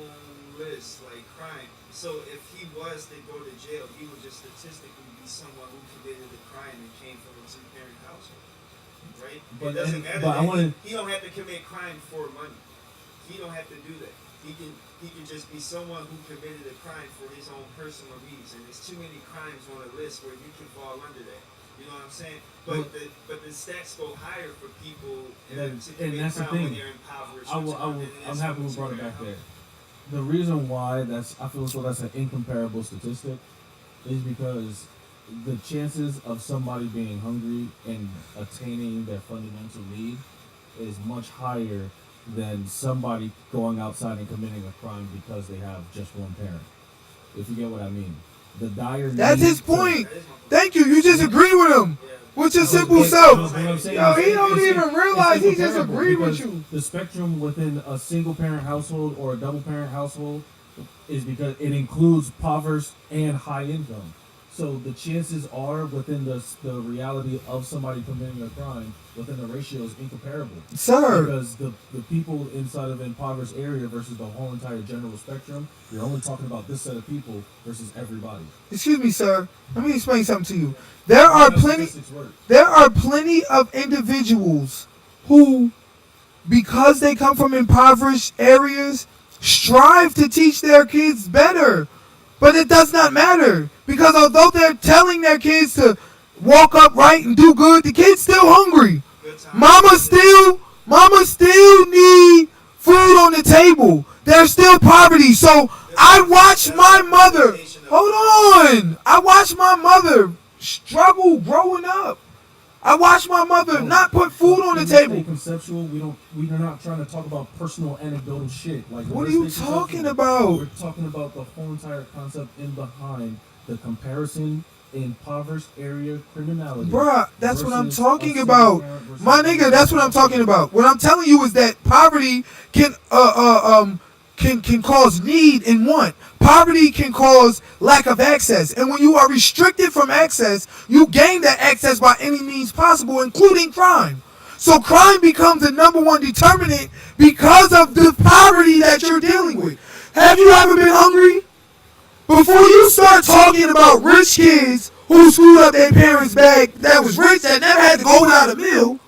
list, like crime. So if he was to go to jail, he would just statistically be someone who committed a crime and came from a two-parent household, right? But It doesn't then- matter. but I that wanna- he don't have to commit crime for money. He don't have to do that. He can just be someone who committed a crime for his own personal reason. There's too many crimes on a list where you can fall under that. You know what I'm saying? But the stats go higher for people And- to and commit that's the crime when thing. they're impoverished. I'm happy we brought it back there. The reason why I feel as though that's an incomparable statistic is because the chances of somebody being hungry and attaining their fundamental need is much higher than somebody going outside and committing a crime because they have just one parent. If you get what I mean. The dire That's need his to- point. Thank you. You just agree with him. With your simple No, self. what I'm saying Yo, is he don't it's- even realize he it's just incomparable agreed with because you. The spectrum within a single parent household or a double parent household is because it includes impoverished and high income. So the chances are within the reality of somebody committing a crime within the ratio is incomparable. Sir. Because the people inside of an impoverished area versus the whole entire general spectrum, you're only talking about this set of people versus everybody. Excuse me, sir. Let me explain something to you. There are That's how plenty. statistics work. There are plenty of individuals who, because they come from impoverished areas, strive to teach their kids better. But it does not matter. Because although they're telling their kids to walk upright and do good, the kid's still hungry. Mama still need food on the table. There's still poverty. So I watch my mother. Hold on. I watch my mother struggle growing up. I watched my mother not put food on the When we stay table. Conceptual, we're not trying to talk about personal anecdotal shit. Like What are let's you stay talking conceptual. about? We're talking about the whole entire concept in behind the comparison in impoverished area criminality. Bruh, that's what I'm versus talking a single about. parent versus My a nigga, double that's what I'm parent. talking about. What I'm telling you is that poverty can cause need and want. Poverty can cause lack of access. And when you are restricted from access, you gain that access by any means possible, including crime. So crime becomes the number one determinant because of the poverty that you're dealing with. Have you ever been hungry? Before you start not talking about rich kids who screwed up their parents' bag that was rich that never had to go down the mill.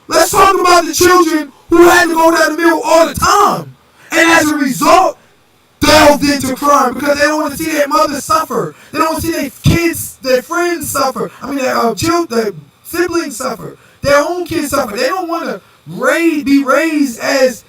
Let's talk about the children who had to go down the mill all the time. And as a result, delved into crime because they don't want to see their mother suffer. They don't want to see their kids, their friends suffer. I mean, their siblings suffer. Their own kids suffer. They don't want to be raised as,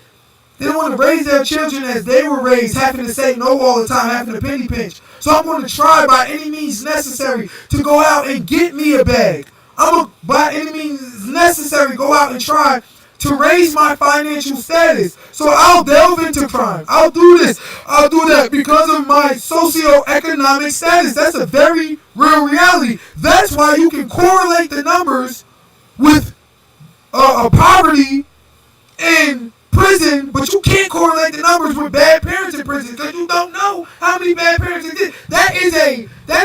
they don't want to raise their children as they were raised, having to say no all the time, having to penny pinch. So I'm going to try by any means necessary to go out and get me a bag. I'm going to, by any means necessary, go out and try to raise my financial status. So I'll delve into crime. I'll do this. I'll do that because of my socioeconomic status. That's a very real reality. That's why you can correlate the numbers with poverty in prison, but you can't correlate the numbers with bad parents in prison because you don't know how many bad parents exist. That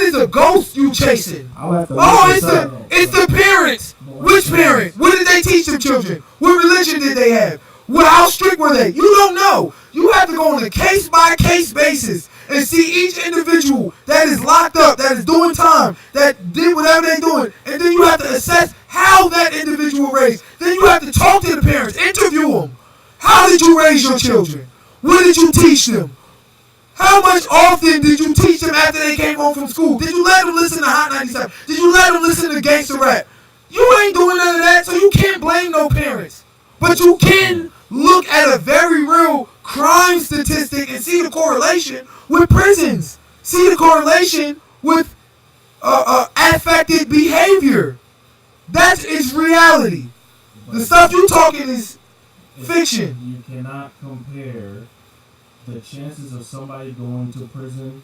is a ghost you chasing. It's the parents. Which parent? What did they teach them children? What religion did they have? How strict were they? You don't know. You have to go on a case-by-case basis and see each individual that is locked up, that is doing time, that did whatever they're doing, and then you have to assess how that individual raised. Then you have to talk to the parents, interview them. How did you raise your children? What did you teach them? How much often did you teach them after they came home from school? Did you let them listen to Hot 97? Did you let them listen to gangster rap? You ain't doing none of that, so you can't blame no parents. But you can look at a very real crime statistic and see the correlation with prisons. See the correlation with affected behavior. That is reality. The stuff you talking is fiction. You cannot compare the chances of somebody going to prison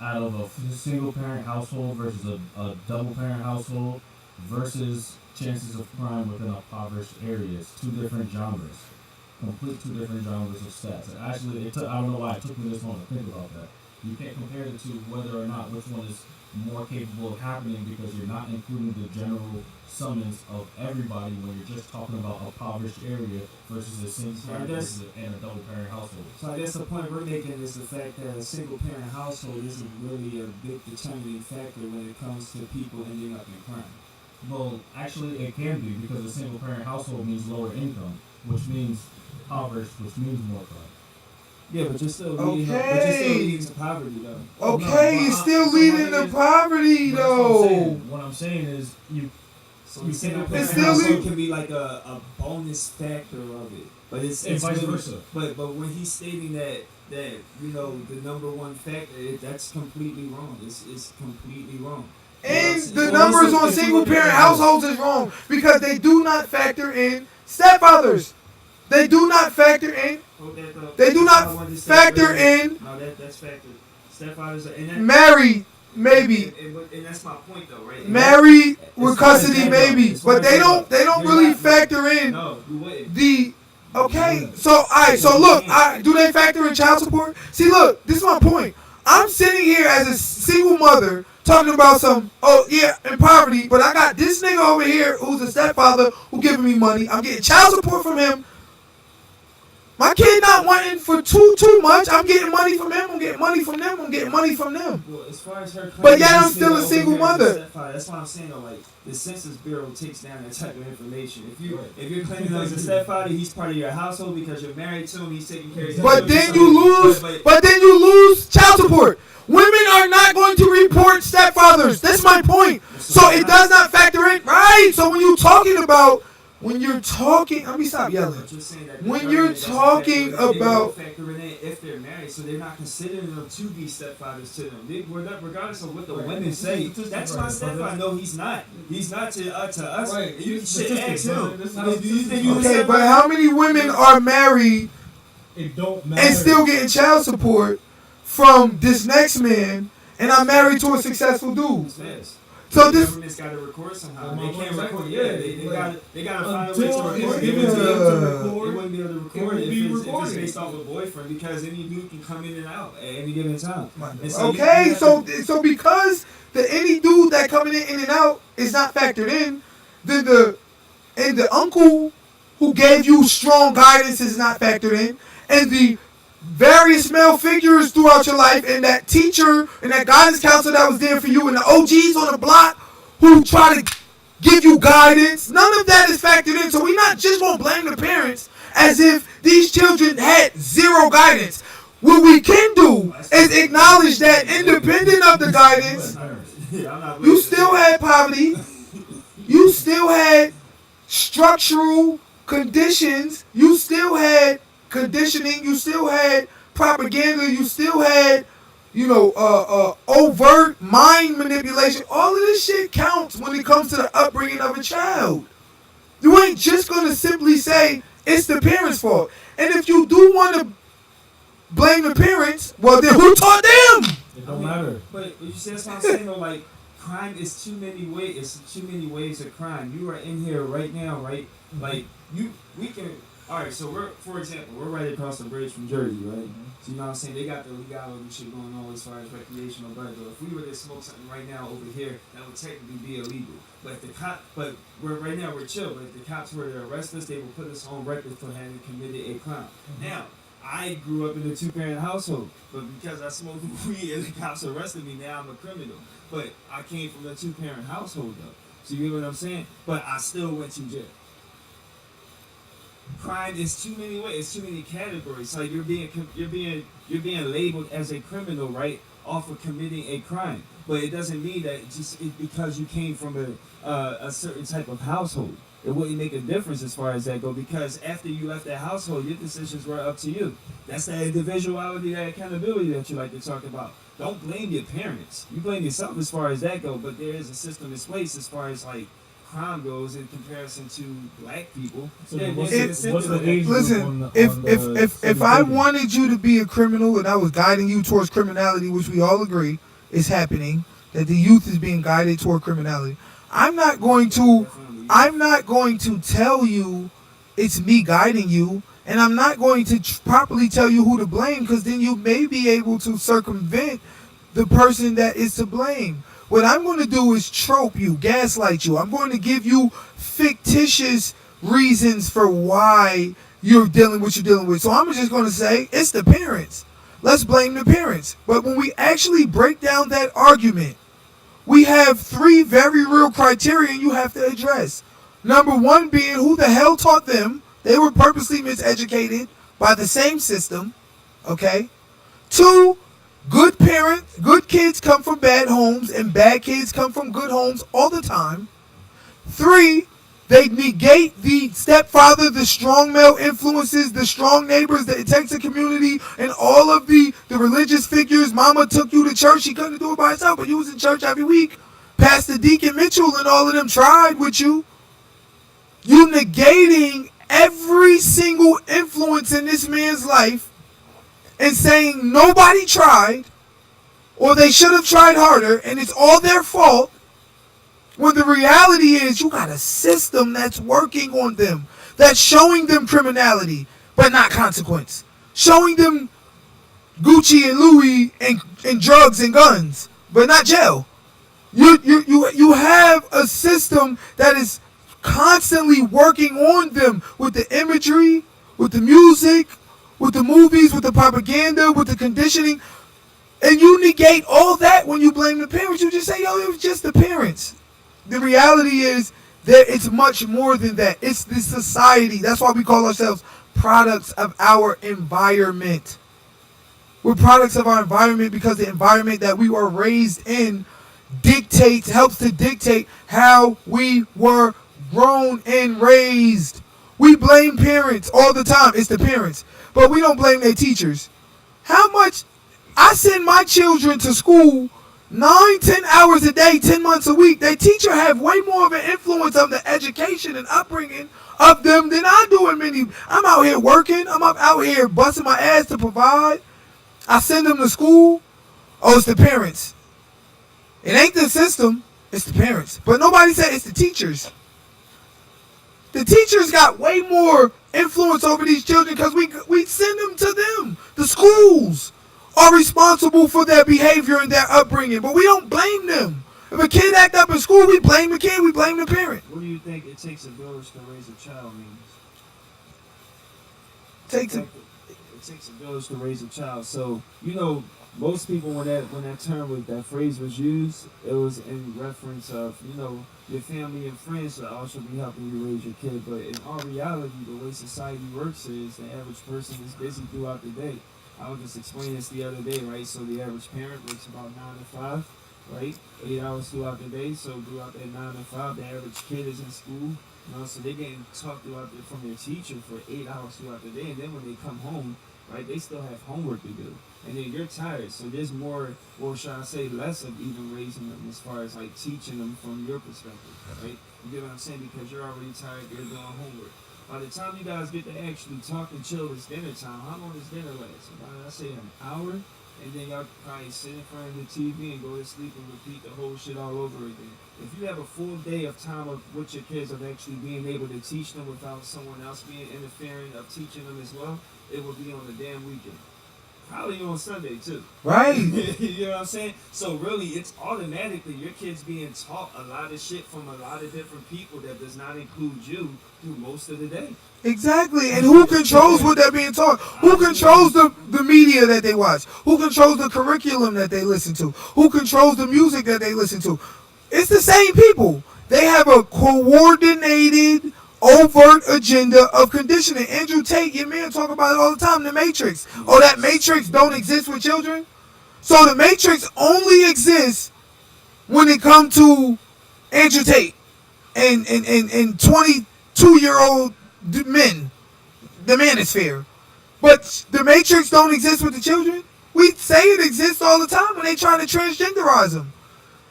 out of a single parent household versus a double parent household versus chances of crime within impoverished areas. Two different genres. Two different genres of stats. And actually, I don't know why it took me this long to think about that. You can't compare the two whether or not which one is more capable of happening because you're not including the general summons of everybody when you're just talking about a impoverished area versus a single parent and a double parent household. So I guess the point we're making is the fact that a single parent household isn't really a big determining factor when it comes to people ending up in crime. Well, actually, it can be because a single parent household means lower income, which means impoverished, which means more crime. Yeah, but you're still leading to poverty, though. Okay, No, you're still leading to poverty, though. What I'm saying is So you single It's parent still household can be like a bonus factor of it, but it's vice really, versa. But when he's stating that you know the number one factor, that's completely wrong. It's completely wrong. And the numbers on single parent households is wrong because they do not factor in stepfathers. They do not factor in. They do not factor in. No, that's factor. Stepfathers are in that. Married, maybe. And that's my point, though, right? Married with custody, maybe. But they don't really factor in No, you wouldn't. the. Okay, so alright, so look, do they factor in child support? See, look, this is my point. I'm sitting here as a single mother talking about in poverty, but I got this nigga over here who's a stepfather who giving me money. I'm getting child support from him. My kid not wanting for too much. I'm getting money from him. I'm getting money from them. I'm getting money from them. Well, as far as her, But yet I'm still a single mother. That's why I'm saying though, like the Census Bureau takes down that type of information. If you're claiming him as a stepfather, he's part of your household because you're married to him. He's taking care of you. But then you lose child support. Women are not going to report stepfathers. That's my point. So it does not factor in, right? So when you're talking, let me stop yelling. When you're talking about, factoring in if they're married, so they're not considering them to be stepfathers to them. Regardless of what the women say, that's my stepfather. No, he's not. He's not to us. Right. You should ask him. That's how Do you think you okay, but how many women are married It don't matter. and still getting child support from this next man and I'm married to a successful dude? Yes. So the this, government's got to record somehow. Well, They can't exactly, record. yeah. Yeah, they got to find a way to Until record. it's They given to them to record, wouldn't be able to record would if be it's recorded. based off a boyfriend because any dude can come in and out at any given time. And so okay, you have to- so because any dude that coming in and out is not factored in, then the uncle who gave you strong guidance is not factored in, and the various male figures throughout your life, and that teacher and that guidance counselor that was there for you, and the OGs on the block who try to give you guidance. None of that is factored in. So we're not just going to blame the parents as if these children had zero guidance. What we can do is acknowledge that independent of the guidance, you still had poverty, you still had structural conditions, you still had conditioning, you still had propaganda, you still had, overt mind manipulation. All of this shit counts when it comes to the upbringing of a child. You ain't just gonna simply say it's the parents' fault. And if you do want to blame the parents, well then who taught them? It don't matter. But you see, that's what I'm saying though. Like, crime is too many ways. It's too many ways of crime. You are in here right now, right? Like we can. All right, so for example, we're right across the bridge from Jersey, right? So you know what I'm saying? They got the legality shit going on as far as recreational, but if we were to smoke something right now over here, that would technically be illegal. But if right now we're chill. But if the cops were to arrest us, they would put us on record for having committed a crime. Now, I grew up in a 2-parent household, but because I smoked weed and the cops arrested me, now I'm a criminal. But I came from a 2-parent household though. So you get what I'm saying? But I still went to jail. Crime is too many ways. It's too many categories. Like you're being labeled as a criminal, right, off of committing a crime. But it doesn't mean that because you came from a certain type of household, it wouldn't make a difference as far as that go. Because after you left that household, your decisions were up to you. That's that individuality, that accountability that you like to talk about. Don't blame your parents. You blame yourself as far as that go. But there is a system in place as far as like crime goes in comparison to black people. So Yeah, what's there's the- an what's the incentive. age group Listen, on the- if on the if I certificate? wanted you to be a criminal and I was guiding you towards criminality, which we all agree is happening, that the youth is being guided toward criminality, I'm not going to tell you it's me guiding you, and I'm not going to properly tell you who to blame, because then you may be able to circumvent the person that is to blame. What I'm going to do is trope you, gaslight you. I'm going to give you fictitious reasons for why you're dealing with what you're dealing with. So I'm just going to say it's the parents. Let's blame the parents. But when we actually break down that argument, we have 3 very real criteria you have to address. Number 1 being who the hell taught them. They were purposely miseducated by the same system. Okay? 2, good parents, good kids come from bad homes, and bad kids come from good homes all the time. 3, they negate the stepfather, the strong male influences, the strong neighbors that it takes a community, and all of the religious figures. Mama took you to church. She couldn't do it by herself, but you was in church every week. Pastor Deacon Mitchell and all of them tried with you. You negating every single influence in this man's life and saying nobody tried, or they should have tried harder, and it's all their fault, when the reality is you got a system that's working on them, that's showing them criminality, but not consequence. Showing them Gucci and Louis and drugs and guns, but not jail. You have a system that is constantly working on them with the imagery, with the music, with the movies, with the propaganda, with the conditioning, and you negate all that when you blame the parents. You just say, yo, it was just the parents. The reality is that it's much more than that. It's the society. That's why we call ourselves products of our environment. We're products of our environment because the environment that we were raised in helps to dictate how we were grown and raised. We blame parents all the time. It's the parents. But we don't blame their teachers. How much I send my children to school 9-10 hours a day, 10 months a week. Their teacher have way more of an influence of the education and upbringing of them than I do in many. I'm out here working. I'm out here busting my ass to provide. I send them to school. Oh, it's the parents. It ain't the system. It's the parents. But nobody said it's the teachers. The teachers got way more influence over these children because we send them to them. The schools are responsible for their behavior and their upbringing, but we don't blame them. If a kid act up in school, we blame the kid, we blame the parent. What do you think it takes a village to raise a child means? Takes a, it takes a village to raise a child. So most people when that phrase was used, it was in reference of your family and friends should also be helping you raise your kid. But in all reality, the way society works is the average person is busy throughout the day. I was just explaining this the other day, right? So the average parent works about 9 to 5, right? 8 hours throughout the day. So throughout that 9 to 5, the average kid is in school. So they're getting taught from their teacher for 8 hours throughout the day, and then when they come home, right, they still have homework to do, and then you're tired. So there's more, or should I say, less of even raising them as far as like teaching them from your perspective, right? You get what I'm saying? Because you're already tired, you're doing homework. By the time you guys get to actually talk and chill, it's dinner time. How long does dinner last? I say an hour, and then y'all probably sit in front of the TV and go to sleep and repeat the whole shit all over again. If you have a full day of time with your kids of actually being able to teach them without someone else being interfering of teaching them as well, it will be on the damn weekend. Probably on Sunday too. Right. You know what I'm saying? So really, it's automatically your kids being taught a lot of shit from a lot of different people that does not include you through most of the day. Exactly. And who controls what they're being taught? Who controls the media that they watch? Who controls the curriculum that they listen to? Who controls the music that they listen to? It's the same people. They have a coordinated, overt agenda of conditioning. Andrew Tate, your man, talk about it all the time, the Matrix. Oh, that Matrix don't exist with children? So the Matrix only exists when it comes to Andrew Tate and 22-year-old men, the manosphere. But the Matrix don't exist with the children? We say it exists all the time when they try to transgenderize them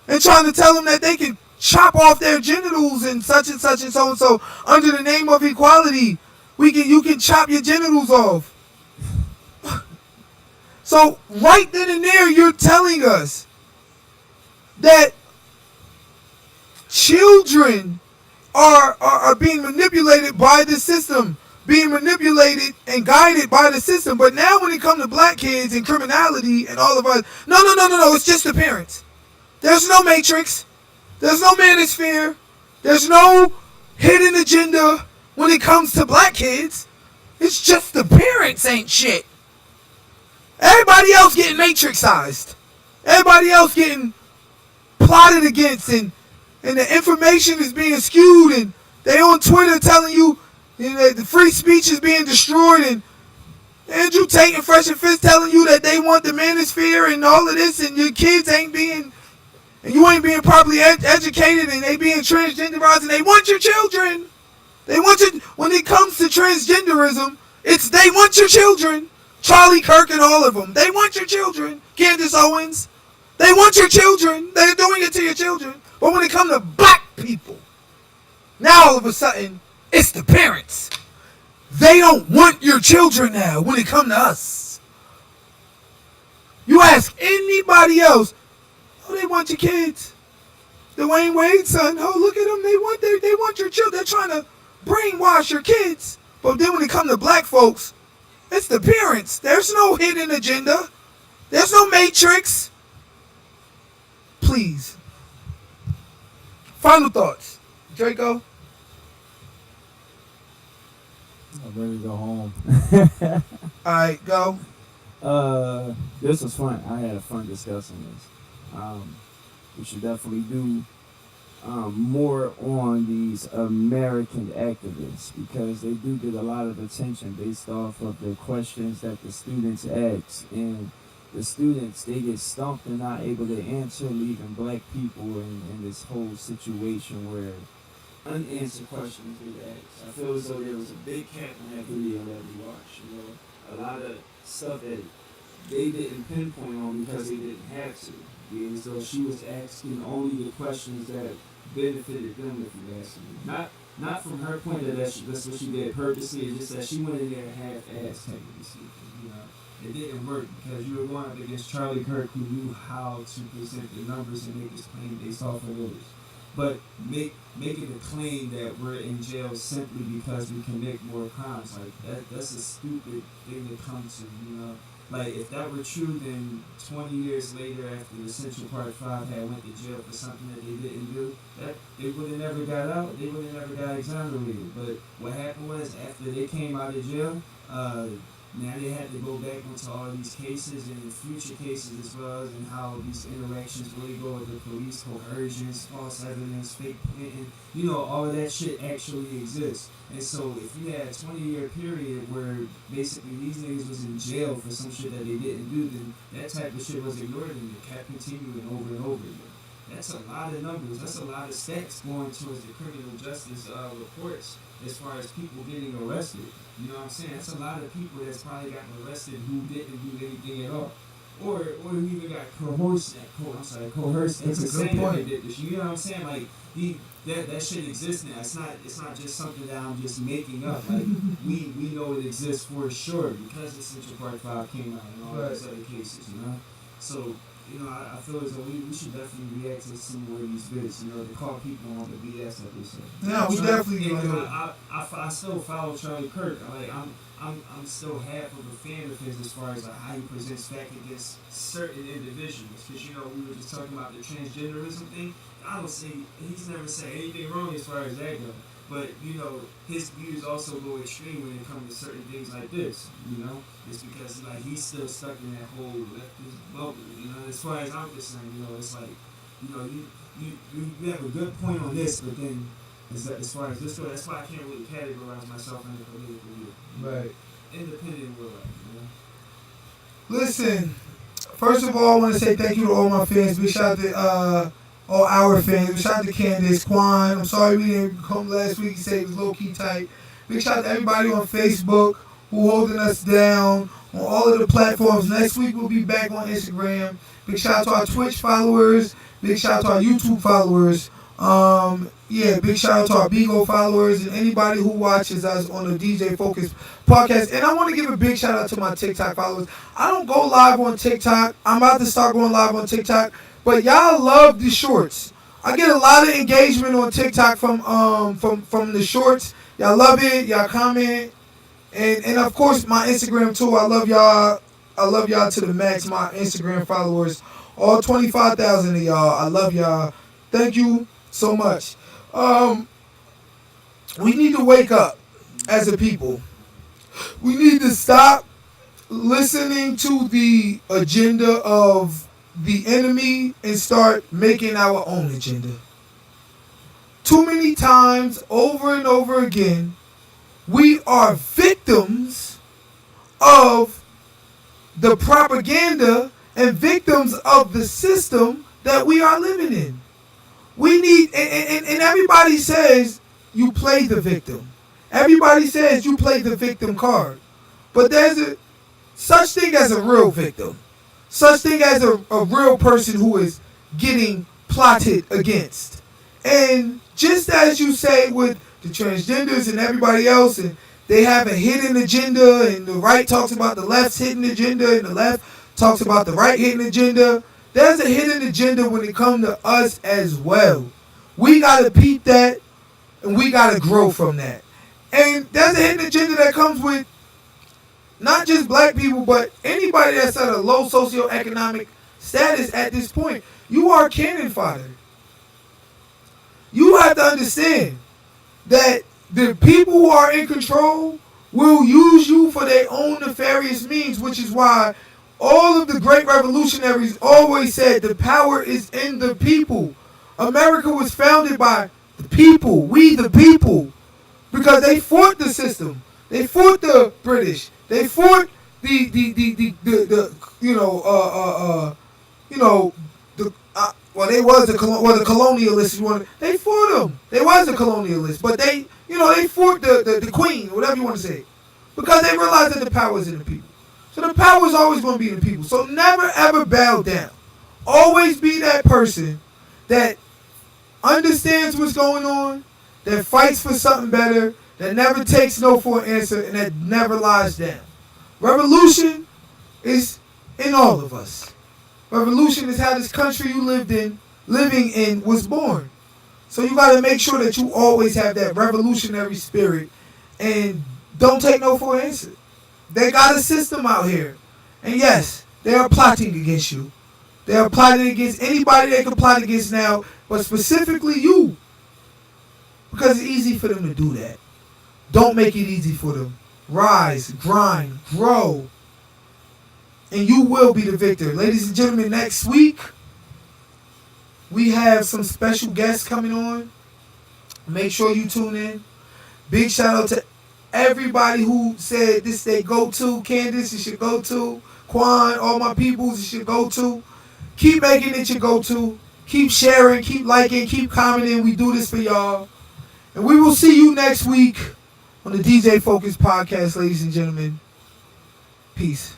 and trying to tell them that they can chop off their genitals and such and such and so and so under the name of equality. You can chop your genitals off. So right then and there, you're telling us that children are being manipulated by the system, being manipulated and guided by the system. But now when it comes to black kids and criminality and all of us, no, it's just the parents. There's no Matrix. There's no manosphere. There's no hidden agenda when it comes to black kids. It's just the parents ain't shit. Everybody else getting matrixized. Everybody else getting plotted against, and the information is being skewed, and they on Twitter telling you, the free speech is being destroyed, and Andrew Tate and Fresh and Fit telling you that they want the manosphere and all of this, and your kids ain't being, and you ain't being properly educated, and they being transgenderized, and they want your children. They want you. When it comes to transgenderism, it's they want your children. Charlie Kirk and all of them. They want your children. Candace Owens. They want your children. They're doing it to your children. But when it comes to black people, now all of a sudden, it's the parents. They don't want your children now when it comes to us. You ask anybody else, oh, they want your kids. Dwayne Wade's son, oh, look at them. They want your children. They're trying to brainwash your kids. But then when it comes to black folks, it's the parents. There's no hidden agenda. There's no matrix. Please. Final thoughts. Draco? I'm ready to go home. Alright, go. This was fun. I had a fun discussing this. We should definitely do more on these American activists, because they do get a lot of attention based off of the questions that the students ask, and the students, they get stumped and not able to answer, leaving black people in this whole situation where unanswered questions get asked. I feel as though there was a big cap on that video that we watched. A lot of stuff that they didn't pinpoint on because they didn't have to. And so she was asking only the questions that benefited them, if you ask me. Not from her point that that's what she did purposely. It's just that she went in there half-assed, technically speaking. It didn't work because you were going up against Charlie Kirk, who knew how to present the numbers and make his claim based off of those. But making a claim that we're in jail simply because we commit more crimes, like that's a stupid thing to come to, Like, if that were true, then 20 years later, after the Central Park 5 had went to jail for something that they didn't do, that they would have never got out, they would have never got exonerated. But what happened was, after they came out of jail, Now they had to go back into all these cases and future cases as well, and how these interactions really go with the police, coercions, false evidence, fake planting, all of that shit actually exists. And so if you had a 20-year period where basically these niggas was in jail for some shit that they didn't do, then that type of shit was ignored and it kept continuing over and over again. That's a lot of numbers. That's a lot of stats going towards the criminal justice reports as far as people getting arrested. You know what I'm saying? That's a lot of people that's probably gotten arrested who didn't do anything at all. Or who even got coerced into That's a good saying that point. they did this. You know what I'm saying? Like that shit exists now. It's not just something that I'm just making up. Like we know it exists for sure because the Central Park 5 came out and all these other cases, So, I feel as though we should definitely react to some more of these bits, to call people on the BS like they say. No, we definitely And gonna do it. I still follow Charlie Kirk. Like I'm still half of a fan of his as far as like how he presents back against certain individuals. Because we were just talking about the transgenderism thing. I don't see he's never said anything wrong as far as that goes. But his views also go extreme when it comes to certain things like this. It's because like he's still stuck in that whole leftist bubble. As far as I'm concerned, it's like you have a good point on this, but then as far as this goes, that's why I can't really categorize myself in the political view. Right. Independent will. Listen, first of all, I want to say thank you to all my fans. Big shout out to all our fans. Big shout out to Candace, Quan. I'm sorry we didn't come last week. He said it was low key tight. Big shout out to everybody on Facebook who holding us down on all of the platforms. Next week we'll be back on Instagram. Big shout out to our Twitch followers. Big shout out to our YouTube followers. Big shout out to our Bigo followers and anybody who watches us on the DJ Focus podcast. And I want to give a big shout out to my TikTok followers. I don't go live on TikTok. I'm about to start going live on TikTok, but y'all love the shorts. I get a lot of engagement on TikTok from the shorts. Y'all love it. Y'all comment, and of course my Instagram too. I love y'all. I love y'all to the max. My Instagram followers, all 25,000 of y'all. I love y'all. Thank you so much. We need to wake up as a people. We need to stop listening to the agenda of the enemy and start making our own agenda. Too many times, over and over again, we are victims of the propaganda and victims of the system that we are living in. We need, and everybody says you play the victim. Everybody says you play the victim card. But there's a such thing as a real victim. Such thing as a real person who is getting plotted against. And just as you say with the transgenders and everybody else, and they have a hidden agenda, and the right talks about the left's hidden agenda, and the left talks about the right hidden agenda. There's a hidden agenda when it comes to us as well. We got to peep that, and we got to grow from that. And there's a hidden agenda that comes with not just black people, but anybody that's at a low socioeconomic status at this point. You are cannon fodder. You have to understand that the people who are in control will use you for their own nefarious means, which is why all of the great revolutionaries always said the power is in the people. America was founded by the people, we the people, because they fought the system. They fought the British. They fought the colonialists. They fought them. They was the colonialists, but they fought the queen, whatever you want to say, because they realized that the power is in the people. So the power is always going to be in the people. So never ever bow down. Always be that person that understands what's going on, that fights for something better, that never takes no for an answer, and that never lies down. Revolution is in all of us. Revolution is how this country you living in was born. So you got to make sure that you always have that revolutionary spirit and don't take no for an answer. They got a system out here. And yes, they are plotting against you. They are plotting against anybody they can plot against now, but specifically you. Because it's easy for them to do that. Don't make it easy for them. rise, grind, grow, and you will be the victor. Ladies and gentlemen, next week, we have some special guests coming on. Make sure you tune in. Big shout out to everybody who said this they go-to. Candace, you should go to. Quan, all my peoples, you should go to. Keep making it your go-to. Keep sharing, keep liking, keep commenting. We do this for y'all. And we will see you next week on the DJ Focus Podcast, ladies and gentlemen. Peace.